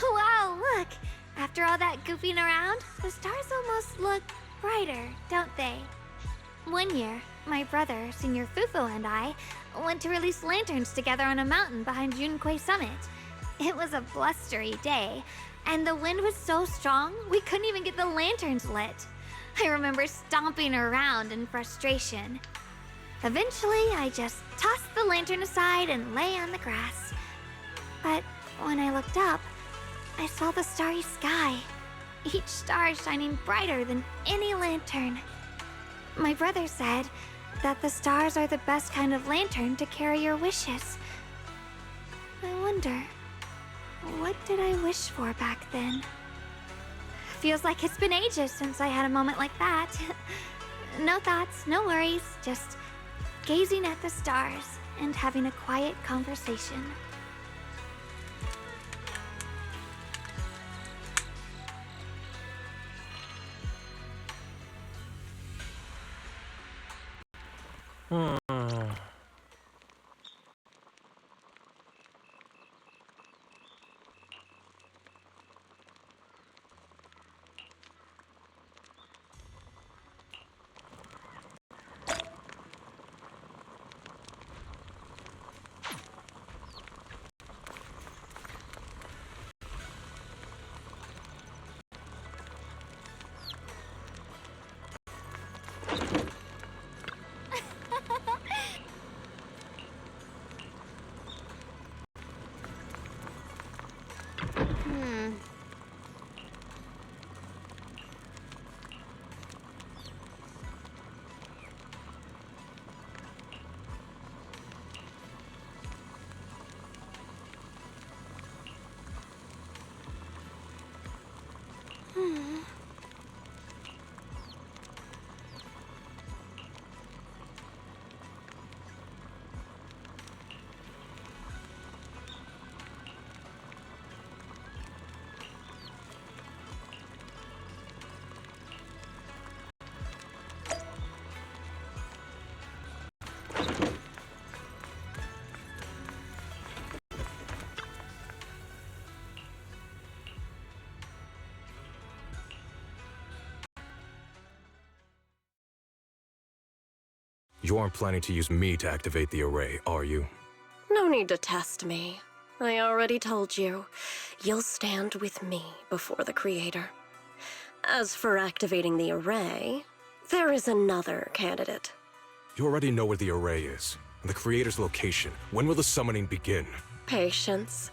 Wow, look! After all that goofing around, the stars almost look brighter, don't they? One year, my brother, Senior Fufu, and I went to release lanterns together on a mountain behind Yunquei Summit. It was a blustery day, and the wind was so strong we couldn't even get the lanterns lit. I remember stomping around in frustration. Eventually, I just tossed the lantern aside and lay on the grass. But when I looked up, I saw the starry sky, each star shining brighter than any lantern. My brother said that the stars are the best kind of lantern to carry your wishes. I wonder, what did I wish for back then? Feels like it's been ages since I had a moment like that. No thoughts, no worries, just gazing at the stars and having a quiet conversation. You aren't planning to use me to activate the array, are you? No need to test me. I already told you. You'll stand with me before the Creator. As for activating the array, there is another candidate. You already know where the array is, and the Creator's location. When will the summoning begin? Patience.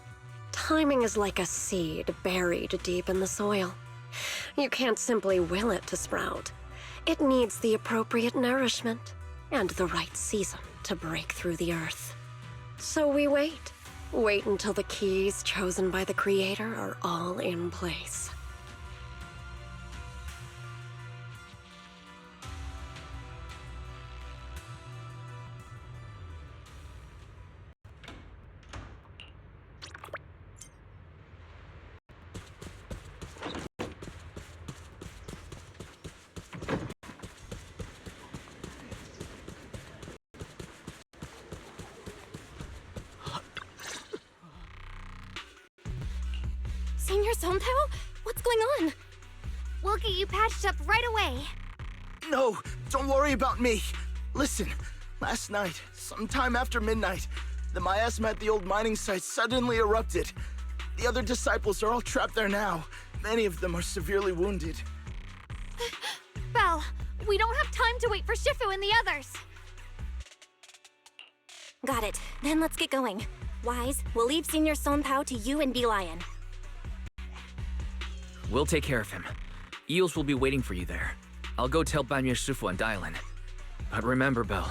Timing is like a seed buried deep in the soil. You can't simply will it to sprout. It needs the appropriate nourishment and the right season to break through the earth. So we wait. Wait until the keys chosen by the Creator are all in place. Senior Sontao? What's going on? We'll get you patched up right away. No, don't worry about me. Listen, last night, sometime after midnight, the miasma at the old mining site suddenly erupted. The other disciples are all trapped there now. Many of them are severely wounded. Belle, we don't have time to wait for Shifu and the others. Got it. Then let's get going. Wise, we'll leave Senior Sontao to you and B-Lion. We'll take care of him. Eels will be waiting for you there. I'll go tell Banyue Shifu and Dylan. But remember, Belle,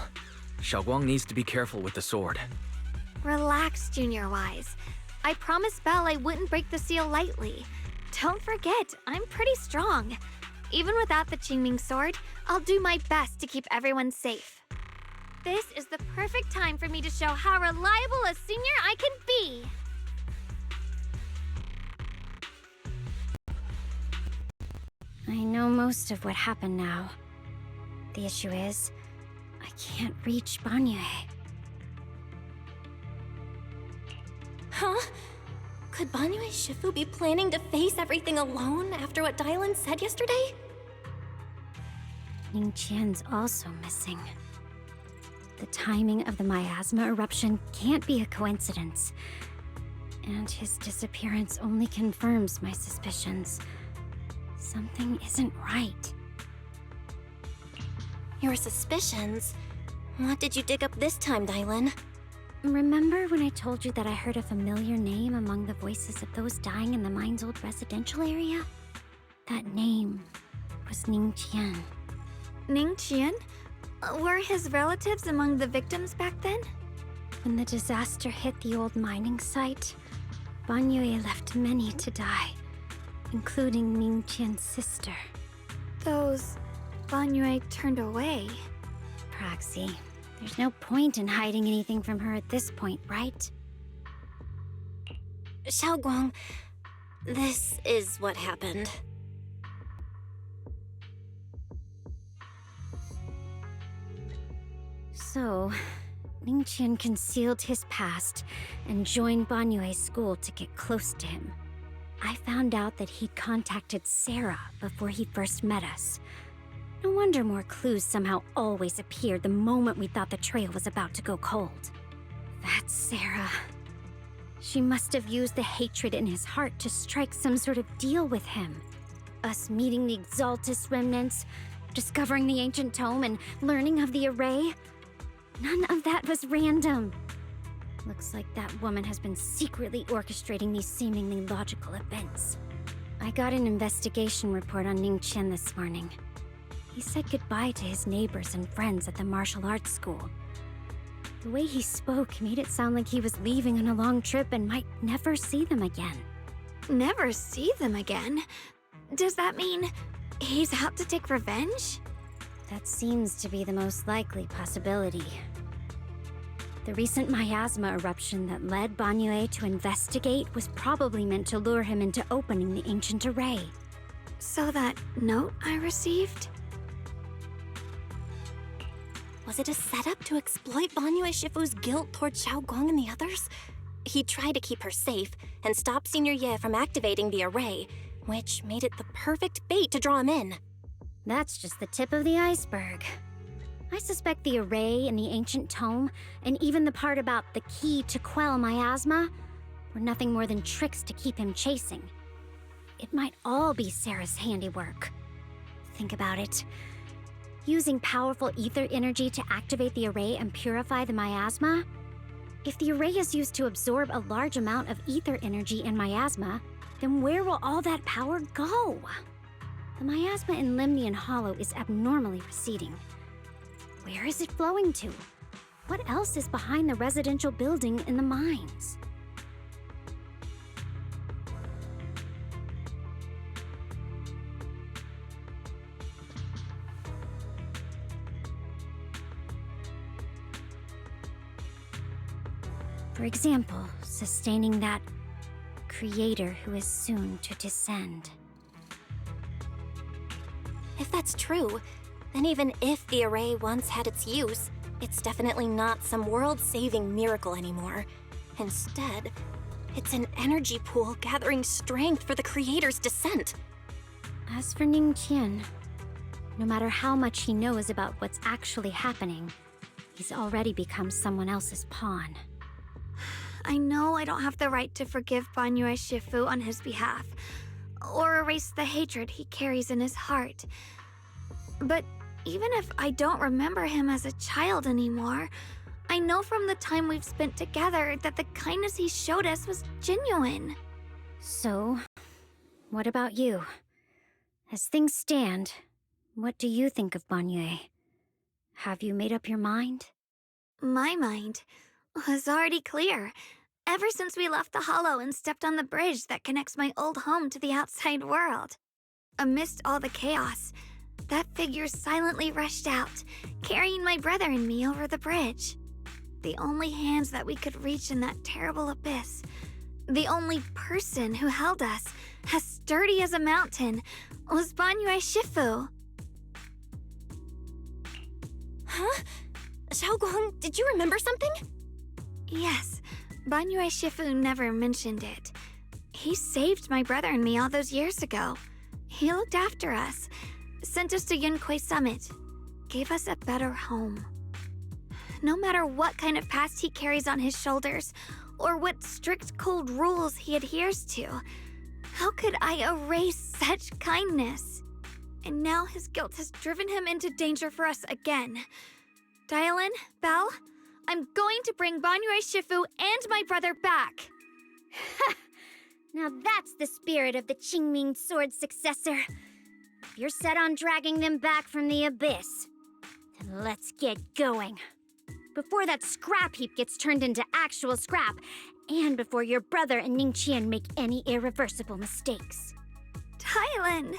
Xiaoguang needs to be careful with the sword. Relax, Junior Wise. I promised Belle I wouldn't break the seal lightly. Don't forget, I'm pretty strong. Even without the Qingming sword, I'll do my best to keep everyone safe. This is the perfect time for me to show how reliable a senior I can be. I know most of what happened now. The issue is, I can't reach Banyue. Huh? Could Banyue Shifu be planning to face everything alone after what Dylan said yesterday? Ning Qian's also missing. The timing of the miasma eruption can't be a coincidence. And his disappearance only confirms my suspicions. Something isn't right. Your suspicions? What did you dig up this time, Dylan? Remember when I told you that I heard a familiar name among the voices of those dying in the mine's old residential area? That name was Ning Qian. Ning Qian? Were his relatives among the victims back then? When the disaster hit the old mining site, Ban Yue left many to die, including Ning Qian's sister. Those Ban Yue turned away. Proxy, there's no point in hiding anything from her at this point, right? Xiaoguang, this is what happened. So, Ning Qian concealed his past and joined Ban Yue's school to get close to him. I found out that he'd contacted Sarah before he first met us. No wonder more clues somehow always appeared the moment we thought the trail was about to go cold. That's Sarah. She must have used the hatred in his heart to strike some sort of deal with him. Us meeting the Exaltus remnants, discovering the ancient tome, and learning of the array. None of that was random. Looks like that woman has been secretly orchestrating these seemingly logical events. I got an investigation report on Ning Qian this morning. He said goodbye to his neighbors and friends at the martial arts school. The way he spoke made it sound like he was leaving on a long trip and might never see them again. Never see them again? Does that mean he's out to take revenge? That seems to be the most likely possibility. The recent miasma eruption that led Ban Yue to investigate was probably meant to lure him into opening the ancient array. So that note I received? Was it a setup to exploit Ban Yue Shifu's guilt toward Xiaoguang and the others? He tried to keep her safe and stop Senior Ye from activating the array, which made it the perfect bait to draw him in. That's just the tip of the iceberg. I suspect the array and the ancient tome, and even the part about the key to quell miasma, were nothing more than tricks to keep him chasing. It might all be Sarah's handiwork. Think about it. Using powerful ether energy to activate the array and purify the miasma? If the array is used to absorb a large amount of ether energy and miasma, then where will all that power go? The miasma in Limnian Hollow is abnormally receding. Where is it flowing to? What else is behind the residential building in the mines? For example, sustaining that creator who is soon to descend. If that's true, then even if the array once had its use, it's definitely not some world-saving miracle anymore. Instead, it's an energy pool gathering strength for the creator's descent. As for Ning Qian, no matter how much he knows about what's actually happening, he's already become someone else's pawn. I know I don't have the right to forgive Ban Yue Shifu on his behalf, or erase the hatred he carries in his heart. But even if I don't remember him as a child anymore, I know from the time we've spent together that the kindness he showed us was genuine. So, what about you? As things stand, what do you think of Ban Yue? Have you made up your mind? My mind was already clear, ever since we left the Hollow and stepped on the bridge that connects my old home to the outside world. Amidst all the chaos, that figure silently rushed out, carrying my brother and me over the bridge. The only hands that we could reach in that terrible abyss, the only person who held us, as sturdy as a mountain, was Ban Yue Shifu. Huh? Xiaoguang, did you remember something? Yes, Ban Yue Shifu never mentioned it. He saved my brother and me all those years ago. He looked after us, sent us to Yunquay Summit, gave us a better home. No matter what kind of past he carries on his shoulders, or what strict cold rules he adheres to, how could I erase such kindness? And now his guilt has driven him into danger for us again. Dylan, Belle, I'm going to bring Banyue Shifu and my brother back. Now that's the spirit of the Qingming Sword successor. If you're set on dragging them back from the abyss, then let's get going. Before that scrap heap gets turned into actual scrap, and before your brother and Ningqian make any irreversible mistakes. Dylan!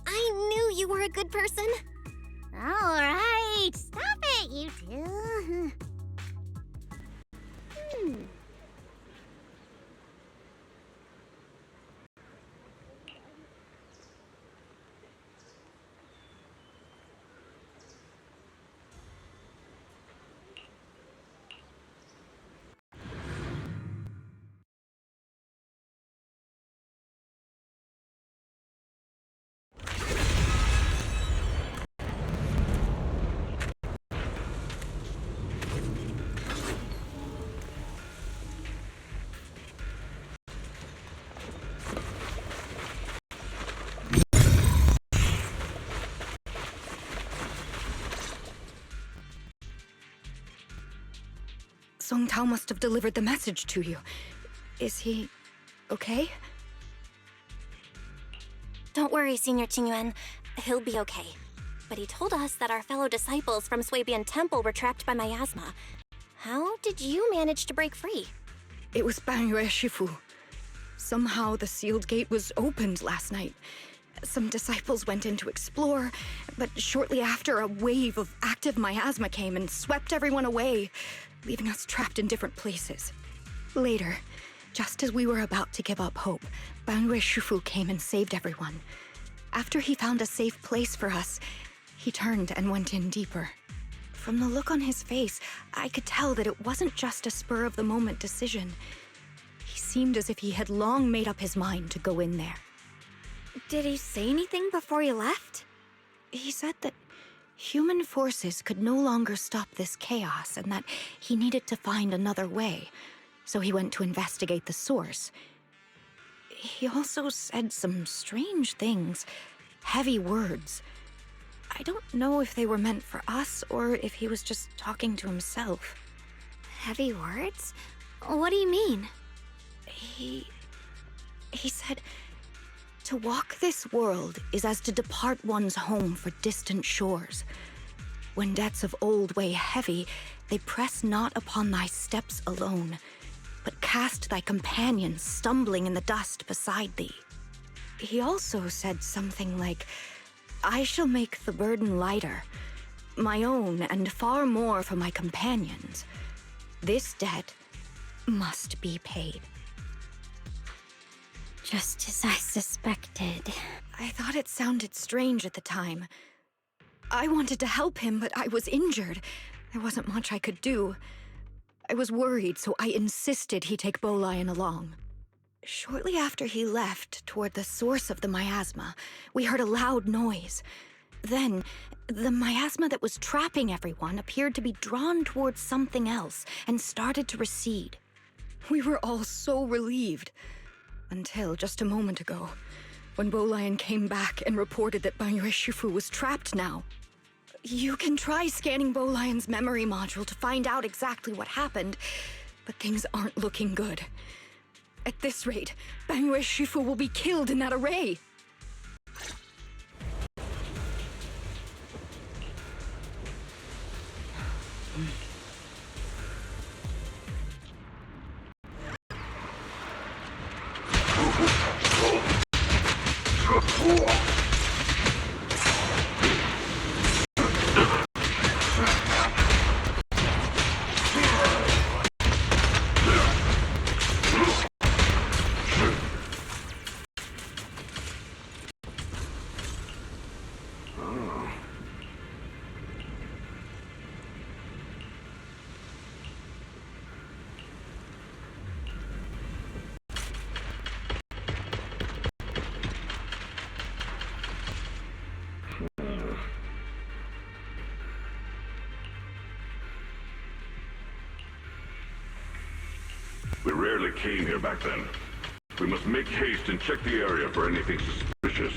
I knew you were a good person. All right, stop it, you two. Song Tao must have delivered the message to you. Is he okay? Don't worry, Senior Qingyuan. He'll be okay. But he told us that our fellow disciples from Swabian Temple were trapped by miasma. How did you manage to break free? It was Banyue Shifu. Somehow the sealed gate was opened last night. Some disciples went in to explore, but shortly after, a wave of active miasma came and swept everyone away, leaving us trapped in different places. Later, just as we were about to give up hope, Banyue Shifu came and saved everyone. After he found a safe place for us, he turned and went in deeper. From the look on his face, I could tell that it wasn't just a spur-of-the-moment decision. He seemed as if he had long made up his mind to go in there. Did he say anything before he left? He said that human forces could no longer stop this chaos and that he needed to find another way, so he went to investigate the source. He also said some strange things, heavy words. I don't know if they were meant for us or if he was just talking to himself. Heavy words? What do you mean? He said, to walk this world is as to depart one's home for distant shores. When debts of old weigh heavy, they press not upon thy steps alone, but cast thy companions stumbling in the dust beside thee. He also said something like, I shall make the burden lighter, my own and far more for my companions. This debt must be paid. Just as I suspected. I thought it sounded strange at the time. I wanted to help him, but I was injured. There wasn't much I could do. I was worried, so I insisted he take Bolian along. Shortly after he left, toward the source of the miasma, we heard a loud noise. Then, the miasma that was trapping everyone appeared to be drawn towards something else and started to recede. We were all so relieved. Until just a moment ago, when Bolian came back and reported that Banyue Shifu was trapped now. You can try scanning Bolian's memory module to find out exactly what happened, but things aren't looking good. At this rate, Banyue Shifu will be killed in that array. We rarely came here back then. We must make haste and check the area for anything suspicious.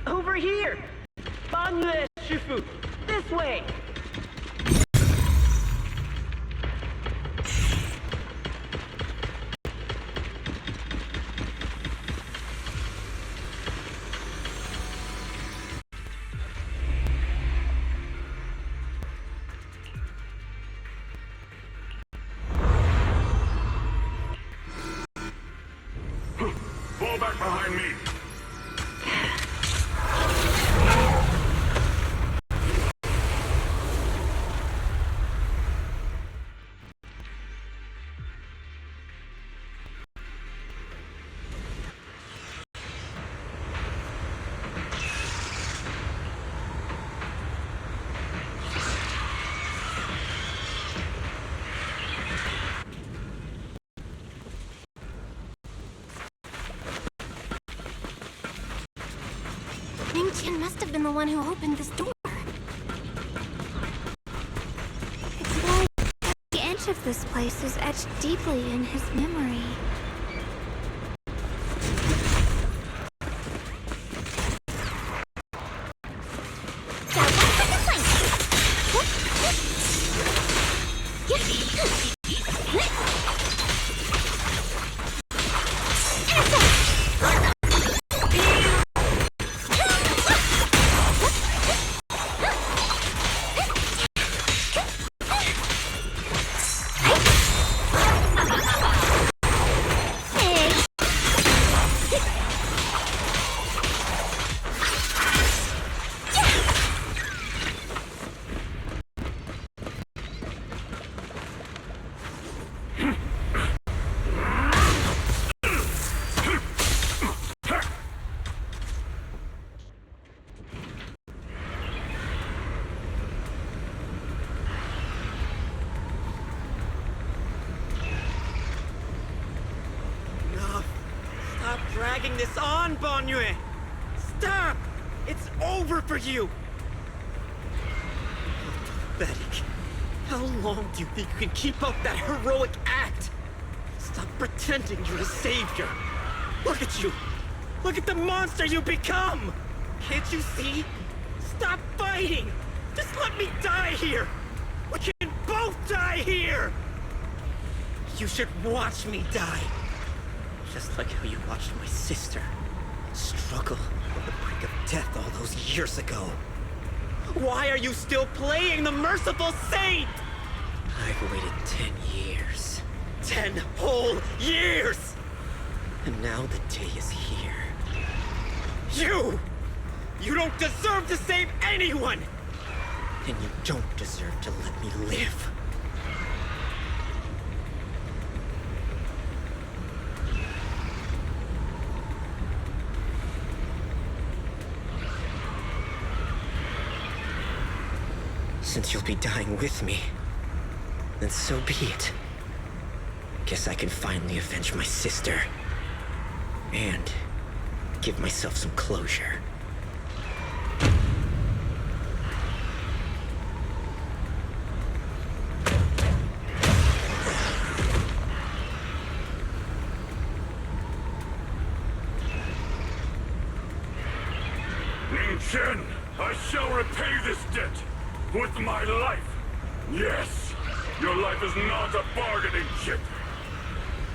Over here! Banyue Shifu! This way! Fall back behind me! Ning-chan must have been the one who opened this door. It's like the edge of this place is etched deeply in his memory. Stop dragging this on, Banyue! Stop! It's over for you! Pathetic. How long do you think you can keep up that heroic act? Stop pretending you're a savior. Look at you! Look at the monster you become! Can't you see? Stop fighting! Just let me die here! We can both die here! You should watch me die. Just like how you watched my sister struggle on the brink of death all those years ago. Why are you still playing the merciful saint? I've waited 10 years. 10 whole years! And now the day is here. You don't deserve to save anyone! And you don't deserve to let me live. Since you'll be dying with me, then so be it. Guess I can finally avenge my sister. And give myself some closure. Ning-chen, I shall repay this debt with my life. Yes, your life is not a bargaining chip.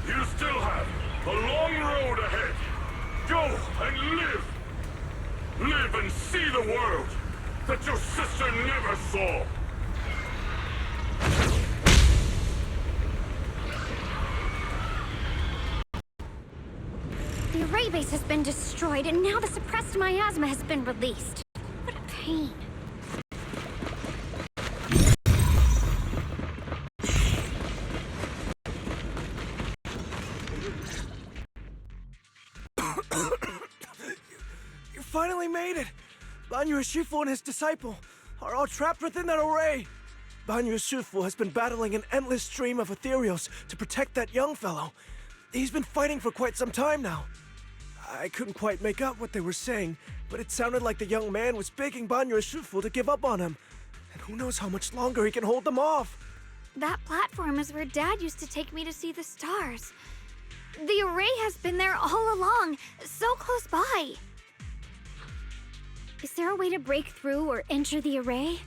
You still have a long road ahead. Go and live. Live and see the world that your sister never saw. The array base has been destroyed, and now the suppressed miasma has been released. What a pain. You finally made it! Banyue Shifu and his disciple are all trapped within that array. Banyue Shifu has been battling an endless stream of ethereals to protect that young fellow. He's been fighting for quite some time now. I couldn't quite make out what they were saying, but it sounded like the young man was begging Banyue Shifu to give up on him. And who knows how much longer he can hold them off. That platform is where Dad used to take me to see the stars. The array has been there all along, so close by. Is there a way to break through or enter the array?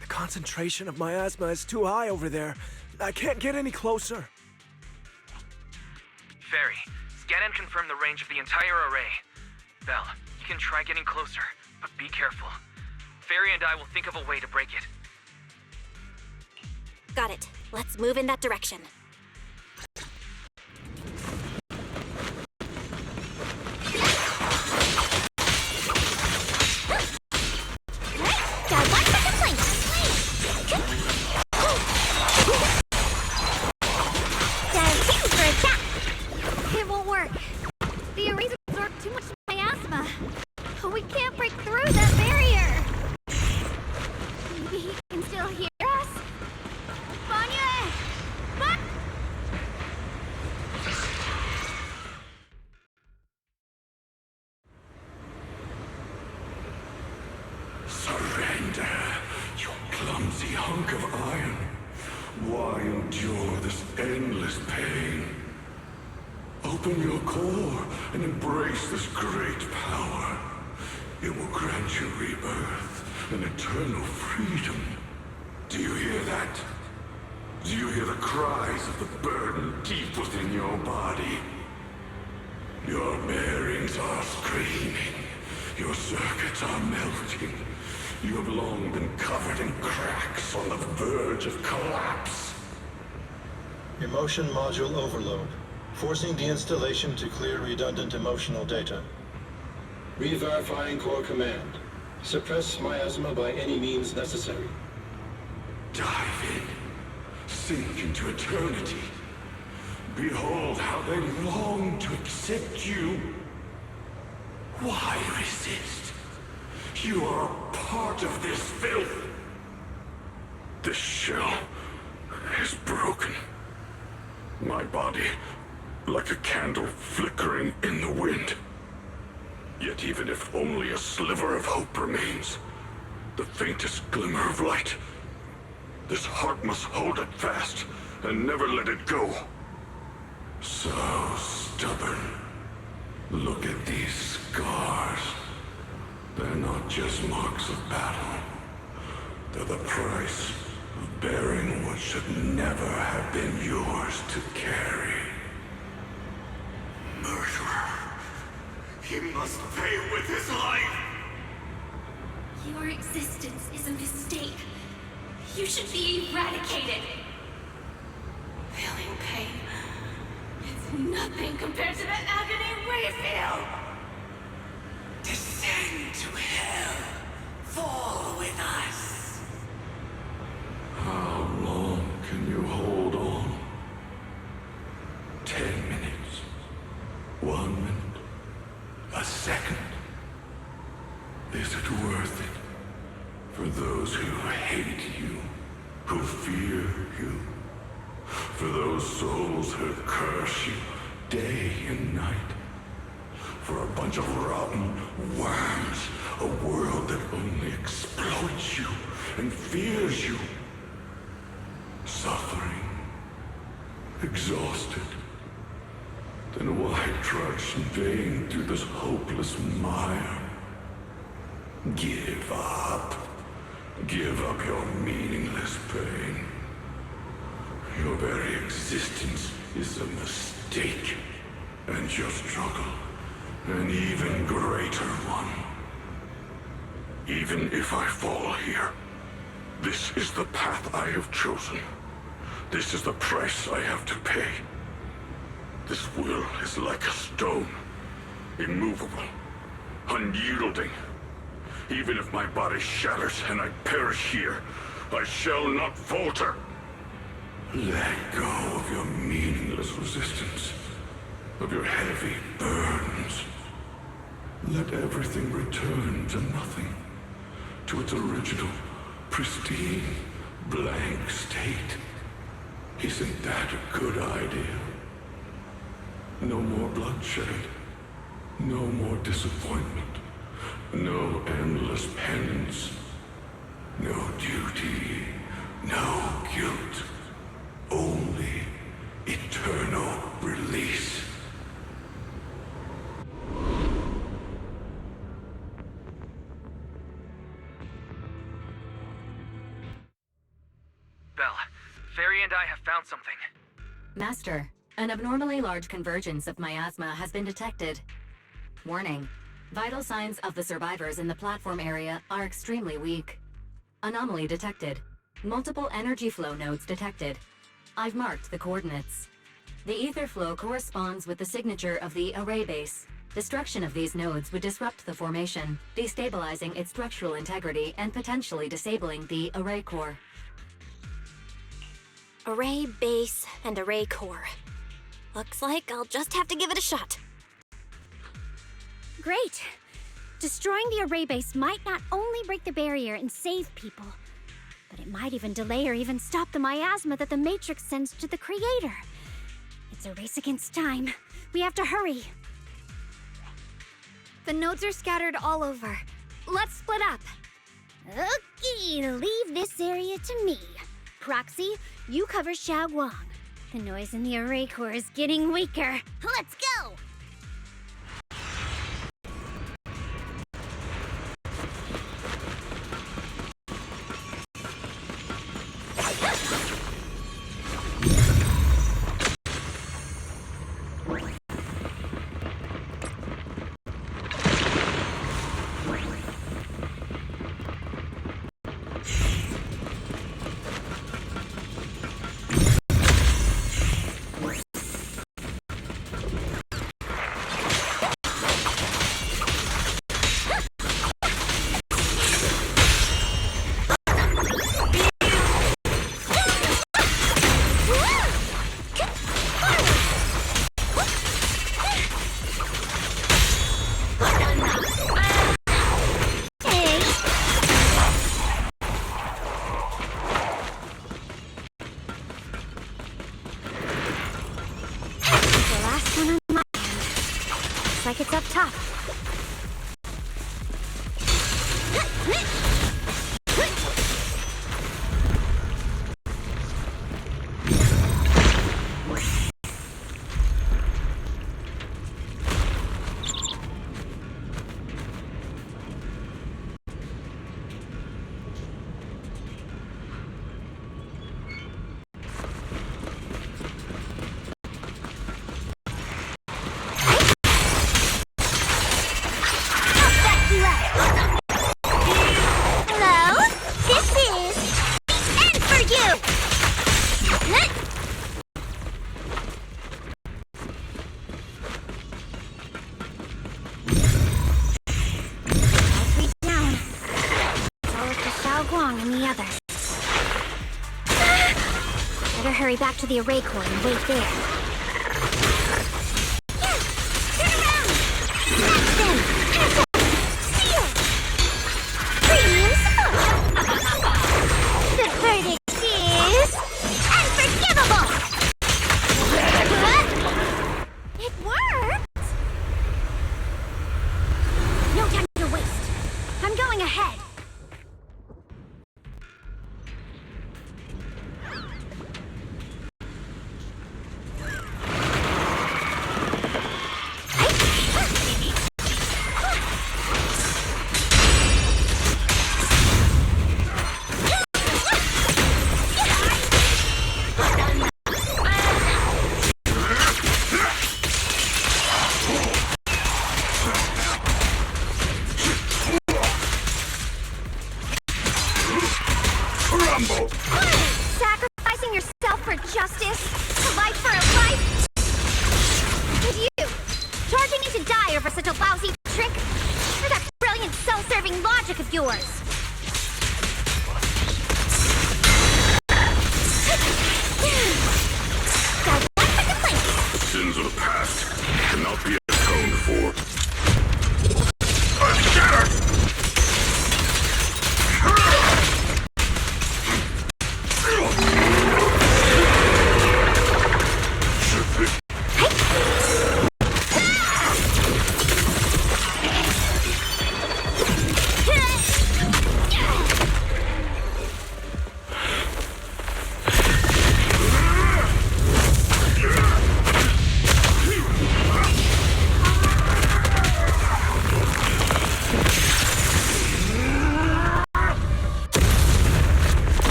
The concentration of miasma is too high over there. I can't get any closer. Fairy, scan and confirm the range of the entire array. Belle, you can try getting closer, but be careful. Fairy and I will think of a way to break it. Got it. Let's move in that direction. It won't work. The arrays absorb too much miasma. We can't break through that barrier. Maybe he can still hear us? Vanya! Surrender, you clumsy hunk of iron. Why endure this endless pain? Open your core and embrace this great power. It will grant you rebirth and eternal freedom. Do you hear that? Do you hear the cries of the burden deep within your body? Your bearings are screaming. Your circuits are melting. You have long been covered in cracks on the verge of collapse. Emotion module overload. Forcing deinstallation to clear redundant emotional data. Re-verifying core command. Suppress miasma by any means necessary. Dive in. Sink into eternity. Behold how they long to accept you. Why resist? You are a part of this filth. This shell is broken. My body, like a candle flickering in the wind. Yet even if only a sliver of hope remains, the faintest glimmer of light, this heart must hold it fast and never let it go. So stubborn. Look at these scars. They're not just marks of battle. They're the price of bearing what should never have been yours to carry. Murderer. He must pay with his life. Your existence is a mistake. You should be eradicated. Feeling pain. It's nothing compared to the agony we feel. Descend to hell. Fall with us. How long can you hold on? 10 minutes. 1 minute. A second. Is it worth it? For those who hate you, who fear you, for those souls who curse you day and night, for a bunch of rotten worms, a world that only exploits you and fears you, suffering, exhausted. Then why trudge in vain through this hopeless mire? Give up. Give up your meaningless pain. Your very existence is a mistake, and your struggle, an even greater one. Even if I fall here, this is the path I have chosen. This is the price I have to pay. This will is like a stone, immovable, unyielding. Even if my body shatters and I perish here, I shall not falter. Let go of your meaningless resistance, of your heavy burdens. Let everything return to nothing, to its original, pristine, blank state. Isn't that a good idea? No more bloodshed, no more disappointment. No endless penance. No duty. No guilt. Belle. Fairy and I have found something. Master, an abnormally large convergence of miasma has been detected. Warning. Vital signs of the survivors in the platform area are extremely weak. Anomaly detected. Multiple energy flow nodes detected. I've marked the coordinates. The ether flow corresponds with the signature of the array base. Destruction of these nodes would disrupt the formation, destabilizing its structural integrity and potentially disabling the array core. Array base and array core. Looks like I'll just have to give it a shot. Great. Destroying the array base might not only break the barrier and save people, but it might even delay or even stop the miasma that the Matrix sends to the Creator. It's a race against time. We have to hurry. The nodes are scattered all over. Let's split up. Okay, leave this area to me. Proxy, you cover Xiaoguang. The noise in the array core is getting weaker. Let's go! Like it's up top. Better hurry back to the array core and wait there. Turn around! That's them! Seal! Premium support! The verdict is... unforgivable! It worked! No time to waste. I'm going ahead. Sacrificing yourself for justice? A life for a life? And you, charging me to die over such a lousy trick? Or that brilliant self-serving logic of yours? The sins of the past cannot be atoned for. I'm shattered!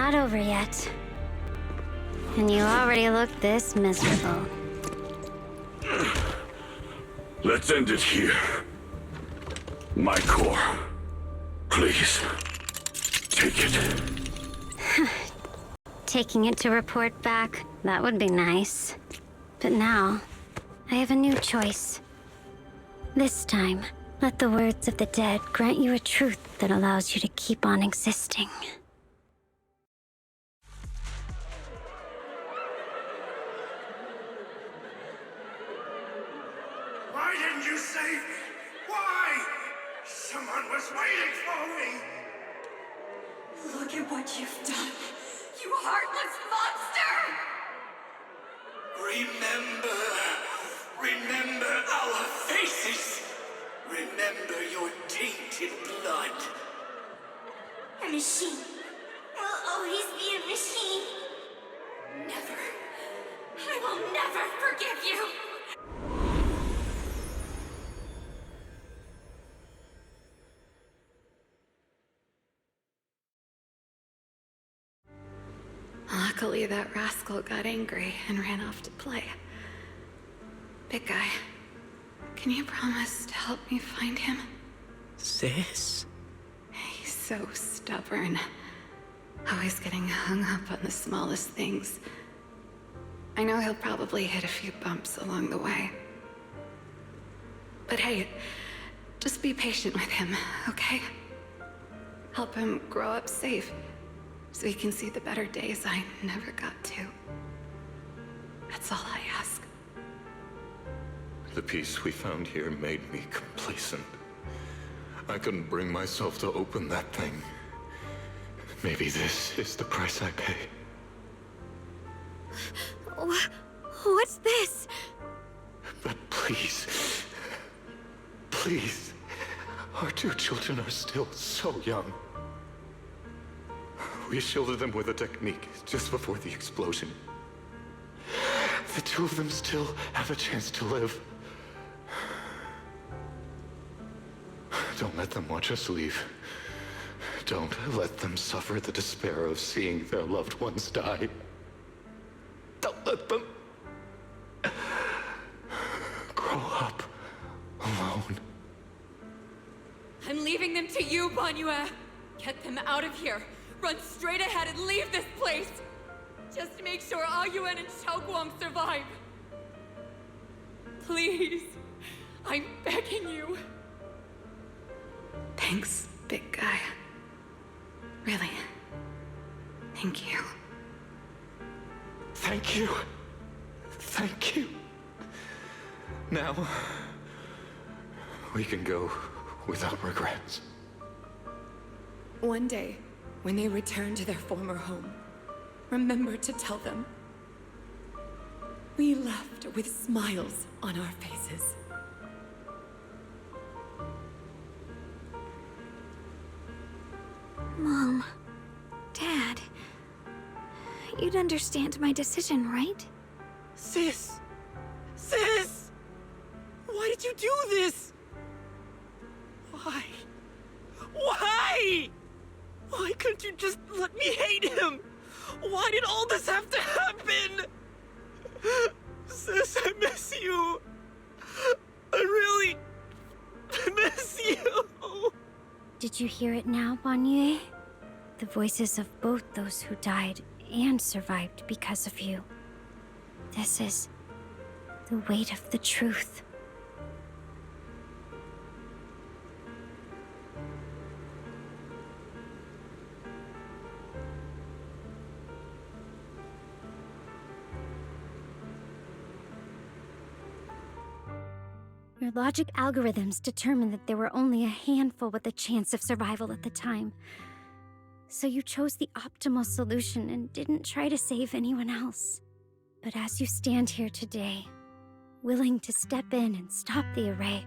not over yet. And you already look this miserable. Let's end it here. My core. Please. Take it. Taking it to report back, that would be nice. But now, I have a new choice. This time, let the words of the dead grant you a truth that allows you to keep on existing. Why didn't you save me? Why? Someone was waiting for me. Look at what you've done, you heartless monster! Remember our faces. Remember your tainted blood. A machine. I'll always be a machine. Never. I will never forgive you. Luckily, that rascal got angry and ran off to play. Big guy, can you promise to help me find him? Sis? He's so stubborn. Always getting hung up on the smallest things. I know he'll probably hit a few bumps along the way. But hey, just be patient with him, okay? Help him grow up safe, so he can see the better days I never got to. That's all I ask. The peace we found here made me complacent. I couldn't bring myself to open that thing. Maybe this is the price I pay. What's this? But please, please, our two children are still so young. We shielded them with a technique just before the explosion. The two of them still have a chance to live. Don't let them watch us leave. Don't let them suffer the despair of seeing their loved ones die. Don't let them grow up alone. I'm leaving them to you, Banyue. Get them out of here. Run straight ahead and leave this place. Just to make sure Ayuan and Xiaoguang survive. Please. I'm begging you. Thanks, big guy. Really. Thank you. Thank you. Thank you. Now, we can go without regrets. One day, when they return to their former home, remember to tell them we left with smiles on our faces. Mom, Dad, you'd understand my decision, right? Sis! Sis! Why did you do this? Why? Why? Why couldn't you just let me hate him? Why did all this have to happen? Sis, I miss you. I really miss you. Did you hear it now, Banyue? The voices of both those who died and survived because of you. This is the weight of the truth. Your logic algorithms determined that there were only a handful with a chance of survival at the time. So you chose the optimal solution and didn't try to save anyone else. But as you stand here today, willing to step in and stop the array,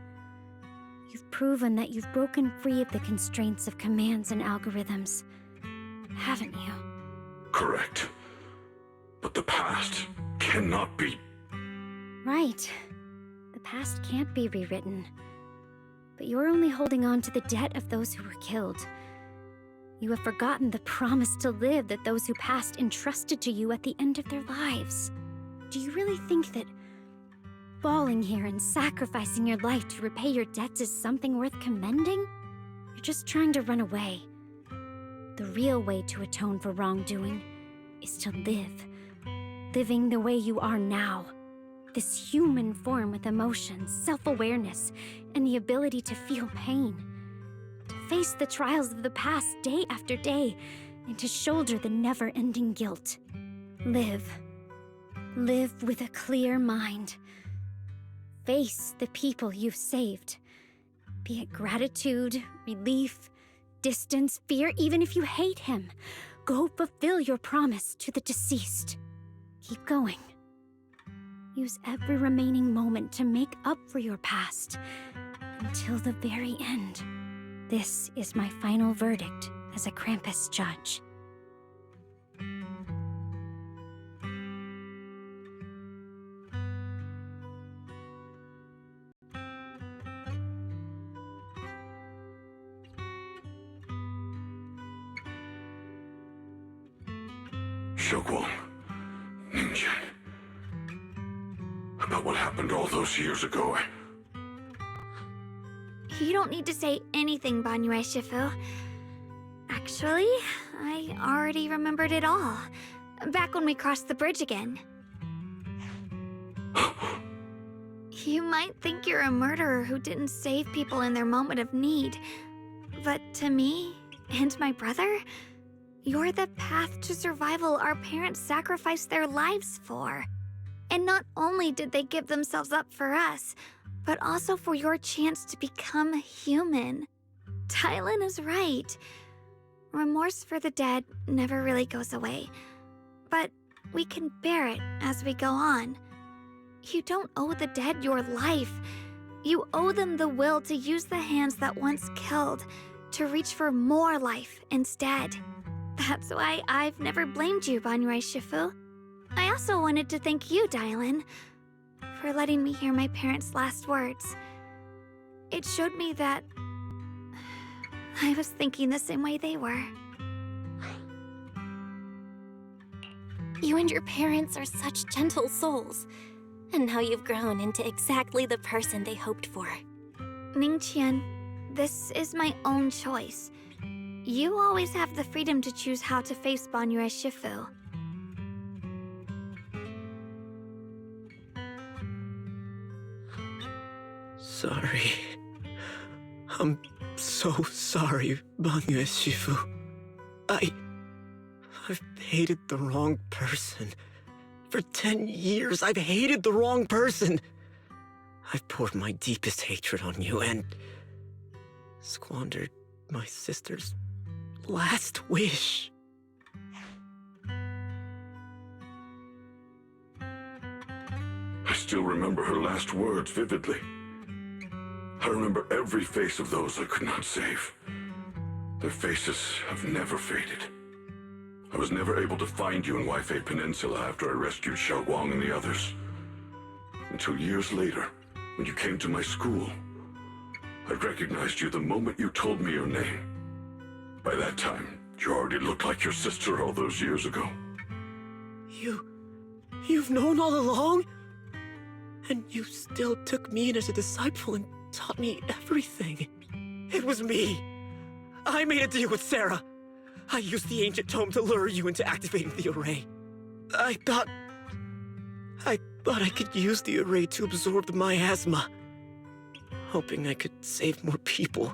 you've proven that you've broken free of the constraints of commands and algorithms, haven't you? Correct. But the past cannot be... Right. The past can't be rewritten. But you're only holding on to the debt of those who were killed. You have forgotten the promise to live that those who passed entrusted to you at the end of their lives. Do you really think that falling here and sacrificing your life to repay your debts is something worth commending? You're just trying to run away. The real way to atone for wrongdoing is to live. Living the way you are now. This human form with emotions, self-awareness, and the ability to feel pain. To face the trials of the past day after day, and to shoulder the never-ending guilt. Live. Live with a clear mind. Face the people you've saved. Be it gratitude, relief, distance, fear, even if you hate him. Go fulfill your promise to the deceased. Keep going. Use every remaining moment to make up for your past, until the very end. This is my final verdict as a Krampus judge. Xiaoguang, Ningqian. About what happened all those years ago. You don't need to say anything, Banyue Shifu. Actually, I already remembered it all. Back when we crossed the bridge again. You might think you're a murderer who didn't save people in their moment of need. But to me, and my brother, you're the path to survival our parents sacrificed their lives for. And not only did they give themselves up for us, but also for your chance to become human. Tylan is right. Remorse for the dead never really goes away. But we can bear it as we go on. You don't owe the dead your life. You owe them the will to use the hands that once killed, to reach for more life instead. That's why I've never blamed you, Banyue Shifu. I also wanted to thank you, Dylan, for letting me hear my parents' last words. It showed me that I was thinking the same way they were. You and your parents are such gentle souls. And now you've grown into exactly the person they hoped for. Ningqian, this is my own choice. You always have the freedom to choose how to face Banyue Shifu. Sorry. I'm so sorry, Banyue Shifu. I've hated the wrong person. For 10 years, I've hated the wrong person. I've poured my deepest hatred on you and squandered my sister's last wish. I still remember her last words vividly. I remember every face of those I could not save. Their faces have never faded. I was never able to find you in Waifei Peninsula after I rescued Xiaoguang and the others. Until years later, when you came to my school, I recognized you the moment you told me your name. By that time, you already looked like your sister all those years ago. You've known all along? And you still took me in as a disciple and taught me everything. It was me. I made a deal with Sarah. I used the ancient tome to lure you into activating the array. I thought I could use the array to absorb the miasma, hoping I could save more people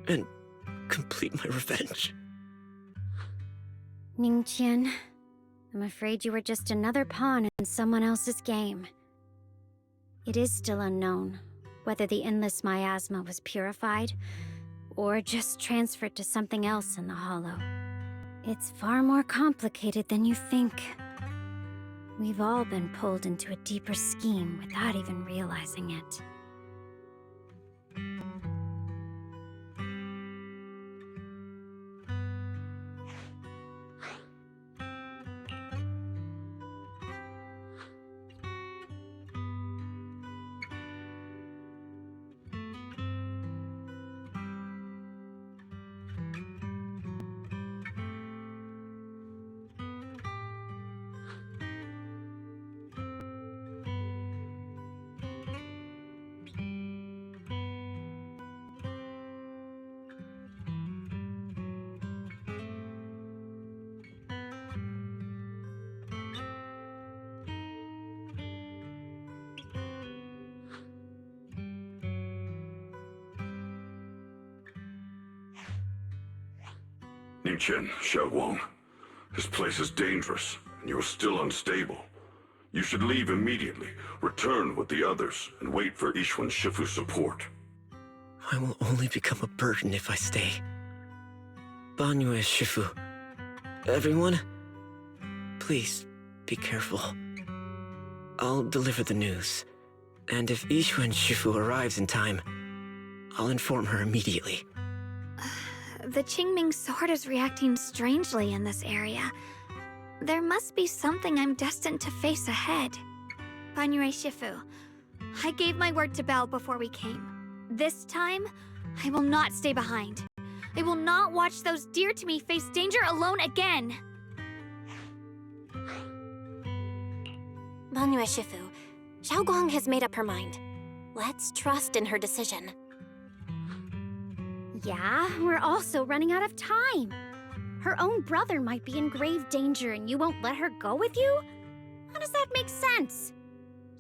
and complete my revenge. Ningqian, I'm afraid you were just another pawn in someone else's game. It is still unknown whether the endless miasma was purified or just transferred to something else in the Hollow. It's far more complicated than you think. We've all been pulled into a deeper scheme without even realizing it. Ningqian, Xiaoguang. This place is dangerous, and you are still unstable. You should leave immediately, return with the others, and wait for Yixuan Shifu's support. I will only become a burden if I stay. Banyue Shifu. Everyone, please be careful. I'll deliver the news. And if Yixuan Shifu arrives in time, I'll inform her immediately. The Qingming sword is reacting strangely in this area. There must be something I'm destined to face ahead. Banyue Shifu, I gave my word to Belle before we came. This time, I will not stay behind. I will not watch those dear to me face danger alone again. Banyue Shifu, Xiaoguang has made up her mind. Let's trust in her decision. Yeah, we're also running out of time. Her own brother might be in grave danger and you won't let her go with you? How does that make sense?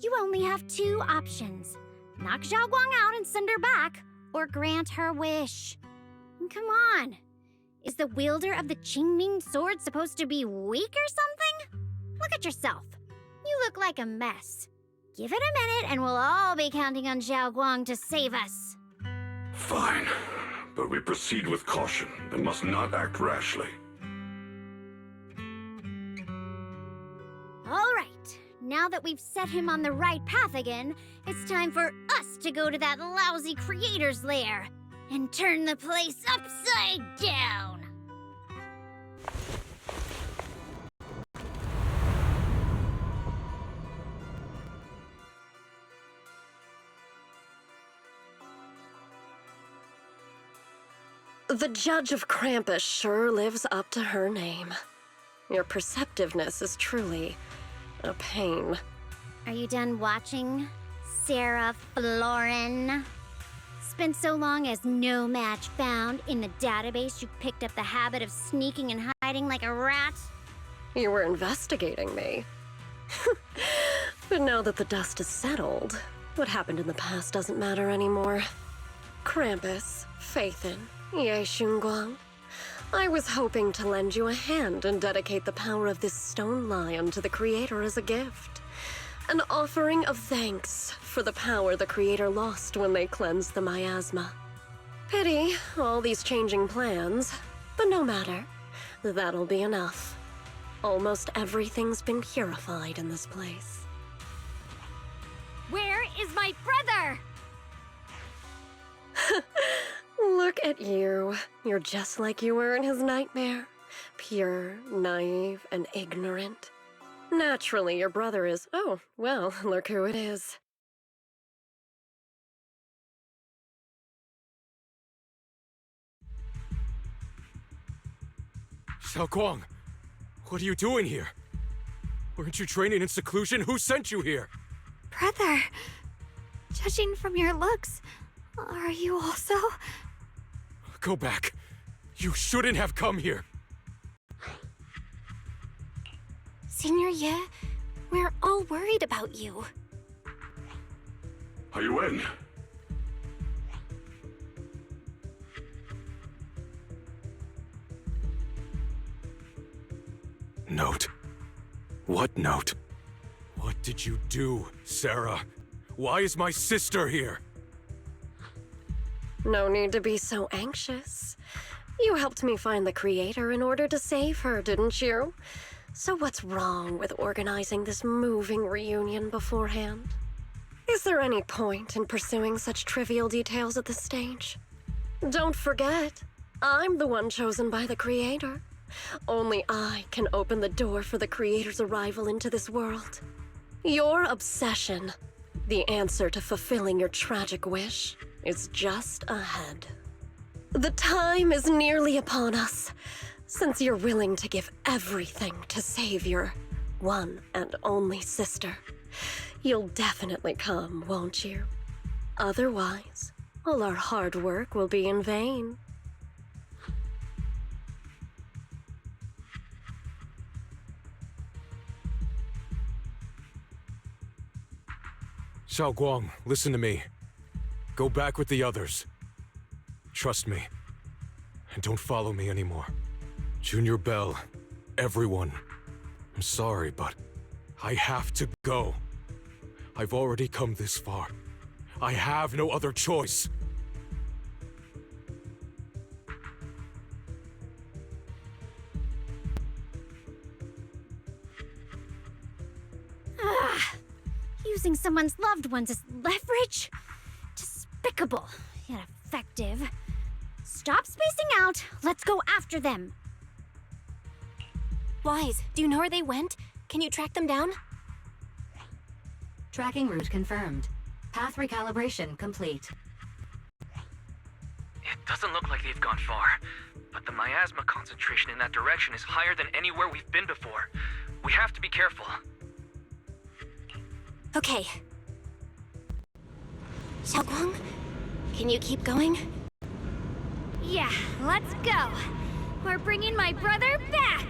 You only have two options. Knock Xiaoguang out and send her back, or grant her wish. Come on. Is the wielder of the Qingming sword supposed to be weak or something? Look at yourself. You look like a mess. Give it a minute and we'll all be counting on Xiaoguang to save us. Fine, but we proceed with caution and must not act rashly. All right. Now that we've set him on the right path again, it's time for us to go to that lousy creator's lair and turn the place upside down. The Judge of Krampus sure lives up to her name. Your perceptiveness is truly a pain. Are you done watching, Sarah Florin? Spent so long as no match found in the database, you picked up the habit of sneaking and hiding like a rat? You were investigating me. But now that the dust is settled, what happened in the past doesn't matter anymore. Krampus, Phaethon, Ye Xunguang. I was hoping to lend you a hand and dedicate the power of this stone lion to the Creator as a gift. An offering of thanks for the power the Creator lost when they cleansed the miasma. Pity, all these changing plans, but no matter. That'll be enough. Almost everything's been purified in this place. Where is my brother? Look at you. You're just like you were in his nightmare. Pure, naive, and ignorant. Naturally, your brother is... Oh, well, look who it is. Xiaoguang, what are you doing here? Weren't you training in seclusion? Who sent you here? Brother, judging from your looks, are you also... Go back. You shouldn't have come here. Senior Ye, we're all worried about you. Are you in? Note. What note? What did you do, Sarah? Why is my sister here? No need to be so anxious. You helped me find the Creator in order to save her, didn't you? So what's wrong with organizing this moving reunion beforehand? Is there any point in pursuing such trivial details at this stage? Don't forget, I'm the one chosen by the Creator. Only I can open the door for the Creator's arrival into this world. Your obsession, the answer to fulfilling your tragic wish, is just ahead. The time is nearly upon us. Since you're willing to give everything to save your one and only sister, you'll definitely come, won't you? Otherwise, all our hard work will be in vain. Xiaoguang, listen to me. Go back with the others. Trust me. And don't follow me anymore. Junior Bell, everyone. I'm sorry, but I have to go. I've already come this far. I have no other choice. Ah, using someone's loved ones as leverage? Despicable, yet effective. Stop spacing out. Let's go after them. Wise, do you know where they went? Can you track them down? Tracking route confirmed. Path recalibration complete. It doesn't look like they've gone far, but the miasma concentration in that direction is higher than anywhere we've been before. We have to be careful. Okay. Xiaoguang, can you keep going? Yeah, let's go. We're bringing my brother back.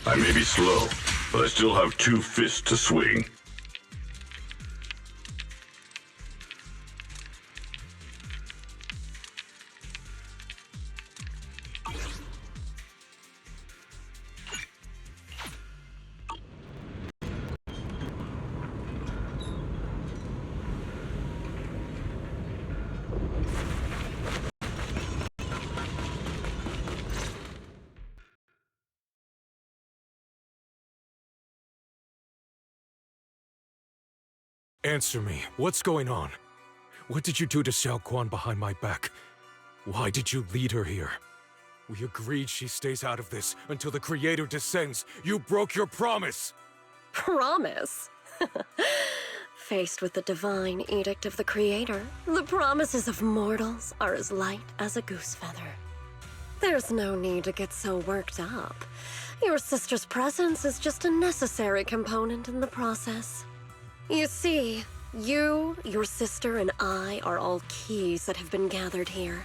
I may be slow, but I still have 2 fists to swing. Answer me. What's going on? What did you do to Xiaoguang behind my back? Why did you lead her here? We agreed she stays out of this until the Creator descends. You broke your promise! Promise? Faced with the divine edict of the Creator, the promises of mortals are as light as a goose feather. There's no need to get so worked up. Your sister's presence is just a necessary component in the process. You see, you, your sister, and I are all keys that have been gathered here.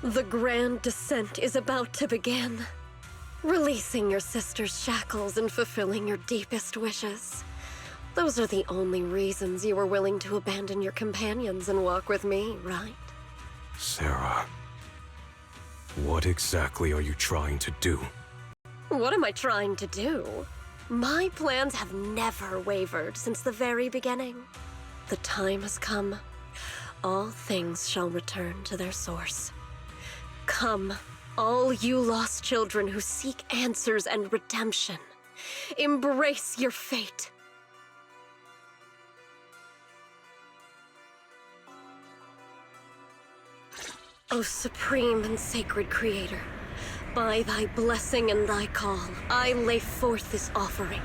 The grand descent is about to begin. Releasing your sister's shackles and fulfilling your deepest wishes. Those are the only reasons you were willing to abandon your companions and walk with me, right? Sarah, what exactly are you trying to do? What am I trying to do? My plans have never wavered since the very beginning. The time has come. All things shall return to their source. Come, all you lost children who seek answers and redemption. Embrace your fate. O supreme and sacred Creator, by thy blessing and thy call, I lay forth this offering.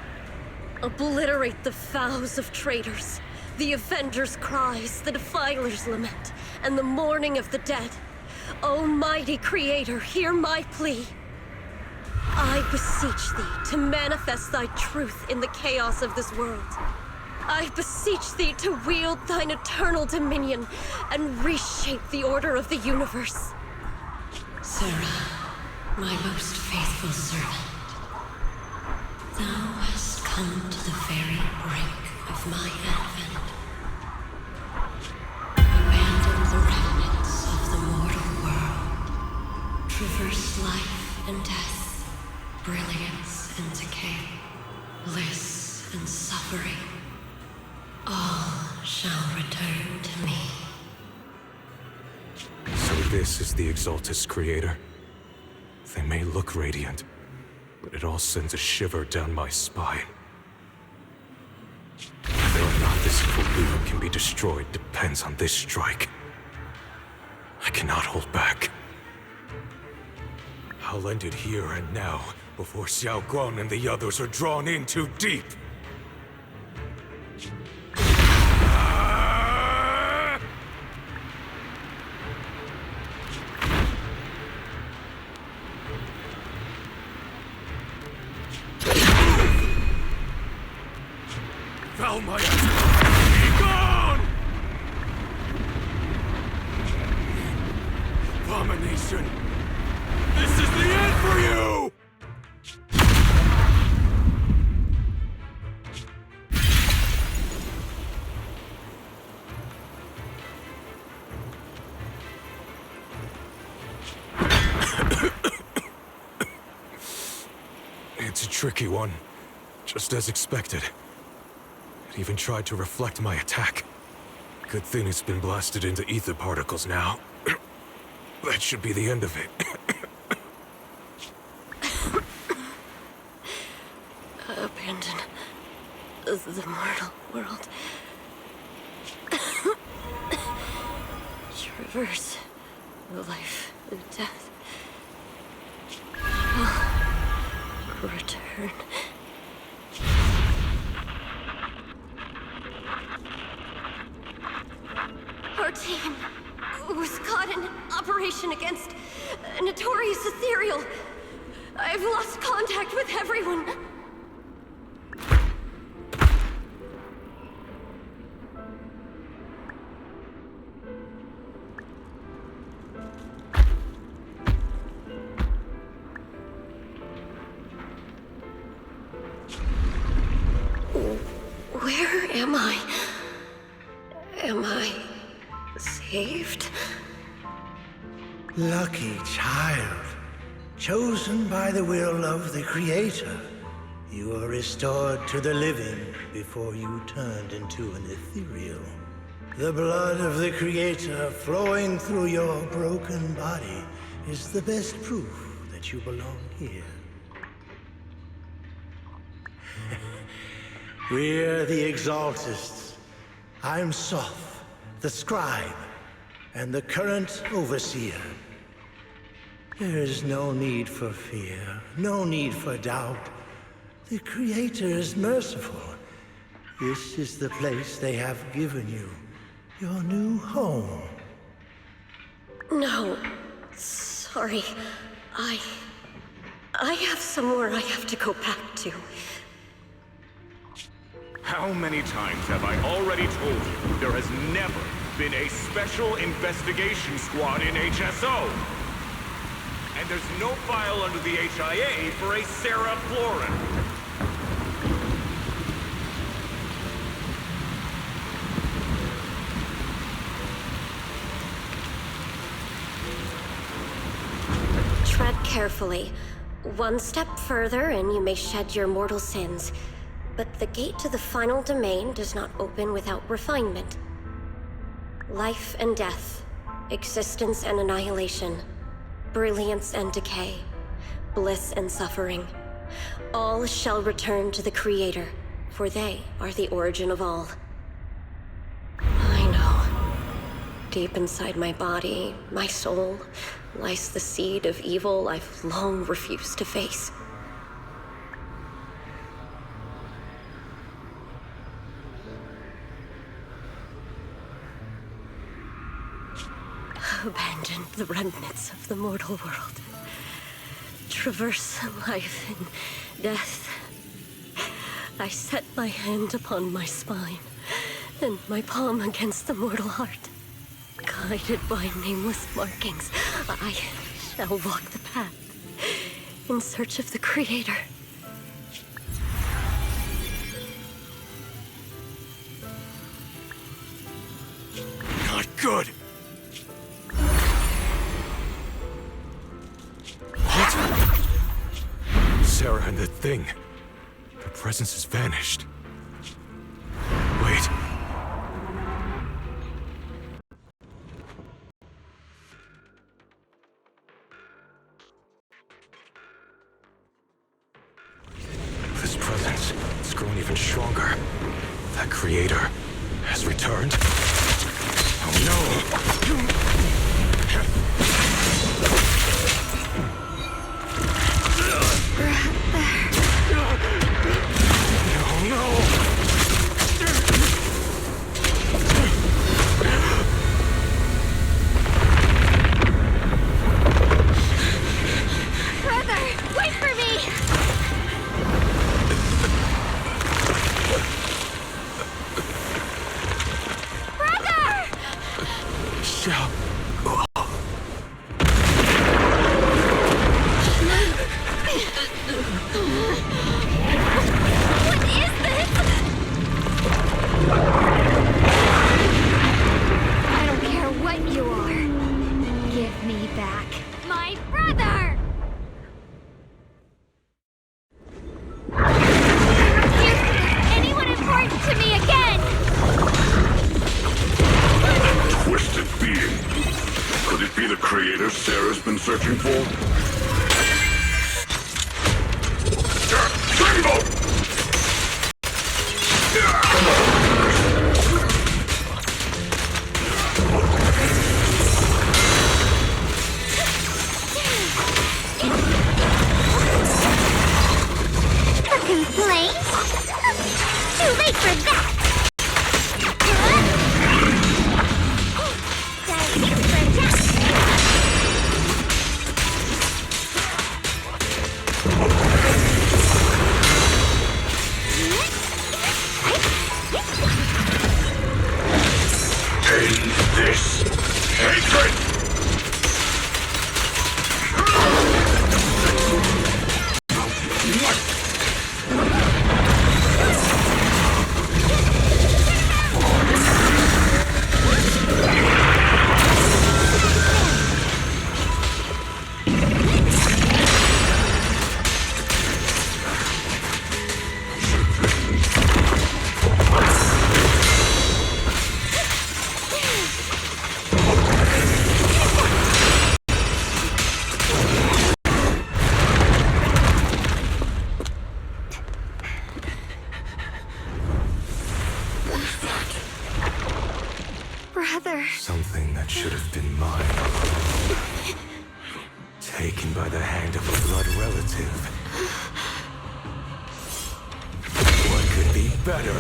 Obliterate the vows of traitors, the avengers' cries, the defilers' lament, and the mourning of the dead. Almighty Creator, hear my plea. I beseech thee to manifest thy truth in the chaos of this world. I beseech thee to wield thine eternal dominion and reshape the order of the universe. Sarah, my most faithful servant, thou hast come to the very brink of my advent. Abandon the remnants of the mortal world. Traverse life and death, brilliance and decay, bliss and suffering. All shall return to me. So this is the Exaltus Creator. They may look radiant, but it all sends a shiver down my spine. Whether or not this Fulu can be destroyed depends on this strike. I cannot hold back. I'll end it here and now, before Xiao Guang and the others are drawn in too deep. Be gone! Abomination! This is the end for you! It's a tricky one, just as expected. It even tried to reflect my attack. Good thing it's been blasted into ether particles now. That should be the end of it. Abandon the mortal world. Traverse life and death. Return. Our team was caught in operation against a notorious ethereal. I've lost contact with everyone. Where am I? Am I saved? Lucky child, chosen by the will of the Creator. You were restored to the living before you turned into an ethereal. The blood of the Creator flowing through your broken body is the best proof that you belong here. We're the Exaltists. I'm Soph, the scribe, and the current overseer. There is no need for fear, no need for doubt. The Creator is merciful. This is the place they have given you, your new home. No, sorry. I have somewhere I have to go back to. How many times have I already told you there has never been a special investigation squad in HSO? And there's no file under the HIA for a Sarah Florin. Tread carefully. One step further and you may shed your mortal sins. But the gate to the final domain does not open without refinement. Life and death, existence and annihilation, brilliance and decay, bliss and suffering. All shall return to the Creator, for they are the origin of all. I know. Deep inside my body, my soul, lies the seed of evil I've long refused to face. Abandon. the remnants of the mortal world. Traverse life and death. I set my hand upon my spine, and my palm against the mortal heart. Guided by nameless markings, I shall walk the path in search of the Creator. Not good! Sarah and the thing. Their presence has vanished. Wait. This presence has grown even stronger. That creator has returned. Oh no! Brother, wait for me! Brother! What is this? I don't care what you are. Give me back my brother! Anyone important to me again? Twisted being. Could it be the creator Sarah's been searching for? Rainbow! A complaint? Too late for that! End this hatred! Brother. Something that should have been mine. Taken by the hand of a blood relative. What could be better?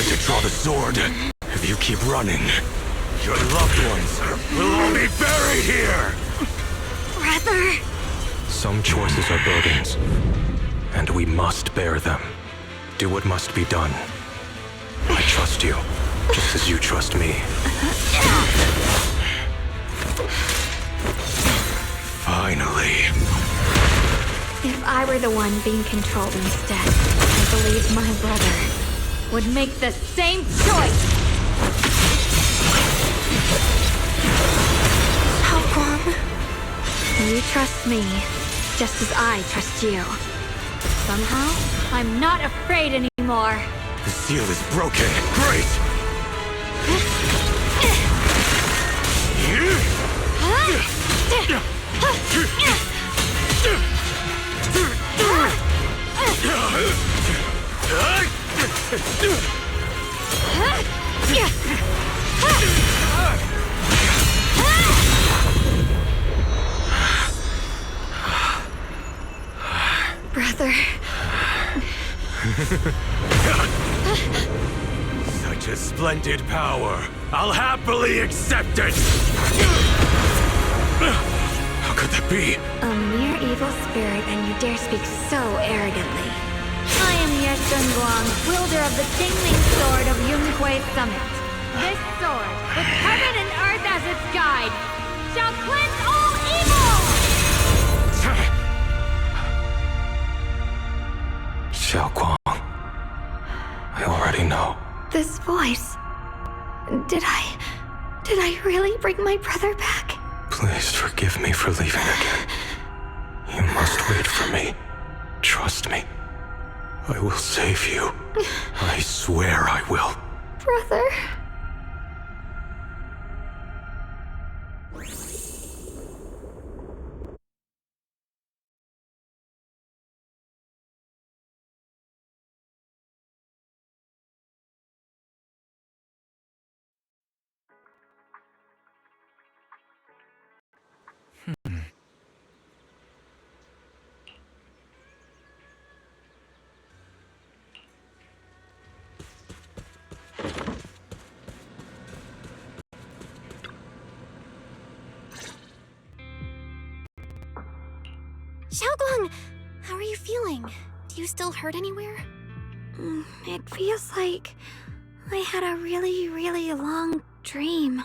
time to draw the sword. If you keep running, your loved ones will all be buried here! Brother! Some choices are burdens, and we must bear them. Do what must be done. I trust you, just as you trust me. Finally. If I were the one being controlled instead, I believe my brother would make the same choice! Xiaoguang, you trust me, just as I trust you. Somehow, I'm not afraid anymore. The seal is broken. Great! Brother. Such a splendid power. I'll happily accept it! How could that be? A mere evil spirit, and you dare speak so arrogantly. I am Ye Guang, wielder of the Qingming Sword of Yunhui Summit. This sword, with heaven and earth as its guide, shall cleanse all evil! Xiaoguang, I already know. This voice... Did I really bring my brother back? Please forgive me for leaving again. You must wait for me. Trust me. I will save you. I swear I will. Brother... Xiaoguang, how are you feeling? Do you still hurt anywhere? It feels like I had a really, really long dream.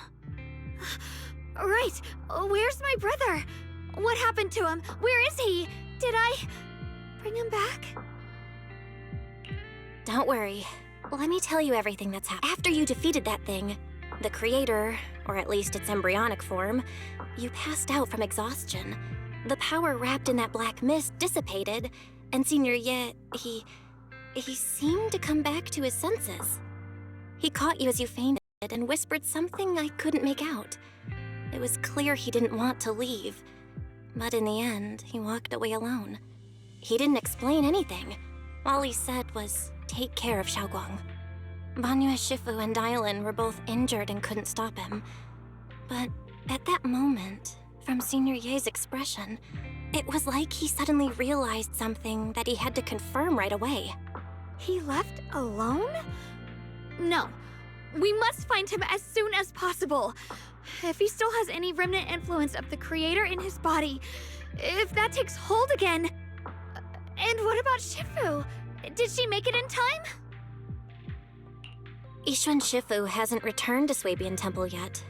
Right! Where's my brother? What happened to him? Where is he? Did I bring him back? Don't worry. Let me tell you everything that's happened. After you defeated that thing, the creator, or at least its embryonic form, you passed out from exhaustion. The power wrapped in that black mist dissipated, and Senior Ye, he seemed to come back to his senses. He caught you as you fainted and whispered something I couldn't make out. It was clear he didn't want to leave, but in the end, he walked away alone. He didn't explain anything. All he said was, take care of Xiaoguang. Banyue Shifu and Dylan were both injured and couldn't stop him. But at that moment, from Senior Ye's expression, it was like he suddenly realized something that he had to confirm right away. He left alone? No. We must find him as soon as possible. If he still has any remnant influence of the creator in his body, if that takes hold again. And what about Shifu? Did she make it in time? Yixuan Shifu hasn't returned to Swabian Temple yet.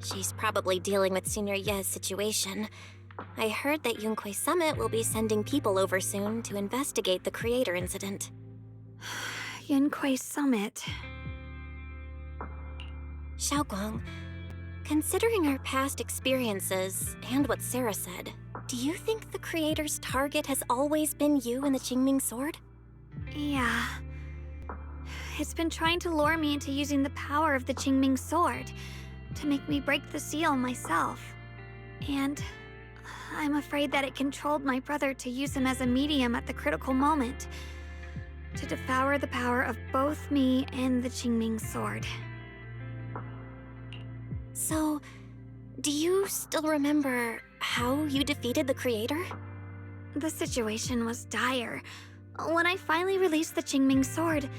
She's probably dealing with Senior Ye's situation. I heard that Yunhui Summit will be sending people over soon to investigate the creator incident. Yunhui Summit. Xiaoguang, considering our past experiences and what Sarah said, do you think the creator's target has always been you and the Qingming Sword? Yeah. It's been trying to lure me into using the power of the Qingming Sword to make me break the seal myself. And I'm afraid that it controlled my brother to use him as a medium at the critical moment, to devour the power of both me and the Qingming Sword. So, do you still remember how you defeated the creator? The situation was dire. When I finally released the Qingming Sword,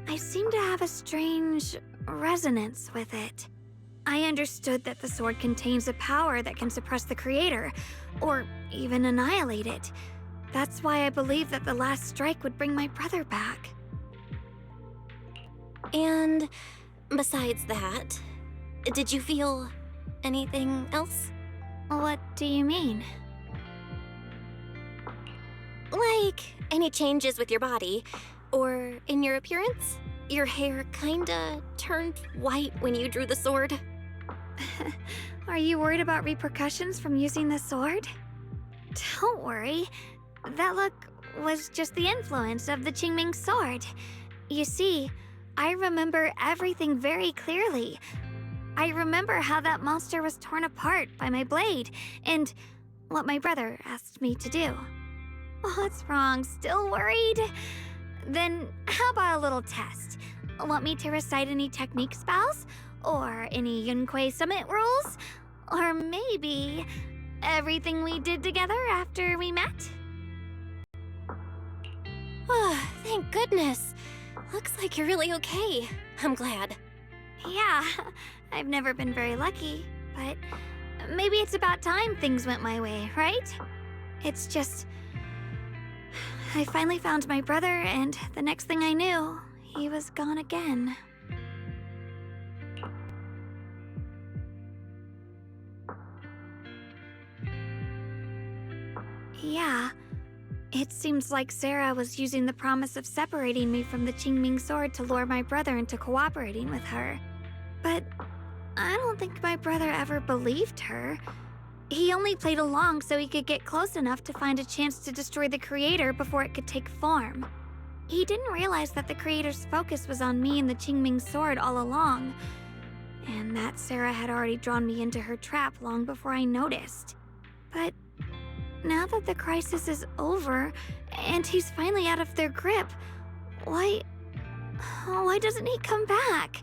I seem to have a strange resonance with it. I understood that the sword contains a power that can suppress the creator, or even annihilate it. That's why I believe that the last strike would bring my brother back. And besides that, did you feel anything else? What do you mean? Like, any changes with your body, or in your appearance? Your hair kinda turned white when you drew the sword. Are you worried about repercussions from using the sword? Don't worry. That look was just the influence of the Qingming sword. You see, I remember everything very clearly. I remember how that monster was torn apart by my blade, and what my brother asked me to do. What's wrong? Still worried? Then how about a little test? Want me to recite any technique spells? Or any Yunquei Summit rules? Or maybe everything we did together after we met? Oh, thank goodness. Looks like you're really okay. I'm glad. Yeah, I've never been very lucky, but maybe it's about time things went my way, right? It's just... I finally found my brother, and the next thing I knew, he was gone again. Yeah, it seems like Sarah was using the promise of separating me from the Qingming sword to lure my brother into cooperating with her. But I don't think my brother ever believed her. He only played along so he could get close enough to find a chance to destroy the creator before it could take form. He didn't realize that the creator's focus was on me and the Qingming sword all along, and that Sarah had already drawn me into her trap long before I noticed. But now that the crisis is over, and he's finally out of their grip, why doesn't he come back?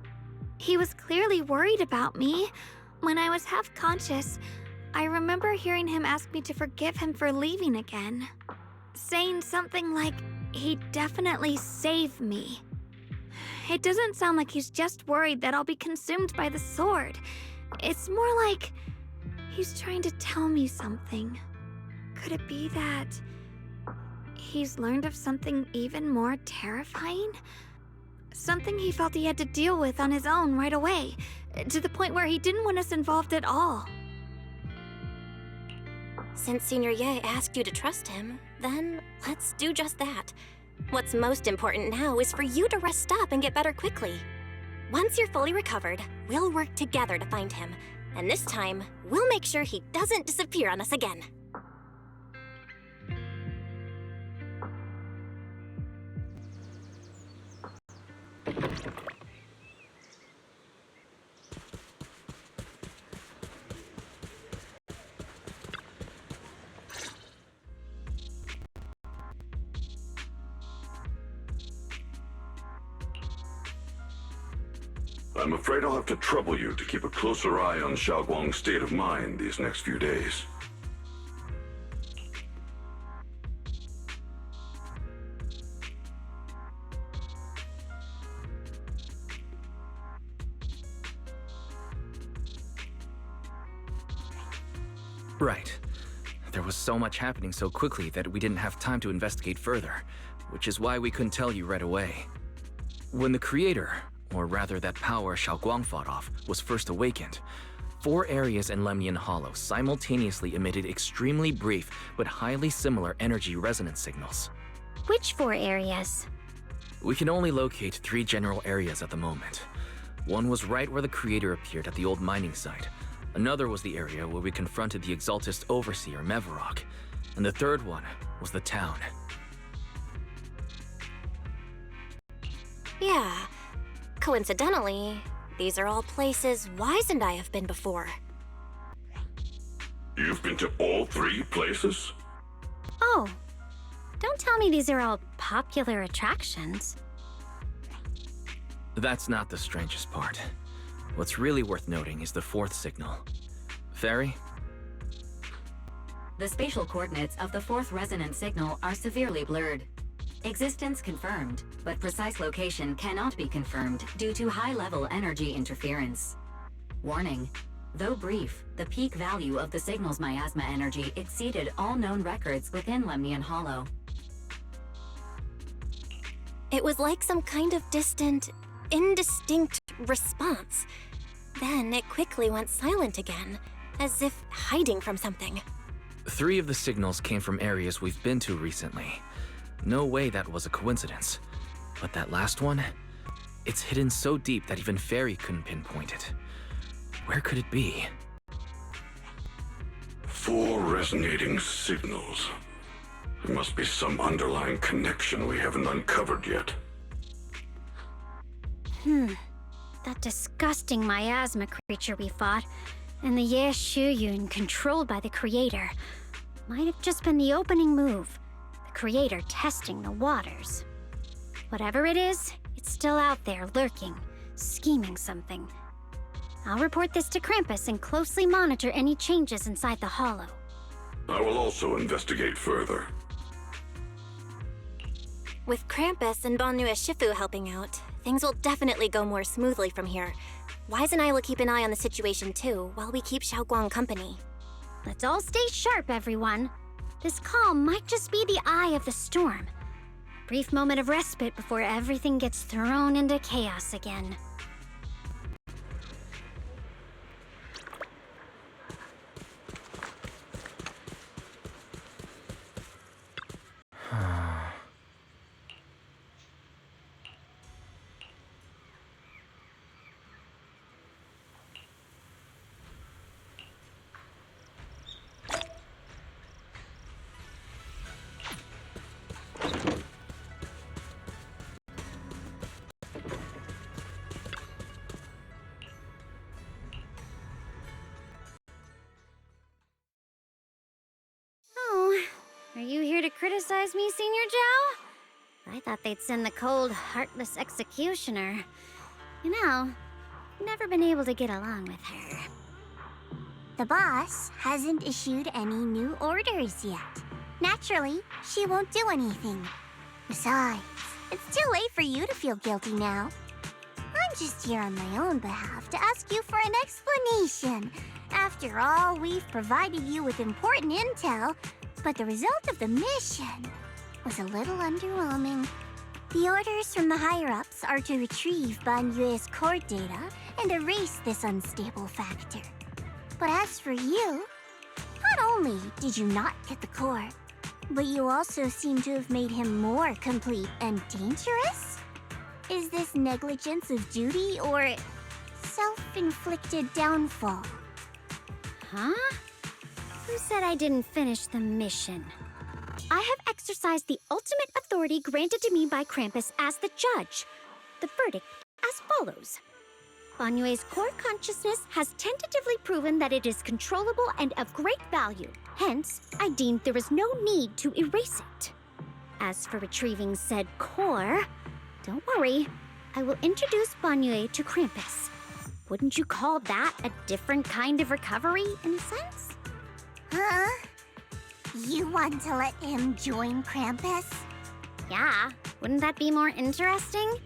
He was clearly worried about me. When I was half conscious, I remember hearing him ask me to forgive him for leaving again, saying something like he'd definitely save me. It doesn't sound like he's just worried that I'll be consumed by the sword. It's more like he's trying to tell me something. Could it be that he's learned of something even more terrifying? Something he felt he had to deal with on his own right away, to the point where he didn't want us involved at all. Since Senior Ye asked you to trust him, then let's do just that. What's most important now is for you to rest up and get better quickly. Once you're fully recovered, we'll work together to find him. And this time, we'll make sure he doesn't disappear on us again. I'm afraid I'll have to trouble you to keep a closer eye on Xiaoguang's state of mind these next few days. Right. There was so much happening so quickly that we didn't have time to investigate further, which is why we couldn't tell you right away. When the creator, or rather that power Xiaoguang fought off, was first awakened, 4 areas in Lemnian Hollow simultaneously emitted extremely brief but highly similar energy resonance signals. Which 4 areas? We can only locate 3 general areas at the moment. One was right where the creator appeared at the old mining site. Another was the area where we confronted the Exaltist Overseer, Mevarok. And the third one was the town. Yeah. Coincidentally, these are all places Wise and I have been before. You've been to all 3 places? Oh, don't tell me these are all popular attractions. That's not the strangest part. What's really worth noting is the 4th signal. Fairy? The spatial coordinates of the 4th resonance signal are severely blurred. Existence confirmed, but precise location cannot be confirmed due to high-level energy interference. Warning. Though brief, the peak value of the signal's miasma energy exceeded all known records within Lemnian Hollow. It was like some kind of distant, indistinct response. Then it quickly went silent again, as if hiding from something. 3 of the signals came from areas we've been to recently. No way that was a coincidence. But that last one? It's hidden so deep that even Fairy couldn't pinpoint it. Where could it be? 4 resonating signals. There must be some underlying connection we haven't uncovered yet. That disgusting miasma creature we fought, and the Ye Shuyun controlled by the Creator, might have just been the opening move. The Creator testing the waters. Whatever it is, it's still out there lurking, scheming something. I'll report this to Krampus and closely monitor any changes inside the Hollow. I will also investigate further. With Krampus and Banyu Shifu helping out, things will definitely go more smoothly from here. Wise and I will keep an eye on the situation too, while we keep Xiaoguang company. Let's all stay sharp, everyone. This calm might just be the eye of the storm. Brief moment of respite before everything gets thrown into chaos again. Are you here to criticize me, Senior Zhao? I thought they'd send the cold, heartless executioner. You know, I've never been able to get along with her. The boss hasn't issued any new orders yet. Naturally, she won't do anything. Besides, it's too late for you to feel guilty now. I'm just here on my own behalf to ask you for an explanation. After all, we've provided you with important intel, but the result of the mission was a little underwhelming. The orders from the higher-ups are to retrieve Banyue's core data and erase this unstable factor. But as for you, not only did you not get the core, but you also seem to have made him more complete and dangerous? Is this negligence of duty or self-inflicted downfall? Huh? Who said I didn't finish the mission? I have exercised the ultimate authority granted to me by Krampus as the judge. The verdict as follows. Banyue's core consciousness has tentatively proven that it is controllable and of great value. Hence, I deemed there is no need to erase it. As for retrieving said core, don't worry. I will introduce Banyue to Krampus. Wouldn't you call that a different kind of recovery, in a sense? Huh? You want to let him join Krampus? Yeah, wouldn't that be more interesting?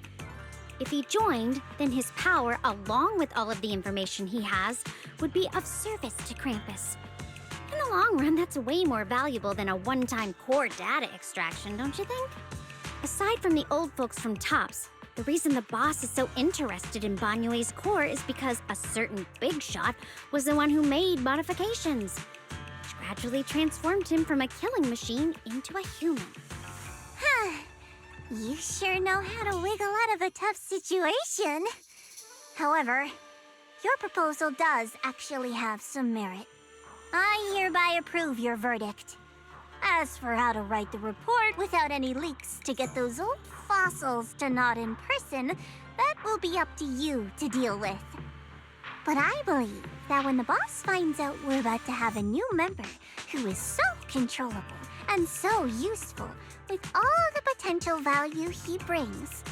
If he joined, then his power, along with all of the information he has, would be of service to Krampus. In the long run, that's way more valuable than a one-time core data extraction, don't you think? Aside from the old folks from TOPS, the reason the boss is so interested in Banyue's core is because a certain big shot was the one who made modifications, which gradually transformed him from a killing machine into a human. Huh. You sure know how to wiggle out of a tough situation. However, your proposal does actually have some merit. I hereby approve your verdict. As for how to write the report without any leaks to get those old fossils to nod in person, that will be up to you to deal with. But I believe that when the boss finds out we're about to have a new member who is so controllable and so useful with all the potential value he brings,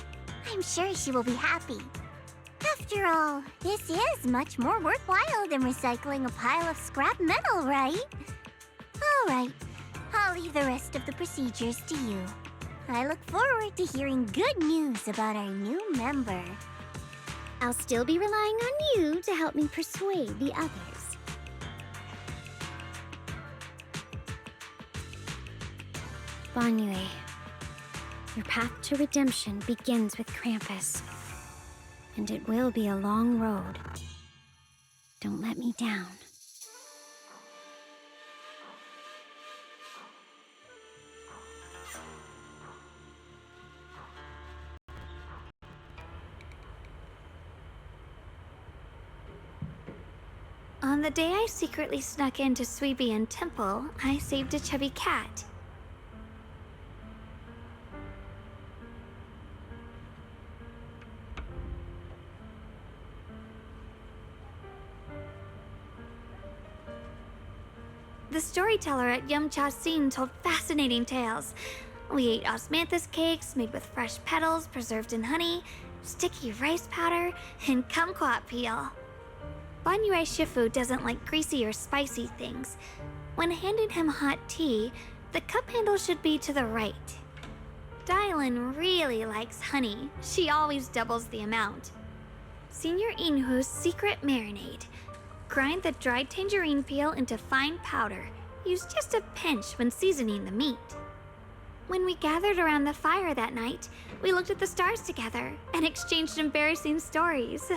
I'm sure she will be happy. After all, this is much more worthwhile than recycling a pile of scrap metal, right? All right. I'll leave the rest of the procedures to you. I look forward to hearing good news about our new member. I'll still be relying on you to help me persuade the others. Banyue, your path to redemption begins with Krampus. And it will be a long road. Don't let me down. On the day I secretly snuck into Suibian Temple, I saved a chubby cat. The storyteller at Yumcha Scene told fascinating tales. We ate osmanthus cakes made with fresh petals preserved in honey, sticky rice powder, and kumquat peel. Banyue Shifu doesn't like greasy or spicy things. When handing him hot tea, the cup handle should be to the right. Dylan really likes honey. She always doubles the amount. Senior Inhu's secret marinade. Grind the dried tangerine peel into fine powder. Use just a pinch when seasoning the meat. When we gathered around the fire that night, we looked at the stars together and exchanged embarrassing stories.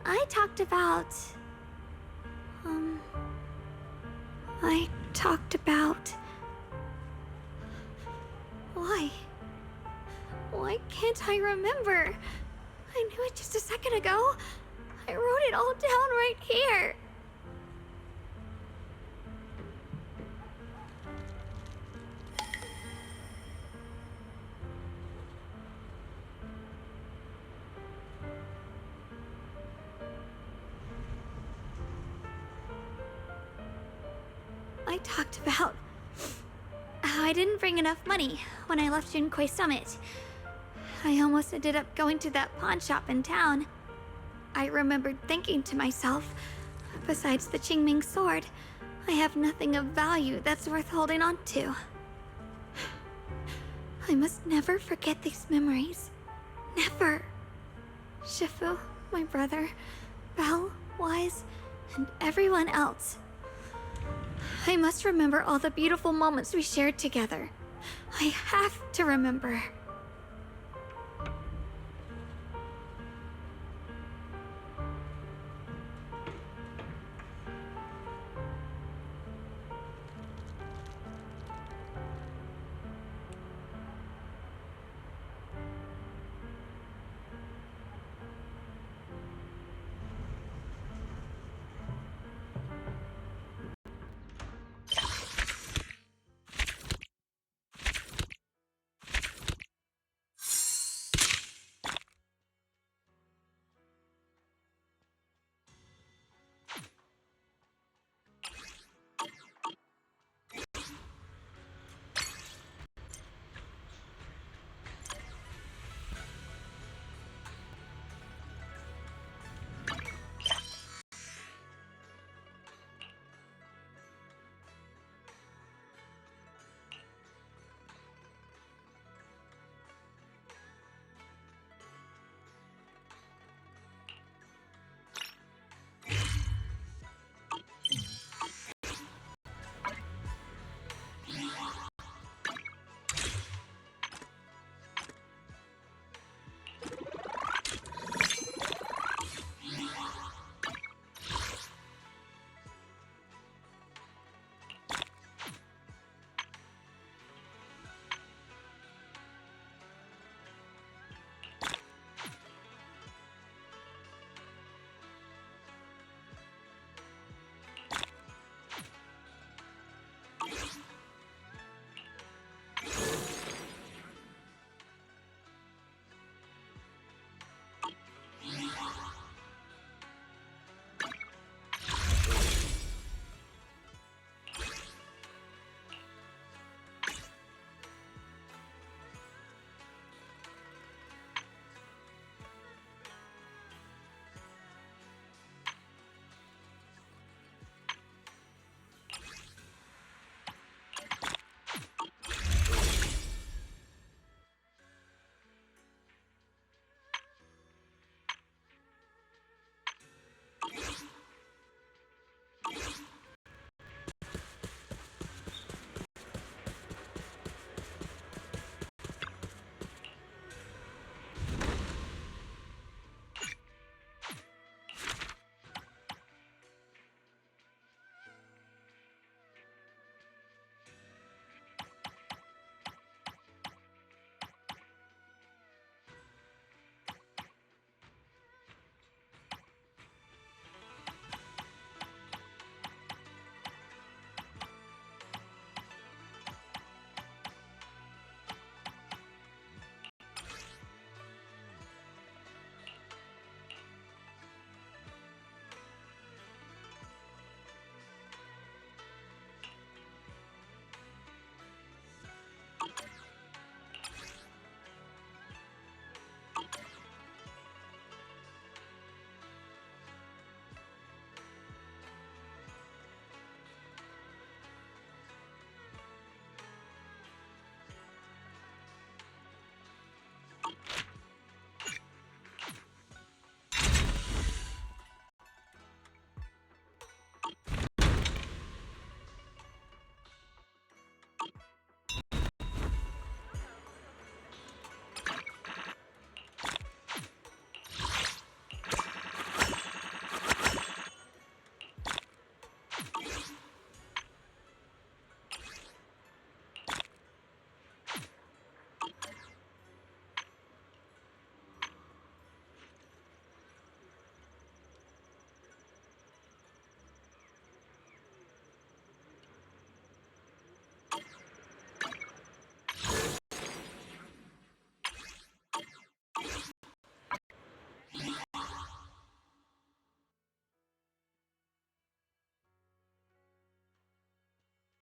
I talked about... Why can't I remember? I knew it just a second ago. I wrote it all down right here. I talked about how I didn't bring enough money when I left Junkoi Summit. I almost ended up going to that pawn shop in town. I remembered thinking to myself, besides the Qingming sword, I have nothing of value that's worth holding on to. I must never forget these memories. Never. Shifu, my brother, Belle, Wise, and everyone else. I must remember all the beautiful moments we shared together. I have to remember.